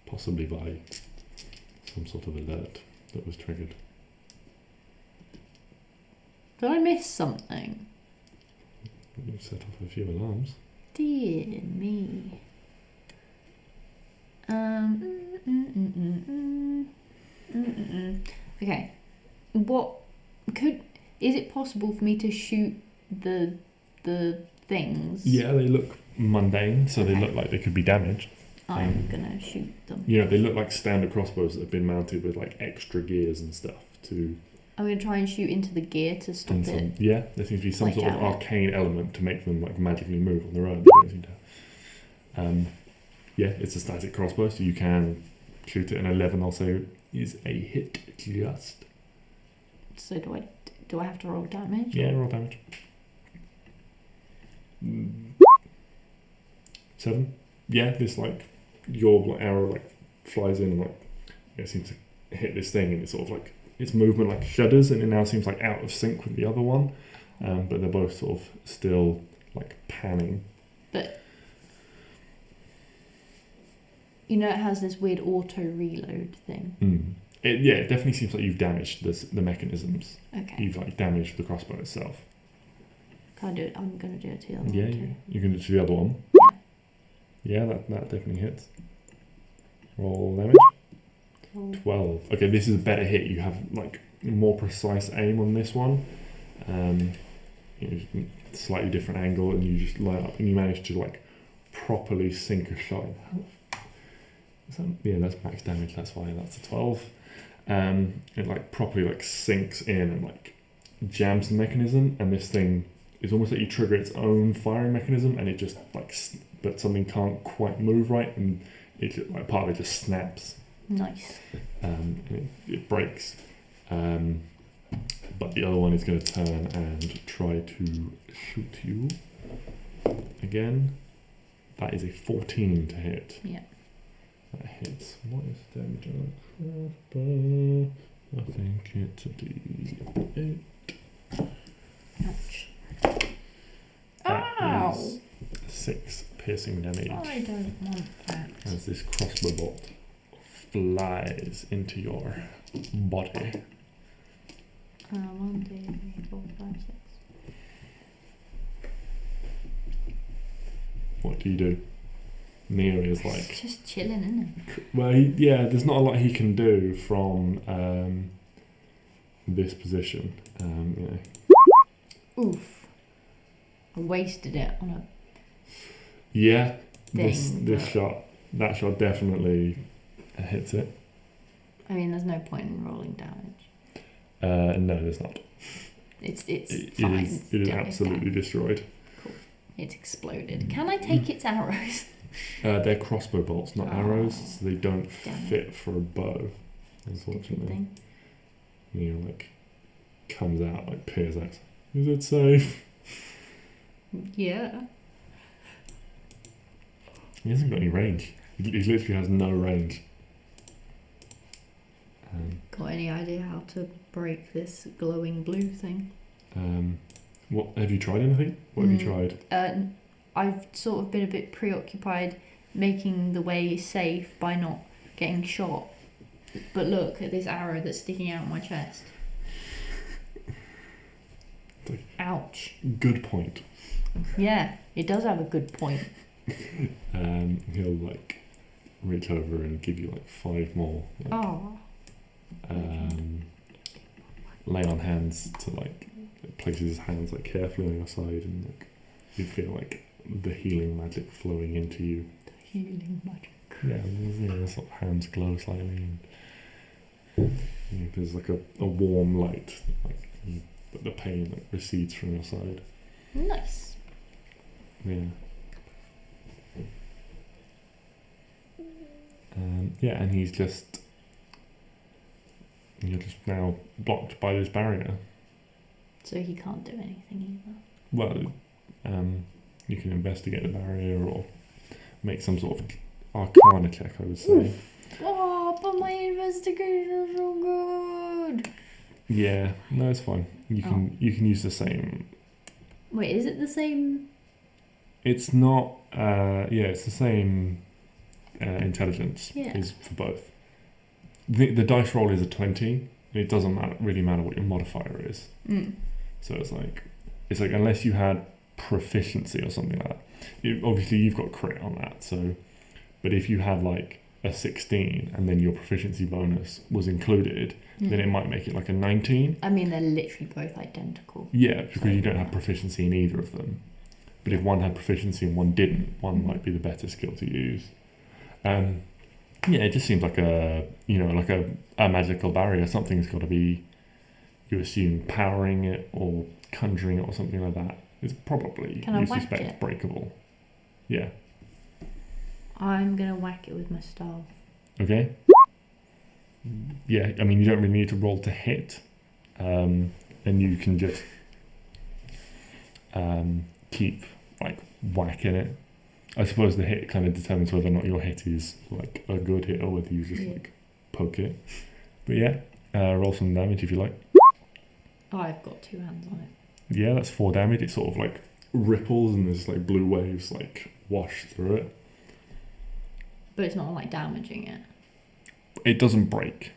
Possibly by some sort of alert that was triggered. Did I miss something? You set off a few alarms. Dear me. Okay. Is it possible for me to shoot the things? Yeah, they look mundane, so Okay. they look like they could be damaged. I'm gonna shoot them. You know, they look like standard crossbows that have been mounted with like extra gears and stuff to. I'm gonna try and shoot into the gear to stop And it. yeah, there seems to be some Like sort of out. arcane element to make them like magically move on their own. They don't seem to. Yeah, it's a static crossbow, so you can shoot it. An 11 also is a hit just. So do I Do I have to roll damage? Yeah, roll damage. 7. Yeah, this like your like, arrow like flies in and like it seems to hit this thing, and it's sort of like its movement like shudders, and it now seems like out of sync with the other one. But they're both sort of still like panning. But you know, it has this weird auto reload thing. It definitely seems like you've damaged the mechanisms. Okay. You've like damaged the crossbow itself. Can I do it? I'm gonna do it to the other one Yeah, too. you can do it to the other one. Yeah, that definitely hits. Roll damage. 12. Okay, this is a better hit. You have like more precise aim on this one. Slightly different angle, and you just light up, and you manage to like properly sink a shot. Yeah, that's max damage. That's why that's a 12. It like properly like sinks in and like jams the mechanism, and this thing is almost like you trigger its own firing mechanism, and it just like but something can't quite move right, and it like part of it just snaps. Nice. It breaks. But the other one is going to turn and try to shoot you again. That is a 14 to hit. Yeah. That hits. What is damage on that? I think it's a D8. Ouch. That Ow! is 6 piercing damage. I don't want that. As this crossbow bolt flies into your body. 1, 2, 3, 4, 5, 6. What do you do? Neo is It's like... just chilling, isn't it? Well, there's not a lot he can do from this position. Oof. I wasted it on a Yeah, thing. that shot definitely hits it. I mean, there's no point in rolling damage. No, there's not. It's It fine. is absolutely destroyed. Cool. It's exploded. Can I take its arrows? They're crossbow bolts, not arrows, so they don't Damn it. fit for a bow, Stupid unfortunately. thing. Neo like comes out, like peers out. Is it safe? Yeah. He hasn't got any range. He literally has no range. Got any idea how to break this glowing blue thing? What have you tried? Anything? What have you tried? I've sort of been a bit preoccupied making the way safe by not getting shot. But look at this arrow that's sticking out my chest. Ouch. Good point. Yeah, it does have a good point. He'll like reach over and give you like 5 more. Like, lay on hands to like places his hands like carefully on your side, and like you feel like the healing magic flowing into you. Healing magic. Yeah, sort of hands glow slightly, and there's like a warm light, like but the pain like recedes from your side. Nice. Yeah. And you're just now blocked by this barrier. So he can't do anything either. Well, you can investigate the barrier or make some sort of arcana check, I would say. Ooh. Oh, but my investigation is so good. Yeah, no, it's fine. You can use the same. Wait, is it the same? It's not. It's the same intelligence. Yeah. Is for both. The dice roll is a 20. It doesn't really matter what your modifier is. So it's like unless you had proficiency or something like that. Obviously, you've got crit on that. So, but if you had like a 16 and then your proficiency bonus was included, then it might make it like a 19. I mean, they're literally both identical. Yeah, because you don't have proficiency in either of them. But if one had proficiency and one didn't, one might be the better skill to use. It just seems like a magical barrier. Something's got to be, you assume, powering it or conjuring it or something like that. It's probably, Can I you whack suspect, it? breakable. Yeah. I'm gonna whack it with my staff. Okay. Yeah, I mean, you don't really need to roll to hit. and you can just keep like whacking it. I suppose the hit kind of determines whether or not your hit is like a good hit or whether you just like poke it. But yeah, roll some damage if you like. Oh, I've got 2 hands on it. Yeah, that's 4 damage. It sort of like ripples and there's like blue waves like wash through it. But it's not like damaging it. It doesn't break,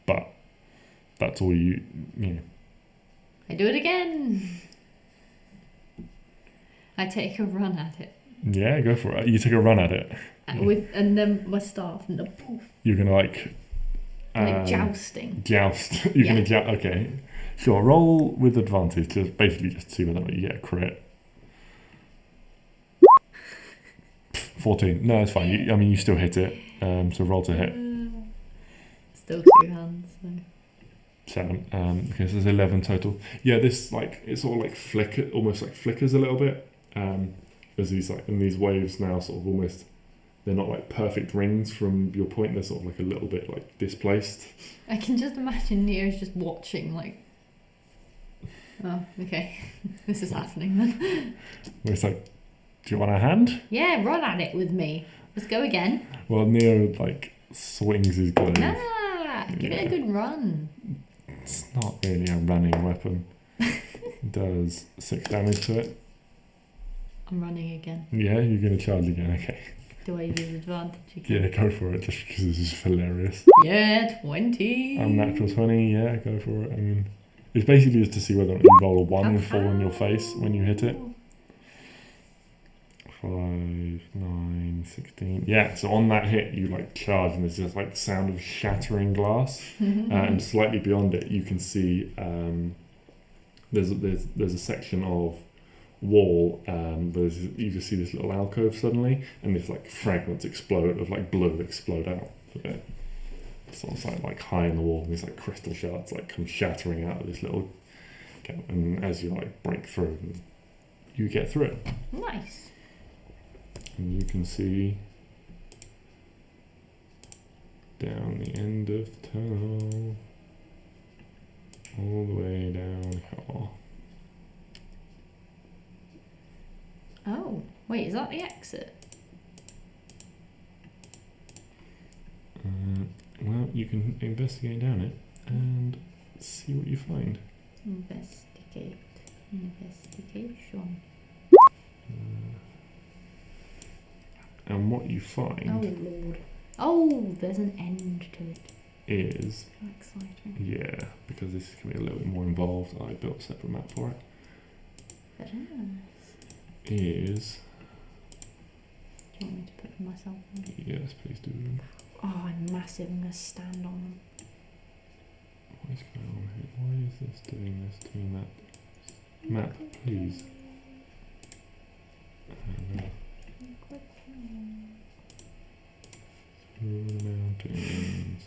but that's all you know. I do it again. I take a run at it. Yeah, go for it. You take a run at it. And then my staff and the poof. You're gonna like jousting. Joust. You're gonna joust. Okay. Sure. Roll with advantage. Just basically just to see whether or not you get a crit. 14. No, it's fine. You still hit it. So roll to hit. Still 2 hands. So. 7. Okay, so there's 11 total. Yeah, this like it sort of like almost like flickers a little bit. As these like and these waves now sort of almost, they're not like perfect rings from your point. They're sort of like a little bit like displaced. I can just imagine Neo's just watching like. Oh, okay. This is happening then. It's like, do you want a hand? Yeah, run at it with me. Let's go again. Well, Neo like swings his glaive. Give it a good run. It's not really a running weapon. It does 6 damage to it. I'm running again. Yeah, you're going to charge again, okay. Do I use advantage again? Yeah, go for it, just because this is hilarious. Yeah, 20. Unnatural 20, yeah, go for it. I mean, it's basically just to see whether you roll a 1 and fall on your face when you hit it. 5, 9, 16. Yeah, so on that hit, you like charge, and there's just like the sound of shattering glass. And slightly beyond it, you can see there's a section of wall. You just see this little alcove suddenly, and these like fragments explode of like blood explode out of it. So it's like high in the wall, and these like crystal shards like come shattering out of this little. And as you like break through, you get through it. Nice. And you can see down the end of the tunnel, all the way down here. Oh, wait, is that the exit? Well, you can investigate down it and see what you find. Investigate. Investigation. And what you find Oh, Lord. Oh, there's an end to it. is, How exciting. yeah, because this is going to be a little bit more involved, I built a separate map for it, Very nice. is, Do you want me to put myself on? yes, please do. Oh, I'm massive. I'm going to stand on them. What is going on here? Why is this doing this to me, map? Map, please. Through the mountains.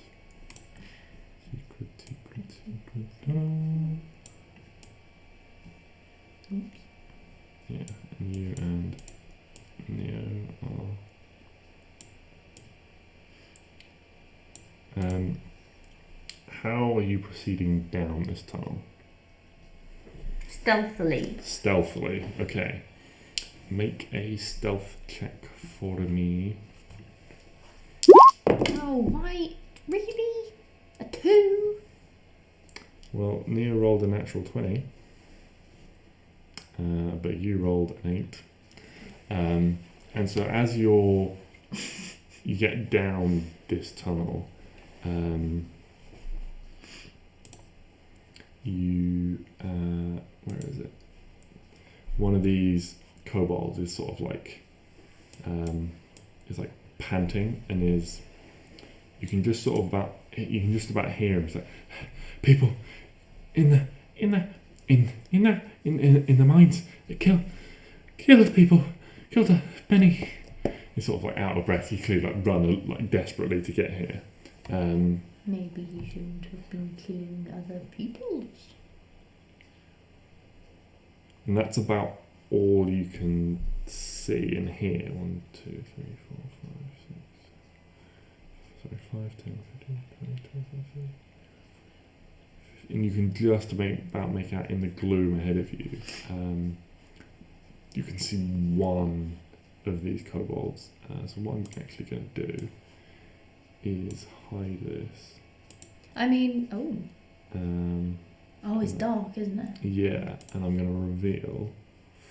Secret. Oops. Yeah, and you and Neo are. How are you proceeding down this tunnel? Stealthily. Stealthily, okay. Make a stealth check for me. Oh, why? Really? A 2? Well, Neo rolled a natural 20, but you rolled an 8. And so as you get down this tunnel, where is it? One of these kobolds is sort of like, is like panting and is. You can just about hear him. It's like, people in the mines, killed people, killed a Benny. He's sort of like out of breath. He clearly like run like desperately to get here. Maybe he shouldn't have been killing other peoples. And that's about all you can see and hear. 1, 2, 3, 4, 5, 6. Sorry, 5, 10, 15, 20, 25, and you can just about make out in the gloom ahead of you. You can see one of these kobolds. So what I'm actually going to do is hide this. I mean, it's uh, dark, isn't it? Yeah, and I'm going to reveal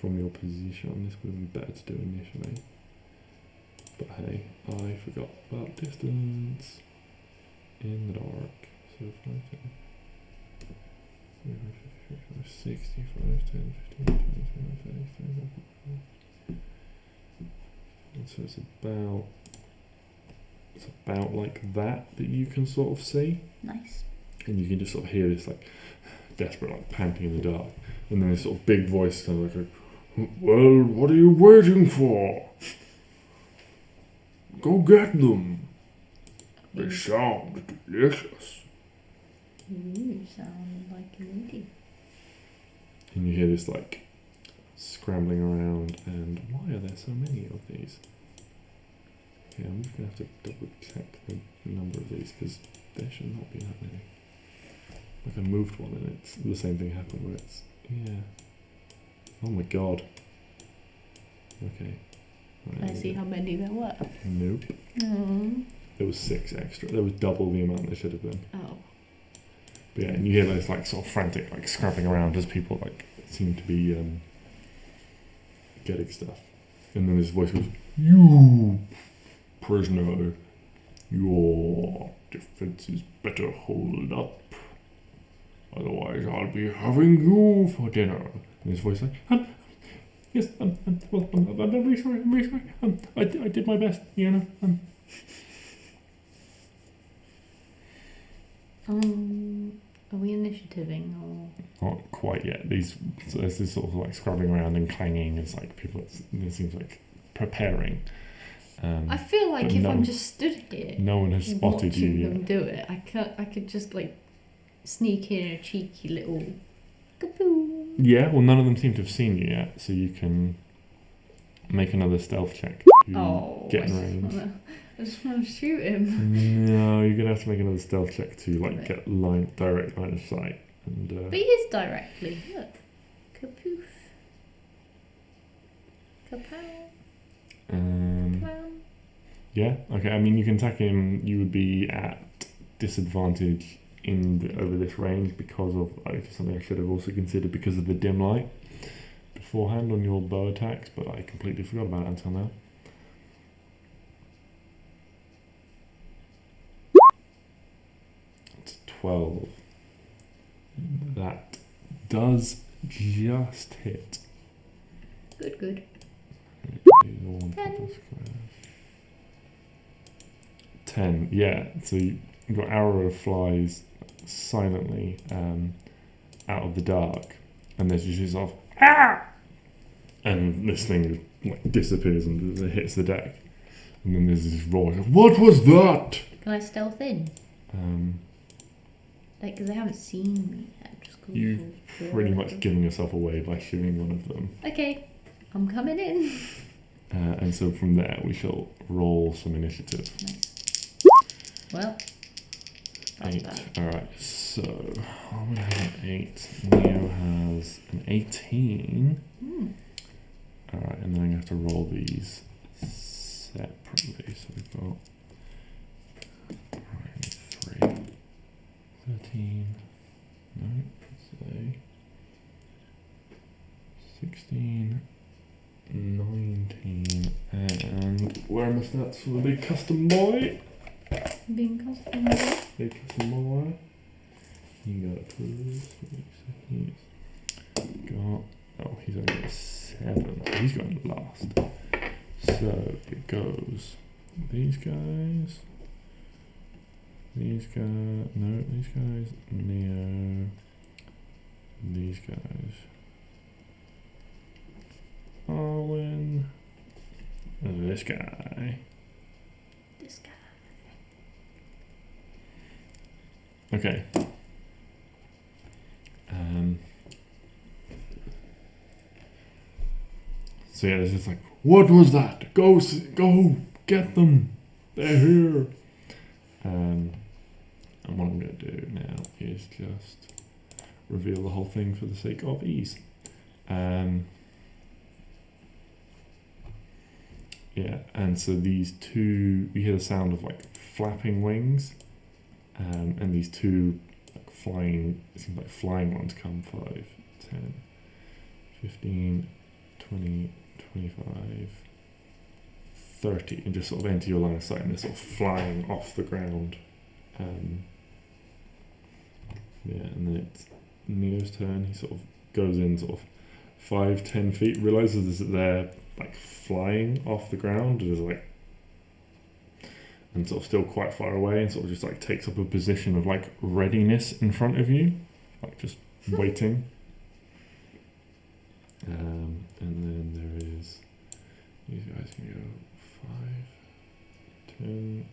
from your position. This would have been better to do initially. But hey, I forgot about distance in the dark. So 65, 10, 15, 20, 25, 30, 35. And so it's about like that you can sort of see. Nice. And you can just sort of hear this like desperate like panting in the dark. And then this sort of big voice kind of like, well, what are you waiting for? Go get them. They sound delicious. You sound like a lady. And you hear this like scrambling around, and why are there so many of these? Yeah, I'm just going to have to double check the number of these, because there should not be that many. Like I moved one and it's the same thing happened where it's, yeah. Oh my god. Okay. Can I see how many there were? Nope. There was 6 extra. There was double the amount there should have been. Oh. But yeah, and you hear those like sort of frantic like scrapping around as people like seem to be getting stuff. And then his voice goes, "You prisoner, your defenses better hold up. Otherwise I'll be having you for dinner." And his voice like, yes, I'm really sorry, I'm really sorry. I did my best, you know. Are we initiativing or? Not quite yet. So there's this sort of like scrubbing around and clanging. It's like people. It seems like preparing. I feel like if I'm just stood here, no one has spotted you watching them yet. do it, I could just like sneak in a cheeky little kapoo. Yeah. Well, none of them seem to have seen you yet, so you can make another stealth check. Get in range. I just want to shoot him. No, you're gonna have to make another stealth check to like get direct line of sight. And, but he is directly. Look, kapoof, kapow. Yeah. Okay. I mean, you can attack him. You would be at disadvantage over this range because of something I should have also considered, because of the dim light beforehand on your bow attacks, but I completely forgot about it until now. It's 12. That does just hit. Good. 10. Yeah. So your arrow flies silently out of the dark, and there's just this sort of and this thing like disappears and it hits the deck, and then there's this roar. What was that? Can I stealth in? Like, because they haven't seen me yet. Just You've pretty much given yourself away by shooting one of them. Okay, I'm coming in. And so from there we shall roll some initiative. Nice. Well, 8. Alright, so I'm going to have an 8. Neo has an 18. Alright, and then I'm going to have to roll these separately. So we've got 3, 13, no, let's say 16, 19, and where are my stats for the big custom boy? Being custom. Big custom boy. You got it, please. He's got, he's only got 7, so he's going last. So it goes these guys, Neo, these guys, Arwen, and this guy. Okay. So yeah, it's just like, what was that? Go get them. They're here. And what I'm gonna do now is just reveal the whole thing for the sake of ease. Yeah, and so these two, you hear the sound of like flapping wings, and these two like flying, it seems like flying ones come 5, 10, 15, 20, 25, 30, and just sort of enter your line of sight, and they're sort of flying off the ground. Yeah, and then it's Neo's turn. He sort of goes in sort of 5, 10 feet, realizes that they're like flying off the ground, and is like, and sort of still quite far away, and sort of just like takes up a position of like readiness in front of you, like just waiting. And then there is, these guys can go 5, 10,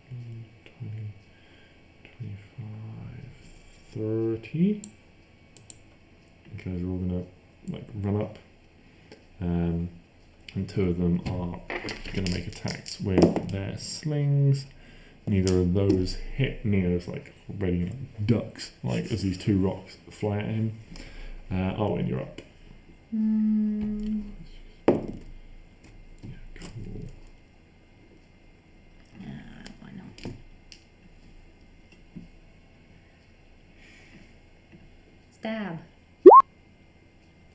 15, 20, 25, 30. You guys are all gonna like run up. And 2 of them are going to make attacks with their slings. Neither of those hit. Neo's like already like ducks, like as these 2 rocks fly at him. Arwen, you're up. Yeah, cool. Why not? Stab.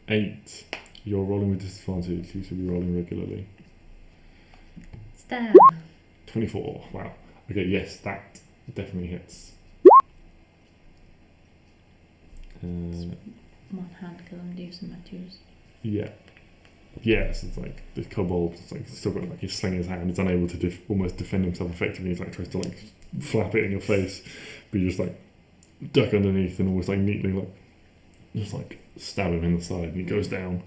8. You're rolling with disadvantage. You should be rolling regularly. Stab. 24. Wow. Okay, yes, that definitely hits. One hand because I'm using my 2s. Yeah. Yes, it's like this kobold. It's like still got like his sling in his hand. He's unable to almost defend himself effectively. He's like tries to like flap it in your face, but you just like duck underneath and almost like neatly like just like stab him in the side, and he goes down.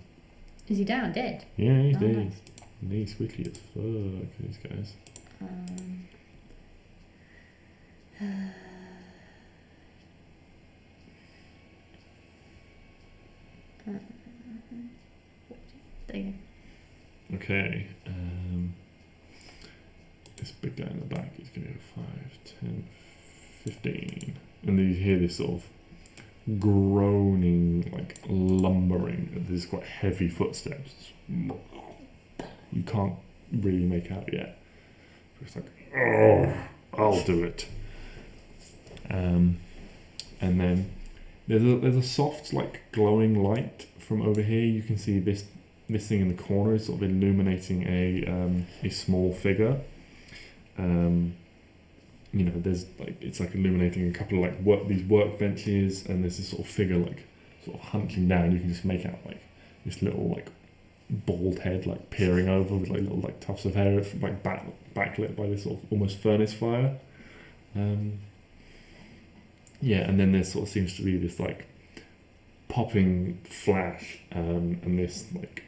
Is he down? Dead? Yeah, he's dead. Nice. And he's quickly as fuck, these guys. There you Okay. This big guy in the back is going to go 5, 10, 15. And then you hear this sort of groaning, like lumbering. There's quite heavy footsteps. You can't really make out yet. It's like, oh, I'll do it. And then there's a soft, like glowing light from over here. You can see this thing in the corner is sort of illuminating a small figure. You know, there's like it's like illuminating a couple of like these workbenches, and there's this sort of figure like sort of hunching down. You can just make out like this little like bald head like peering over with like little like tufts of hair, like backlit by this sort of almost furnace fire. Yeah, and then there sort of seems to be this like popping flash, and this like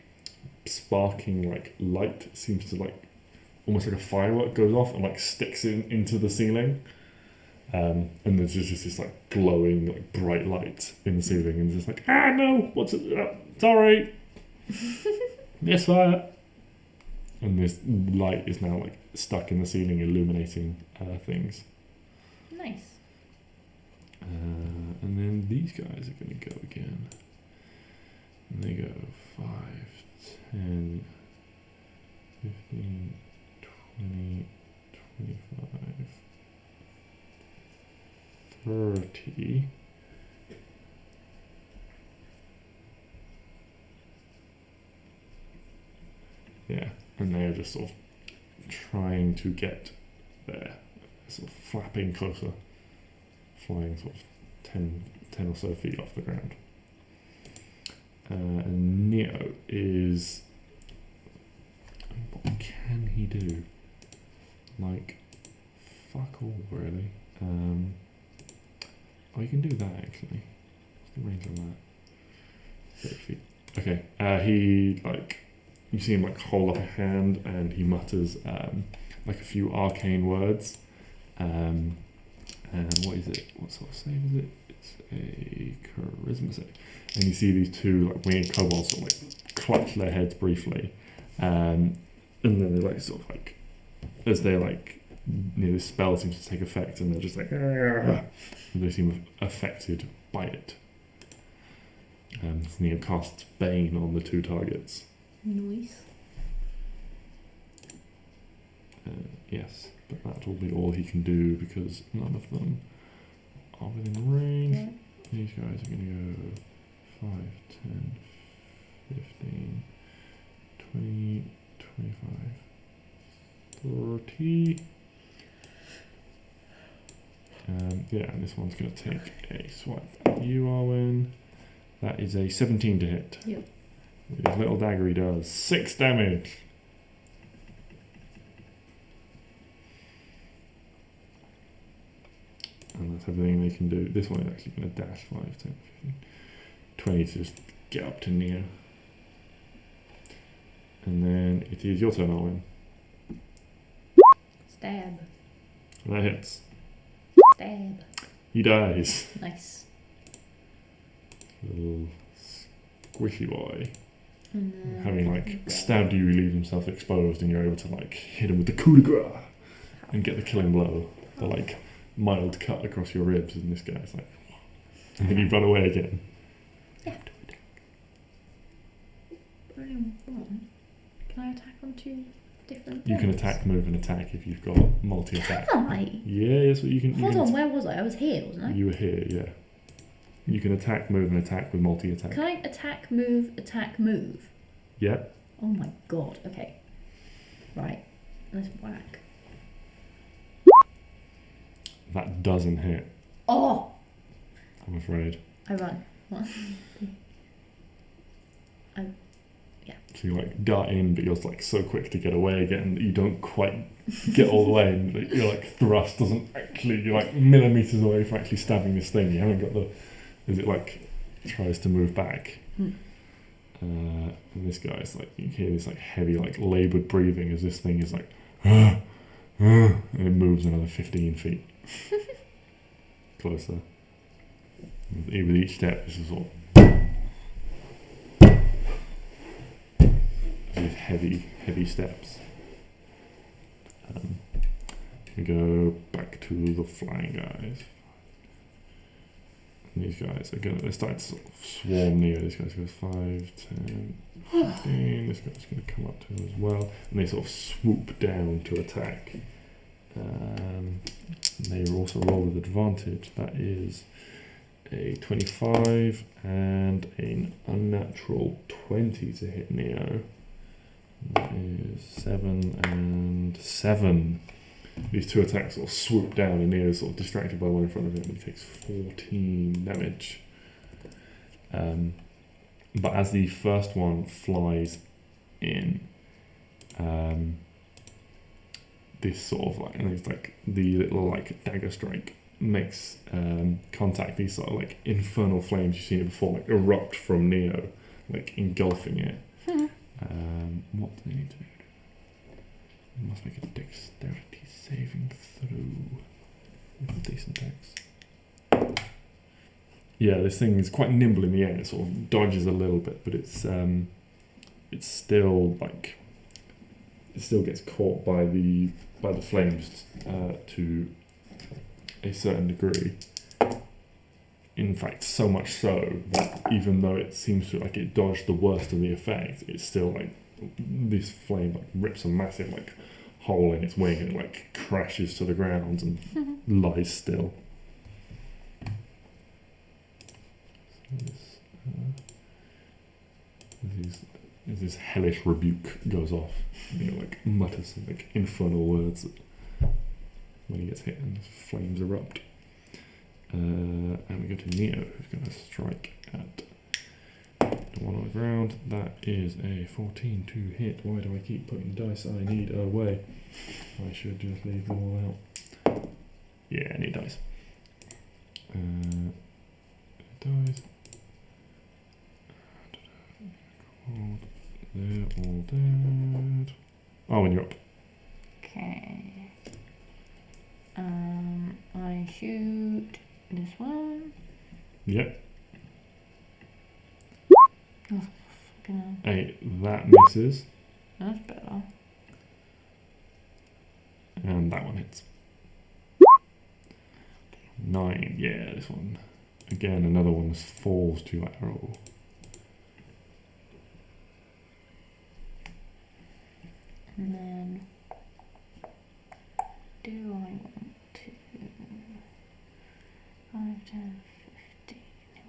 sparking like light seems to like almost like a firework goes off and like sticks into the ceiling, and there's just this like glowing like bright light in the ceiling, and it's just like, no, what's it? Sorry, yes, fire. And this light is now like stuck in the ceiling, illuminating things. Nice. And then these guys are going to go again. And they go 5, 10, 15, 20, 25, 30. Yeah, and they're just sort of trying to get there, sort of flapping closer, flying sort of 10 or so feet off the ground. And Neo is... what can he do? Like, fuck all, really. Oh, you can do that, actually. What's the range on that? 30 feet. Okay, he, like... You see him, like, hold up a hand, and he mutters, like, a few arcane words. And what is it? What sort of save is it? It's a charisma save. And you see these two, like, winged kobolds sort of, like, clutch their heads briefly. And then they, like, sort of, like, as they're, like, you know, the spell seems to take effect, and they're just like, and they seem affected by it. Neo casts Bane on the 2 targets. Nice. Yes, but that will be all he can do because none of them are within range. Yeah. These guys are going to go 5, 10, 15, 20, 25, 30. Yeah, and this one's going to take a swipe at you, Arwen. That is a 17 to hit. Yep. With his little dagger, he does 6 damage. And that's everything they can do. This one is actually going to dash 5, 10, 15, 20 to just get up to Neo. And then it is your turn, Arwen. Stab. That hits. Stab. He dies. Nice. Little squishy boy. And then Having like stabbed you, he leaves himself exposed, and you're able to like hit him with the coup de grace and get the killing blow. The like mild cut across your ribs, and this guy's like, and then you run away again. Yeah. Only one. Can I attack on 2 different? You can things? attack, move, and attack if you've got multi-attack. Can I? Yeah, yes, you can. Hold on, where was I? I was here, wasn't I? You were here, yeah. You can attack, move, and attack with multi-attack. Can I attack, move, attack, move? Yeah. Oh my god, okay. Right, let's whack. That doesn't hit, Oh! I'm afraid. I run. What? So you like dart in, but you're like so quick to get away again that you don't quite get all the way, and your like thrust doesn't actually. You're like millimeters away from actually stabbing this thing. You haven't got the. As it like tries to move back, and this guy's like you hear this like heavy like laboured breathing as this thing is like, and it moves another 15 feet closer. With each step, this is sort of. These heavy steps. We go back to the flying guys. And these guys are they're starting to sort of swarm near. This guy goes 5, 10, 15. This guy's going to come up to him as well. And they sort of swoop down to attack. They also roll with advantage. That is a 25 and an unnatural 20 to hit Neo. That is 7 and 7. These 2 attacks sort of swoop down, and Neo's sort of distracted by one in front of him. He takes 14 damage. But as the first one flies in, this sort of like, and it's like the little like dagger strike makes contact. These sort of like infernal flames you've seen it before, like erupt from Neo, like engulfing it. What do they need to do? They must make a dexterity saving throw with a decent dex. Yeah, this thing is quite nimble in the air. It sort of dodges a little bit, but it's still like it still gets caught by the flames to a certain degree. In fact, so much so that even though it seems to like it dodged the worst of the effect, it's still like this flame like rips a massive like hole in its wing and it like crashes to the ground and lies still. As this hellish rebuke goes off, like mutters some like infernal words when he gets hit and flames erupt. And we go to Neo, who's going to strike at the one on the ground. That is a 14 to hit. Why do I keep putting dice I need away? I should just leave them all out. Yeah, I need dice. Dice. They're all dead. Oh, and you're up. Okay. I shoot this one. Yep. Oh, fucking hell. 8. That misses. That's better. And that one hits. 9. Yeah, this one. Again, another one falls to lateral. And then, do I want to 5, 10, 15,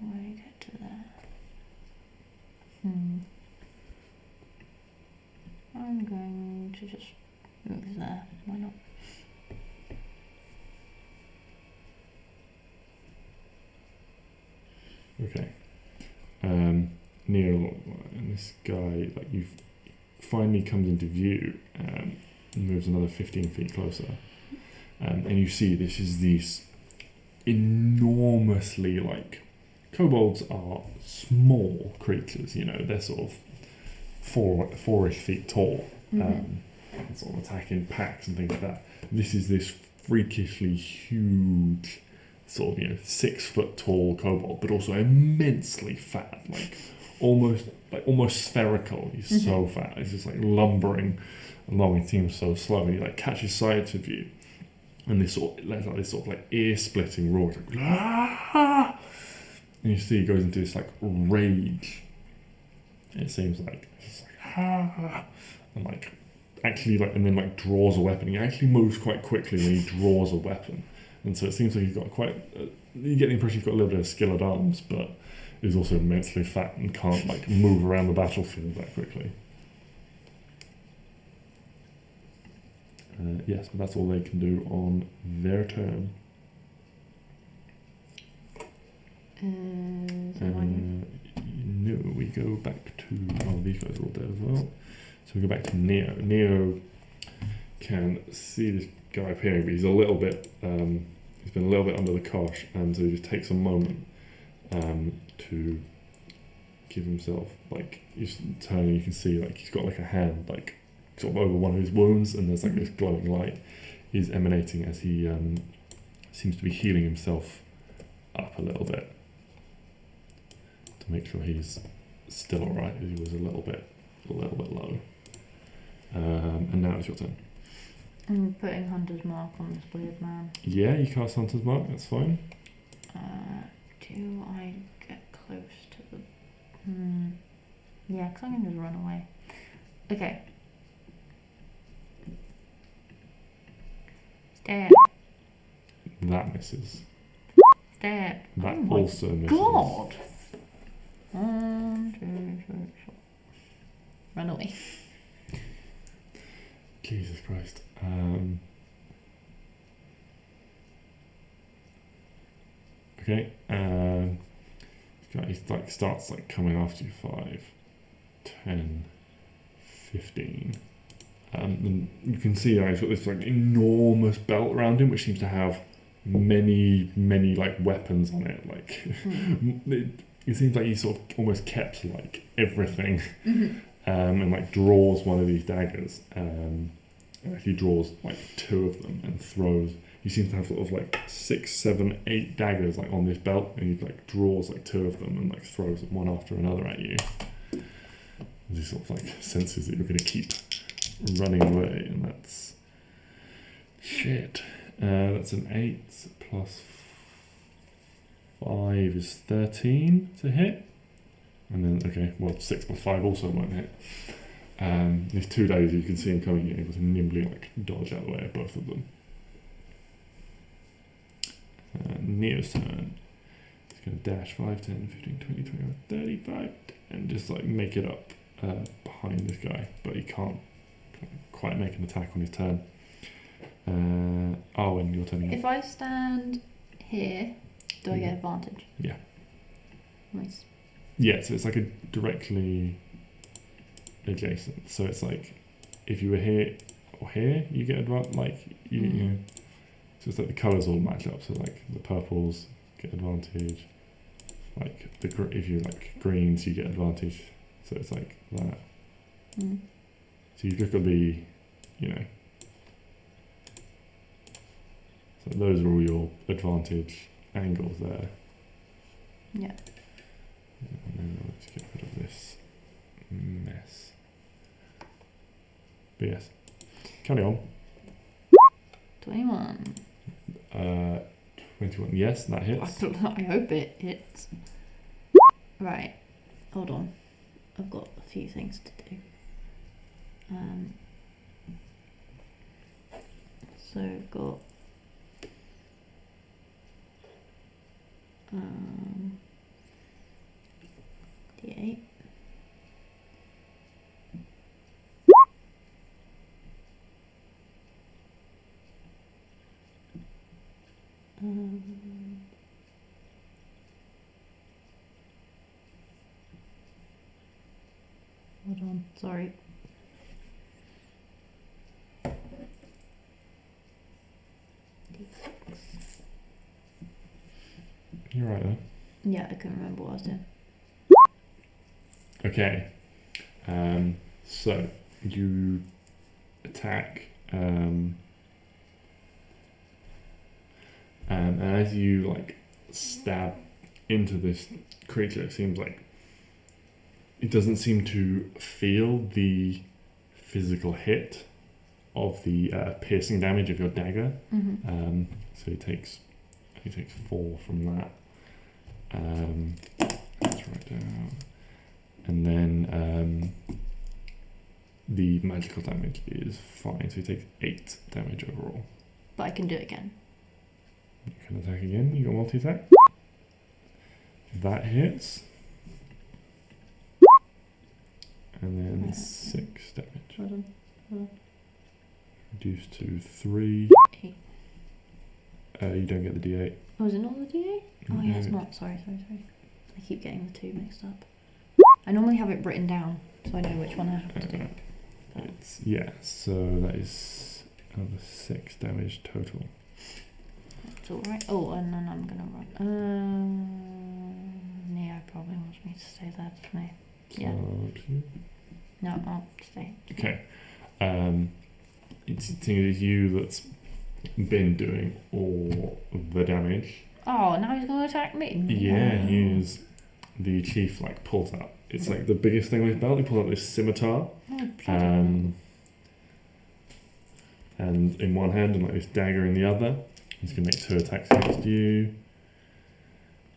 where do you get to there? I'm going to just move there, why not? Okay. Neo and this guy, like, you've finally comes into view, moves another 15 feet closer, and you see this is these enormously, like, kobolds are small creatures, you know, they're sort of four-ish feet tall, sort of attack in packs and things like that. This is this freakishly huge, sort of, you know, 6 foot tall kobold, but also immensely fat, like almost spherical. He's so fat. He's just like lumbering along. He seems so slow. And he like catches sight of you, and this sort of ear splitting roar, like, ah! And you see he goes into this like rage. It seems like it's just like, ah! And like actually like, and then like draws a weapon. He actually moves quite quickly when he draws a weapon. And so it seems like he's got you get the impression he's got a little bit of skill at arms, but is also immensely fat and can't like move around the battlefield that quickly. Yes, but that's all they can do on their turn. No, we go back to... Oh, these guys are all dead as well. So we go back to Neo. Neo can see this guy appearing, but he's a little bit... he's been a little bit under the cosh, and so he just takes a moment to give himself, like, he's turning, you can see, like, he's got, like, a hand, like, sort of over one of his wounds, and there's, like, this glowing light is emanating as he seems to be healing himself up a little bit to make sure he's still alright, as he was a little bit low. And now it's your turn. I'm putting Hunter's Mark on this weird man. Yeah, you cast Hunter's Mark, that's fine. Do I get close to the... Yeah, because I can just run away. Okay. Stab. That misses. Stab. That oh also misses. God! 1, 2, 3, 4. Run away. Jesus Christ. Okay. He like starts like coming after you. 5, 10, 15. And you can see he's got this like enormous belt around him, which seems to have many like weapons on it. Like it seems like he sort of almost kept like everything, and like draws one of these daggers. And he draws like 2 of them and throws. He seems to have sort of like 6, 7, 8 daggers like on this belt, and he like draws like 2 of them and like throws them one after another at you. And he sort of like senses that you're going to keep running away, and that's shit. That's an 8 plus 5 is 13 to hit, and then 6 plus 5 also won't hit. These 2 days you can see him coming, you're able to nimbly like dodge out of the way of both of them. Neo's turn. He's going to dash 5, 10, 15, 20, 21, 35 and just like make it up behind this guy, but he can't quite make an attack on his turn. And your turn again. If I stand here, do I get advantage? Yeah. Nice. Yeah, so it's like a directly adjacent. So it's like if you were here or here, you get advantage. Like you know, so it's like the colours all match up. So like the purples get advantage. Like if you like greens, you get advantage. So it's like that. So you've just got to be, you know. So those are all your advantage angles there. Yeah. And then let's get rid of this mess. But yes, carry on. 21. 21. Yes, that hits. I hope it hits. Right. Hold on. I've got a few things to do. So got D8. Hold on, sorry. You're right there. Yeah, I couldn't remember what I was doing. Okay. So you attack, and as you like stab into this creature, it seems like it doesn't seem to feel the physical hit of the piercing damage of your dagger. Mm-hmm. So he takes 4 from that. Let's write down. And then the magical damage is fine, so he takes 8 damage overall. But I can do it again. You can attack again. You got multi-attack. That hits. And then 6 damage. Hold on. Reduced to 3. 8. You don't get the D8. Oh, is it not the D8? Oh, yeah, it's No. not. Sorry. I keep getting the 2 mixed up. I normally have it written down, so I know which one I have to do. So that is another 6 damage total. It's alright. Oh, and then I'm gonna run. Neo probably wants me to stay there, doesn't he? Yeah. No, I'll stay. Okay. It's you that's been doing all the damage. Oh, now he's gonna attack me. Yeah, he is. The chief like pulls out. It's like the biggest thing on his belt. He pulls out this scimitar, and in one hand and like this dagger in the other. He's gonna make 2 attacks against you.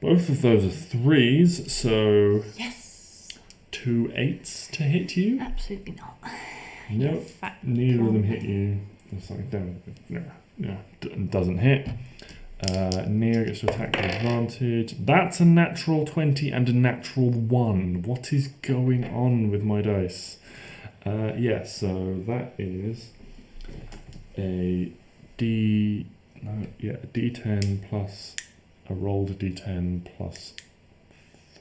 Both of those are 3s, so yes. 2 8s to hit you. Absolutely not. Nope, neither of them hit you. It's like doesn't hit. Neo gets to attack with advantage. That's a natural 20 and a natural 1. What is going on with my dice? So that is a D10 plus a rolled D10 plus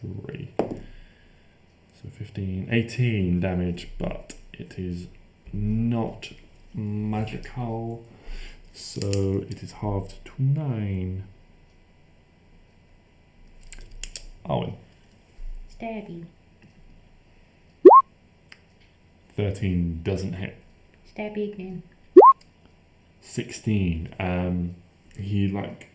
3. So 15, 18 damage, but it is not magical. So it is halved to 9. Arwen. Stabby. 13 doesn't hit. Stabby again. 16. He like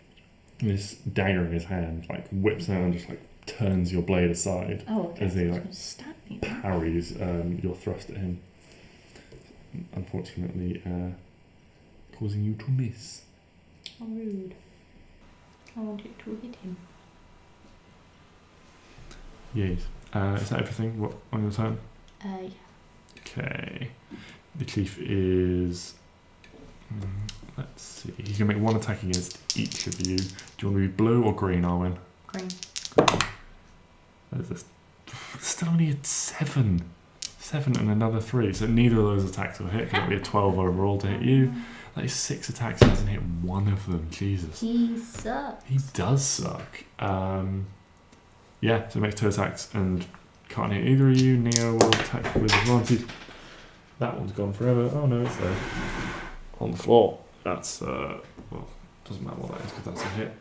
this dagger in his hand like whips out and just like turns your blade aside. Oh, okay. As he like stab me. parries your thrust at him. Unfortunately, causing you to miss. How rude. I wanted to hit him. Yes. Is that everything? What on your turn? Yeah. Okay. The chief is. Let's see. He's gonna make 1 attack against each of you. Do you want to be blue or green, Arwen? Green. There's this. Still only a 7. 7 and another 3. So neither of those attacks will hit. That'll be a 12 overall to hit you. That is 6 attacks. He hasn't hit 1 of them. Jesus. He sucks. He does suck. So makes 2 attacks and can't hit either of you. Neo will attack with advantage. That one's gone forever. Oh no, it's there. On the floor. That's, doesn't matter what that is because that's a hit.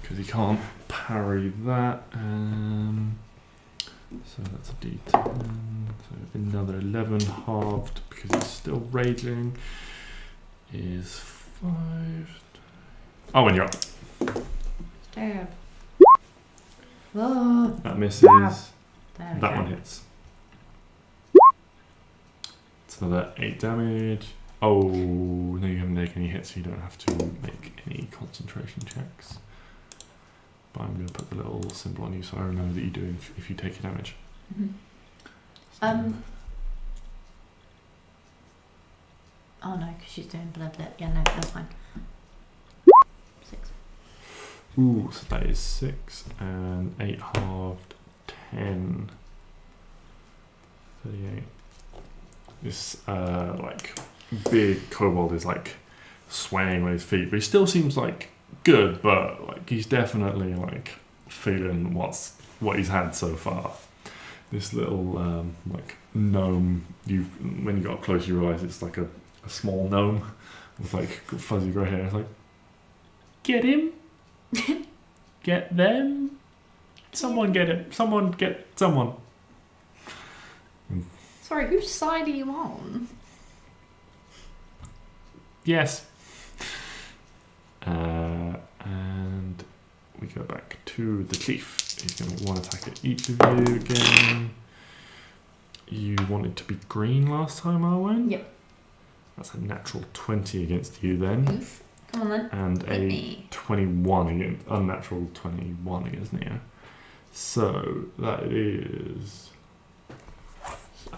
Because he can't parry that. So that's a D10. So another 11 halved because he's still raging. Is 5. Oh, when you're up. Stab. Oh. That misses. That one hits. It's another 8 damage. Oh, no, you haven't taken any hits, so you don't have to make any concentration checks. But I'm going to put the little symbol on you so I remember that you do if you take your damage. Mm-hmm. Oh no, because she's doing blah blah. Yeah, no, that's fine. 6. Ooh, so that is 6 and 8 halved, 10. 38. This like big kobold is like swaying with his feet, but he still seems like good, but like he's definitely like feeling what he's had so far. This little like gnome, when you got up close you realise it's like a small gnome with like fuzzy grey hair. It's like, get him, get them, someone get him, someone get someone. Sorry, whose side are you on? Yes. And we go back to the chief. He's going to make one attack at each of you again. You wanted to be green last time, Arwen? Yep. That's a natural 20 against you then. Oof. Come on then. And a 21 against, unnatural 21 against Neo. So that is... do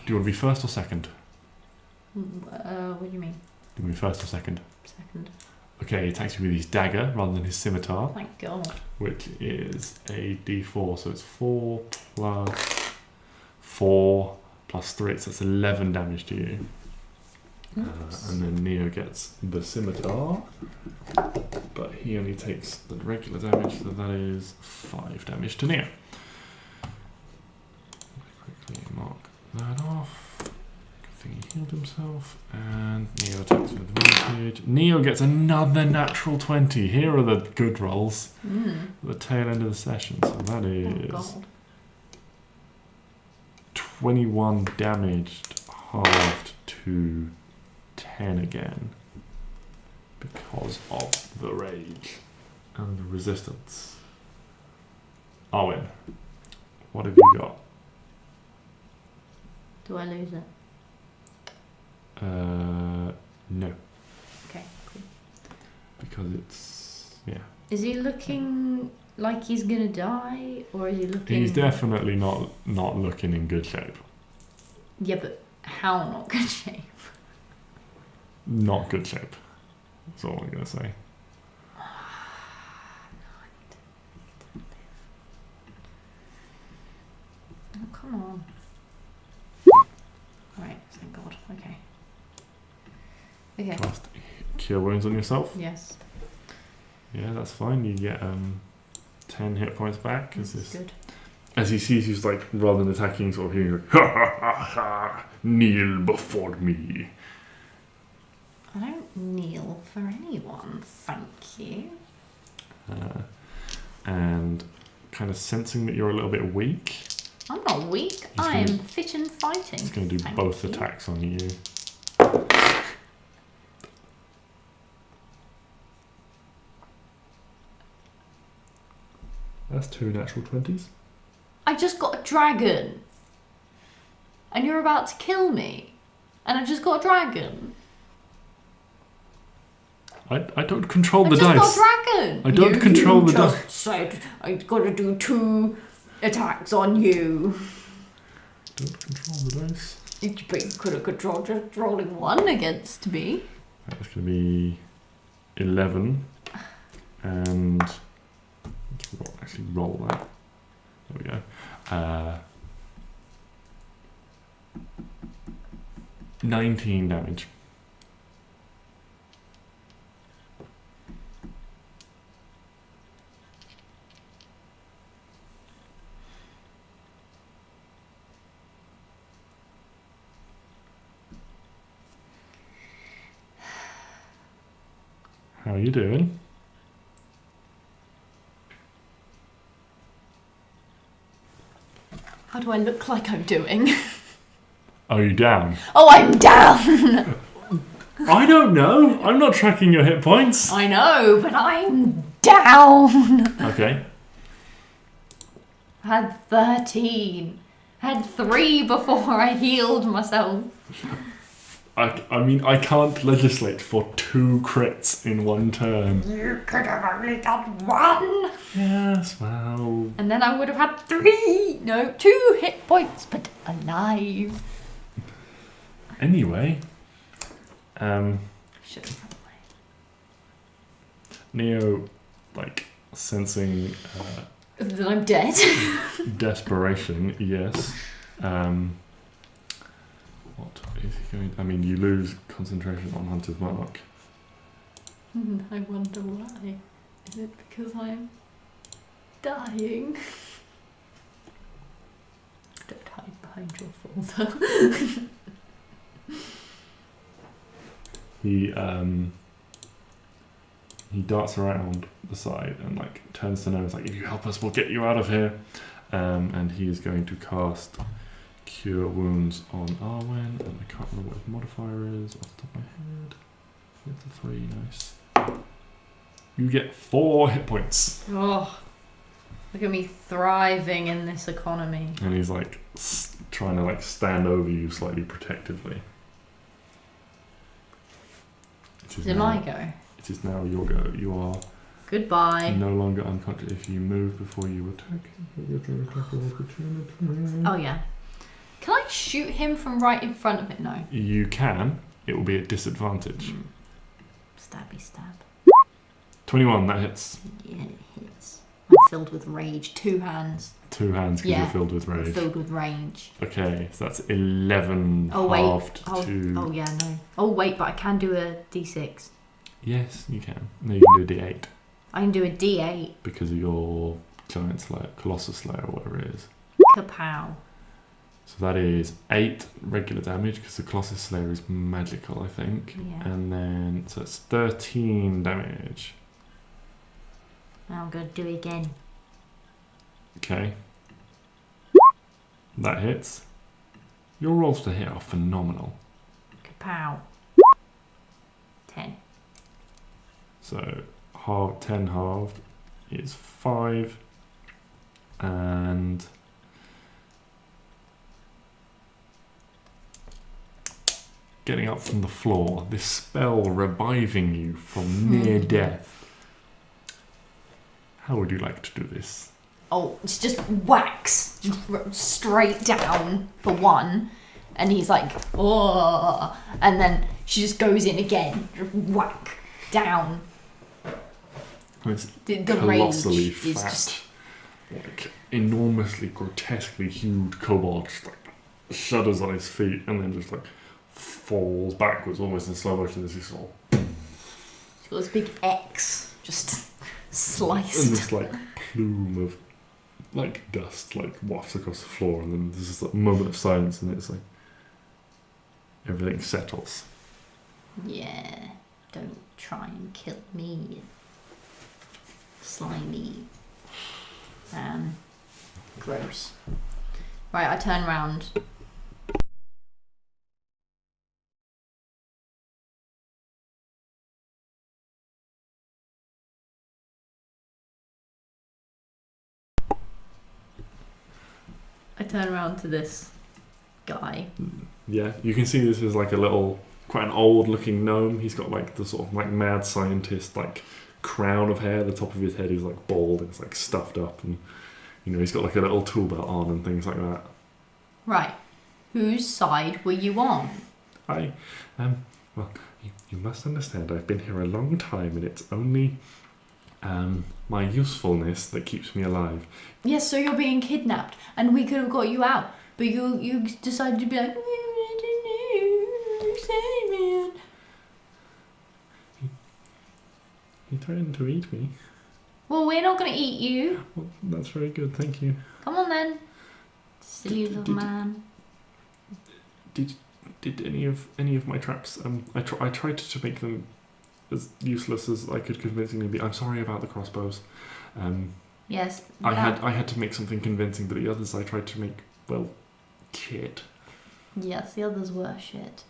you want to be first or second? What do you mean? Do you want to be first or second? Second. Okay, he attacks you with his dagger rather than his scimitar. Thank God. Which is a d4, so it's 4 plus 4 plus 3, so that's 11 damage to you. And then Neo gets the scimitar, but he only takes the regular damage, so that is 5 damage to Neo. Quickly mark that off. Good thing he healed himself, and Neo attacks with advantage. Neo gets another natural 20. Here are the good rolls. The tail end of the session, so that is 21 damaged, halved to 10 again because of the rage and the resistance. Arwen, what have you got? Do I lose it? No. Okay, cool. Because it's, yeah. Is he looking like he's gonna die, or is he looking... He's definitely not looking in good shape. Yeah, but how not good shape? Not good shape. That's all I'm going to say. Oh, come on. Right, thank God. Okay. Okay. Cast Cure Wounds on yourself. Yes. Yeah, that's fine. You get 10 hit points back. This is good. As he sees you, like, rather than attacking, sort of hearing like, ha ha ha ha, kneel before me. I don't kneel for anyone, thank you. And kind of sensing that you're a little bit weak. I'm not weak. I am fit and fighting. He's going to do both attacks on you. That's 2 natural 20s. I just got a dragon. And you're about to kill me. And I just got a dragon. I don't control the dice. I just got a dragon. I don't control the dice. You just said I've got to do 2 attacks on you. Don't control the dice. You could have controlled just rolling 1 against me. That's going to be 11. And let's actually roll that. There we go. 19 damage. How are you doing? How do I look like I'm doing? Are you down? Oh, I'm down! I don't know. I'm not tracking your hit points. I know, but I'm down! Okay. Had 13. Had 3 before I healed myself. I mean, I can't legislate for 2 crits in one turn. You could have only done 1. Yes, well... And then I would have had 2 hit points, but alive. Anyway, Should have run Neo, like, sensing away. Then I'm dead. desperation, yes. What is he going? I mean, you lose concentration on Hunter's Mark. I wonder why. Is it because I'm dying? Don't hide behind your folder. He darts around the side and like turns to Nose like, if you help us, we'll get you out of here. And he is going to cast Cure Wounds on Arwen, and I can't remember what his modifier is off the top of my head. It's a 3, nice. You get 4 hit points. Oh, look at me thriving in this economy. And he's like trying to like stand over you slightly protectively. Is it my go? It is now your go. You are Goodbye. no longer unconscious. If you move before you attack, you get an attack of opportunity. Oh yeah. Can I shoot him from right in front of it? No. You can. It will be at disadvantage. Stabby stab. 21, that hits. Yeah, it hits. I'm filled with rage. 2 hands. 2 hands because you're filled with I'm rage. filled with rage. Okay, so that's 11 Oh wait. halved to... Oh yeah, no. Oh wait, but I can do a D6. Yes, you can. No, you can do a D8 I can do a D8. because of your Giant Slayer, Colossus Slayer, or whatever it is. Kapow. So that is 8 regular damage because the Colossus Slayer is magical, I think. Yeah. And then, so it's 13 damage. Now I'm going to do it again. Okay. That hits. Your rolls to hit are phenomenal. Kapow. 10. So 10 halved is 5. And getting up from the floor, this spell reviving you from near death. How would you like to do this? Oh, it's just whacks. Just straight down for one. And he's like, oh. And then she just goes in again. Whack. Down. It's The colossally rage is fat, just... like enormously, grotesquely huge kobold just like shudders on his feet and then just like falls backwards almost in slow motion as he sort of... He's got this big X just sliced. And this like plume of like dust like wafts across the floor, and then there's this like, moment of silence, and it's like everything settles. Yeah, don't try and kill me. Slimy. Gross. Right, I turn around. I turn around to this guy. Yeah, you can see this is like a little, quite an old looking gnome. He's got like the sort of like mad scientist like crown of hair. The top of his head is like bald and it's like stuffed up, and you know he's got like a little tool belt on and things like that. Right. Whose side were you on? Well, you must understand I've been here a long time and it's only my usefulness that keeps me alive. Yes, so you're being kidnapped and we could have got you out. But you decided to be like, He threatened to eat me. well, we're not going to eat you. Well, that's very good, thank you. Come on then. Silly little man. Did any of my traps? I tried to make them as useless as I could convincingly be. I'm sorry about the crossbows. Yes. I had to make something convincing, but the others I tried to make, well, shit. Yes, the others were shit.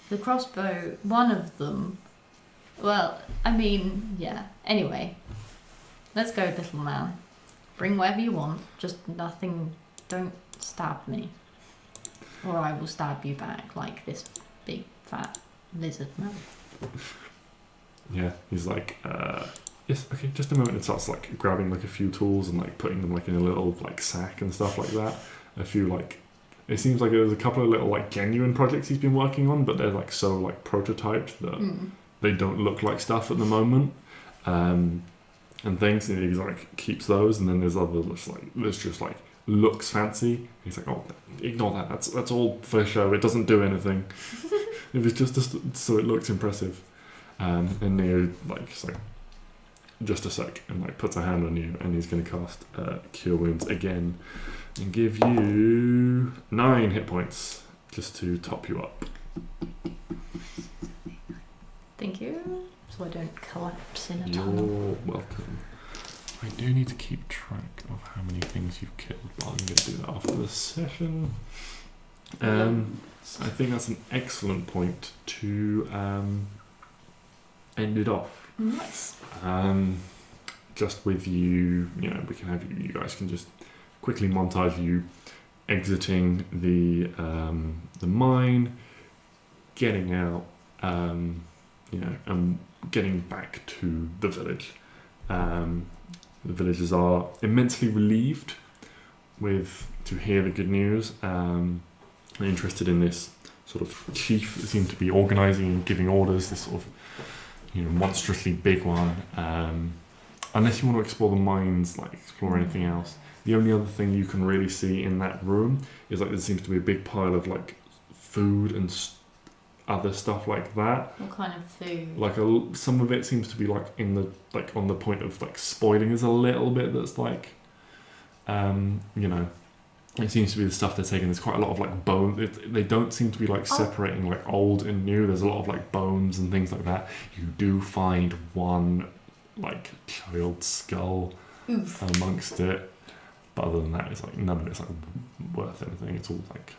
The crossbow, one of them. Well, I mean, yeah. Anyway, let's go, little man. Bring whatever you want. Just nothing. Don't stab me. Or I will stab you back like this big fat lizard man. Yeah, he's like, yes, okay, just a moment, and starts like grabbing like a few tools and like putting them like in a little like sack and stuff like that. A few like it seems like there's a couple of little like genuine projects he's been working on, but they're like so like prototyped that they don't look like stuff at the moment. And things, and he like keeps those, and then there's other that's just like looks fancy. He's like, oh, ignore that. That's all for show. It doesn't do anything. It was just so it looks impressive. And Neo like just a sec, and like puts a hand on you, and he's going to cast Cure Wounds again, and give you 9 hit points just to top you up. Thank you. So I don't collapse in a You're tunnel. welcome. I do need to keep track of how many things you've killed, but I'm going to do that after the session. So I think that's an excellent point to end it off. Nice. Just with you, we can have you guys can just quickly montage you exiting the mine, getting out, and getting back to the village. The villagers are immensely relieved to hear the good news. They're interested in this sort of chief that seemed to be organising and giving orders. This sort of monstrously big one. Unless you want to explore the mines, like explore anything else. The only other thing you can really see in that room is like there seems to be a big pile of like food and other stuff like that. What kind of food? Like some of it seems to be like on the point of like spoiling. There's a little bit that's like, it seems to be the stuff they're taking. There's quite a lot of like bones. They don't seem to be like separating like old and new. There's a lot of like bones and things like that. You do find one like child skull amongst it, but other than that, it's like none of it's like worth anything. It's all like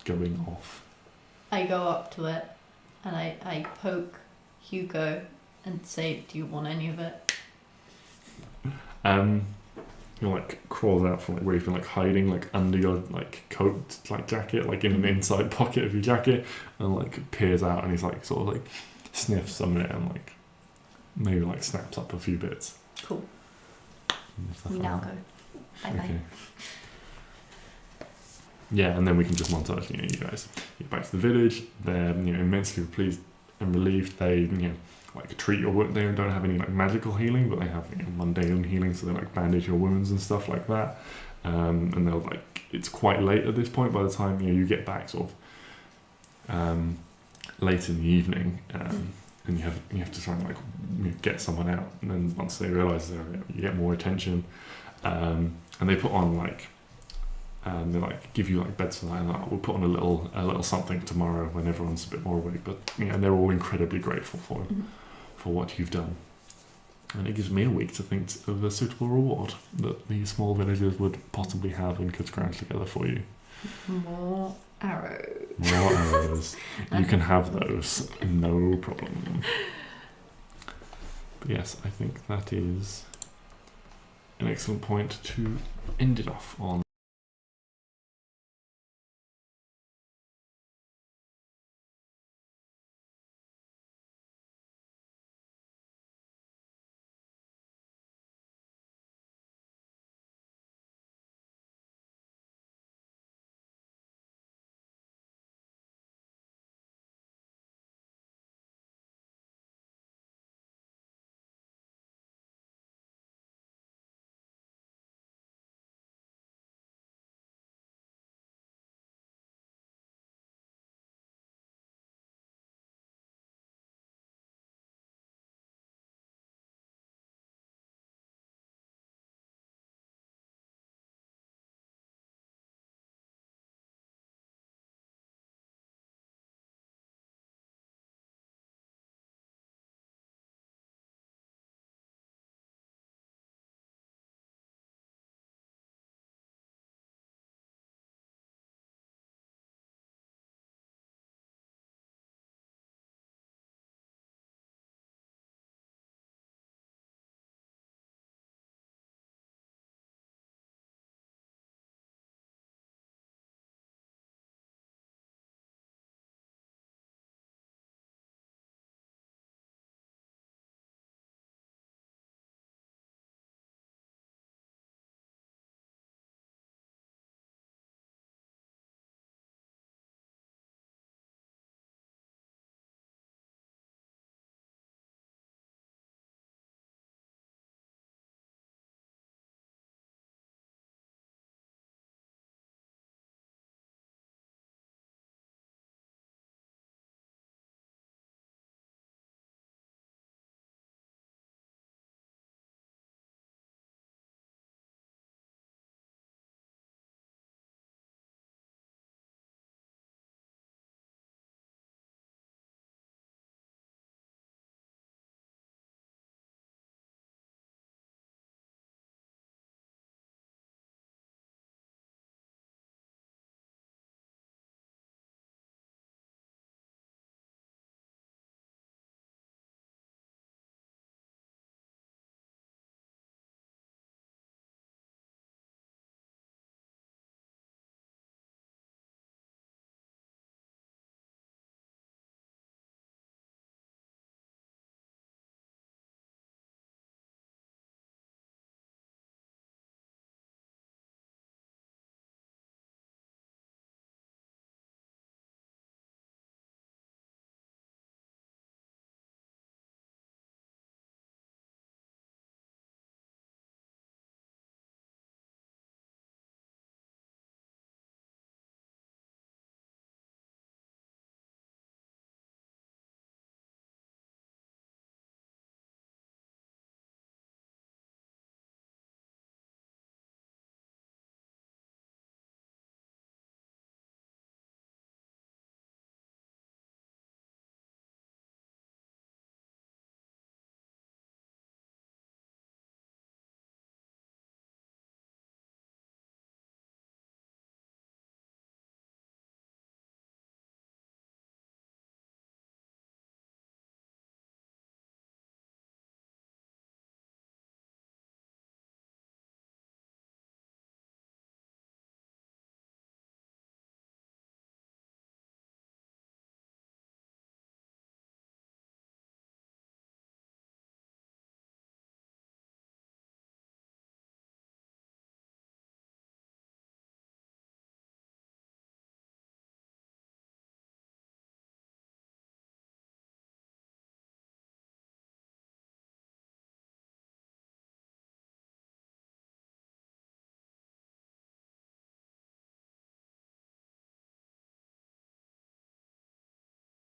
going off. I go up to it and I poke Hugo and say, "Do you want any of it?" He like crawls out from like where you've been like hiding like under your like coat like jacket, like in an inside pocket of your jacket, and like peers out, and he's like sort of like sniffs some of it and like maybe like snaps up a few bits. Cool. We now go. Bye bye. Okay. Yeah, and then we can just montage, you guys get back to the village. They're, immensely pleased and relieved. They, like treat your wound. They don't have any like magical healing, but they have mundane healing, so they like bandage your wounds and stuff like that. And they'll like, it's quite late at this point by the time you get back, sort of late in the evening, and you have to try and like get someone out. And then once they realise you get more attention, and they put on like. They like give you like beds for that, and like, we'll put on a little something tomorrow when everyone's a bit more awake. But they're all incredibly grateful for what you've done, and it gives me a week to think of a suitable reward that the small villagers would possibly have and could scrounge together for you. More arrows. More arrows. You can have those, no problem. But yes, I think that is an excellent point to end it off on.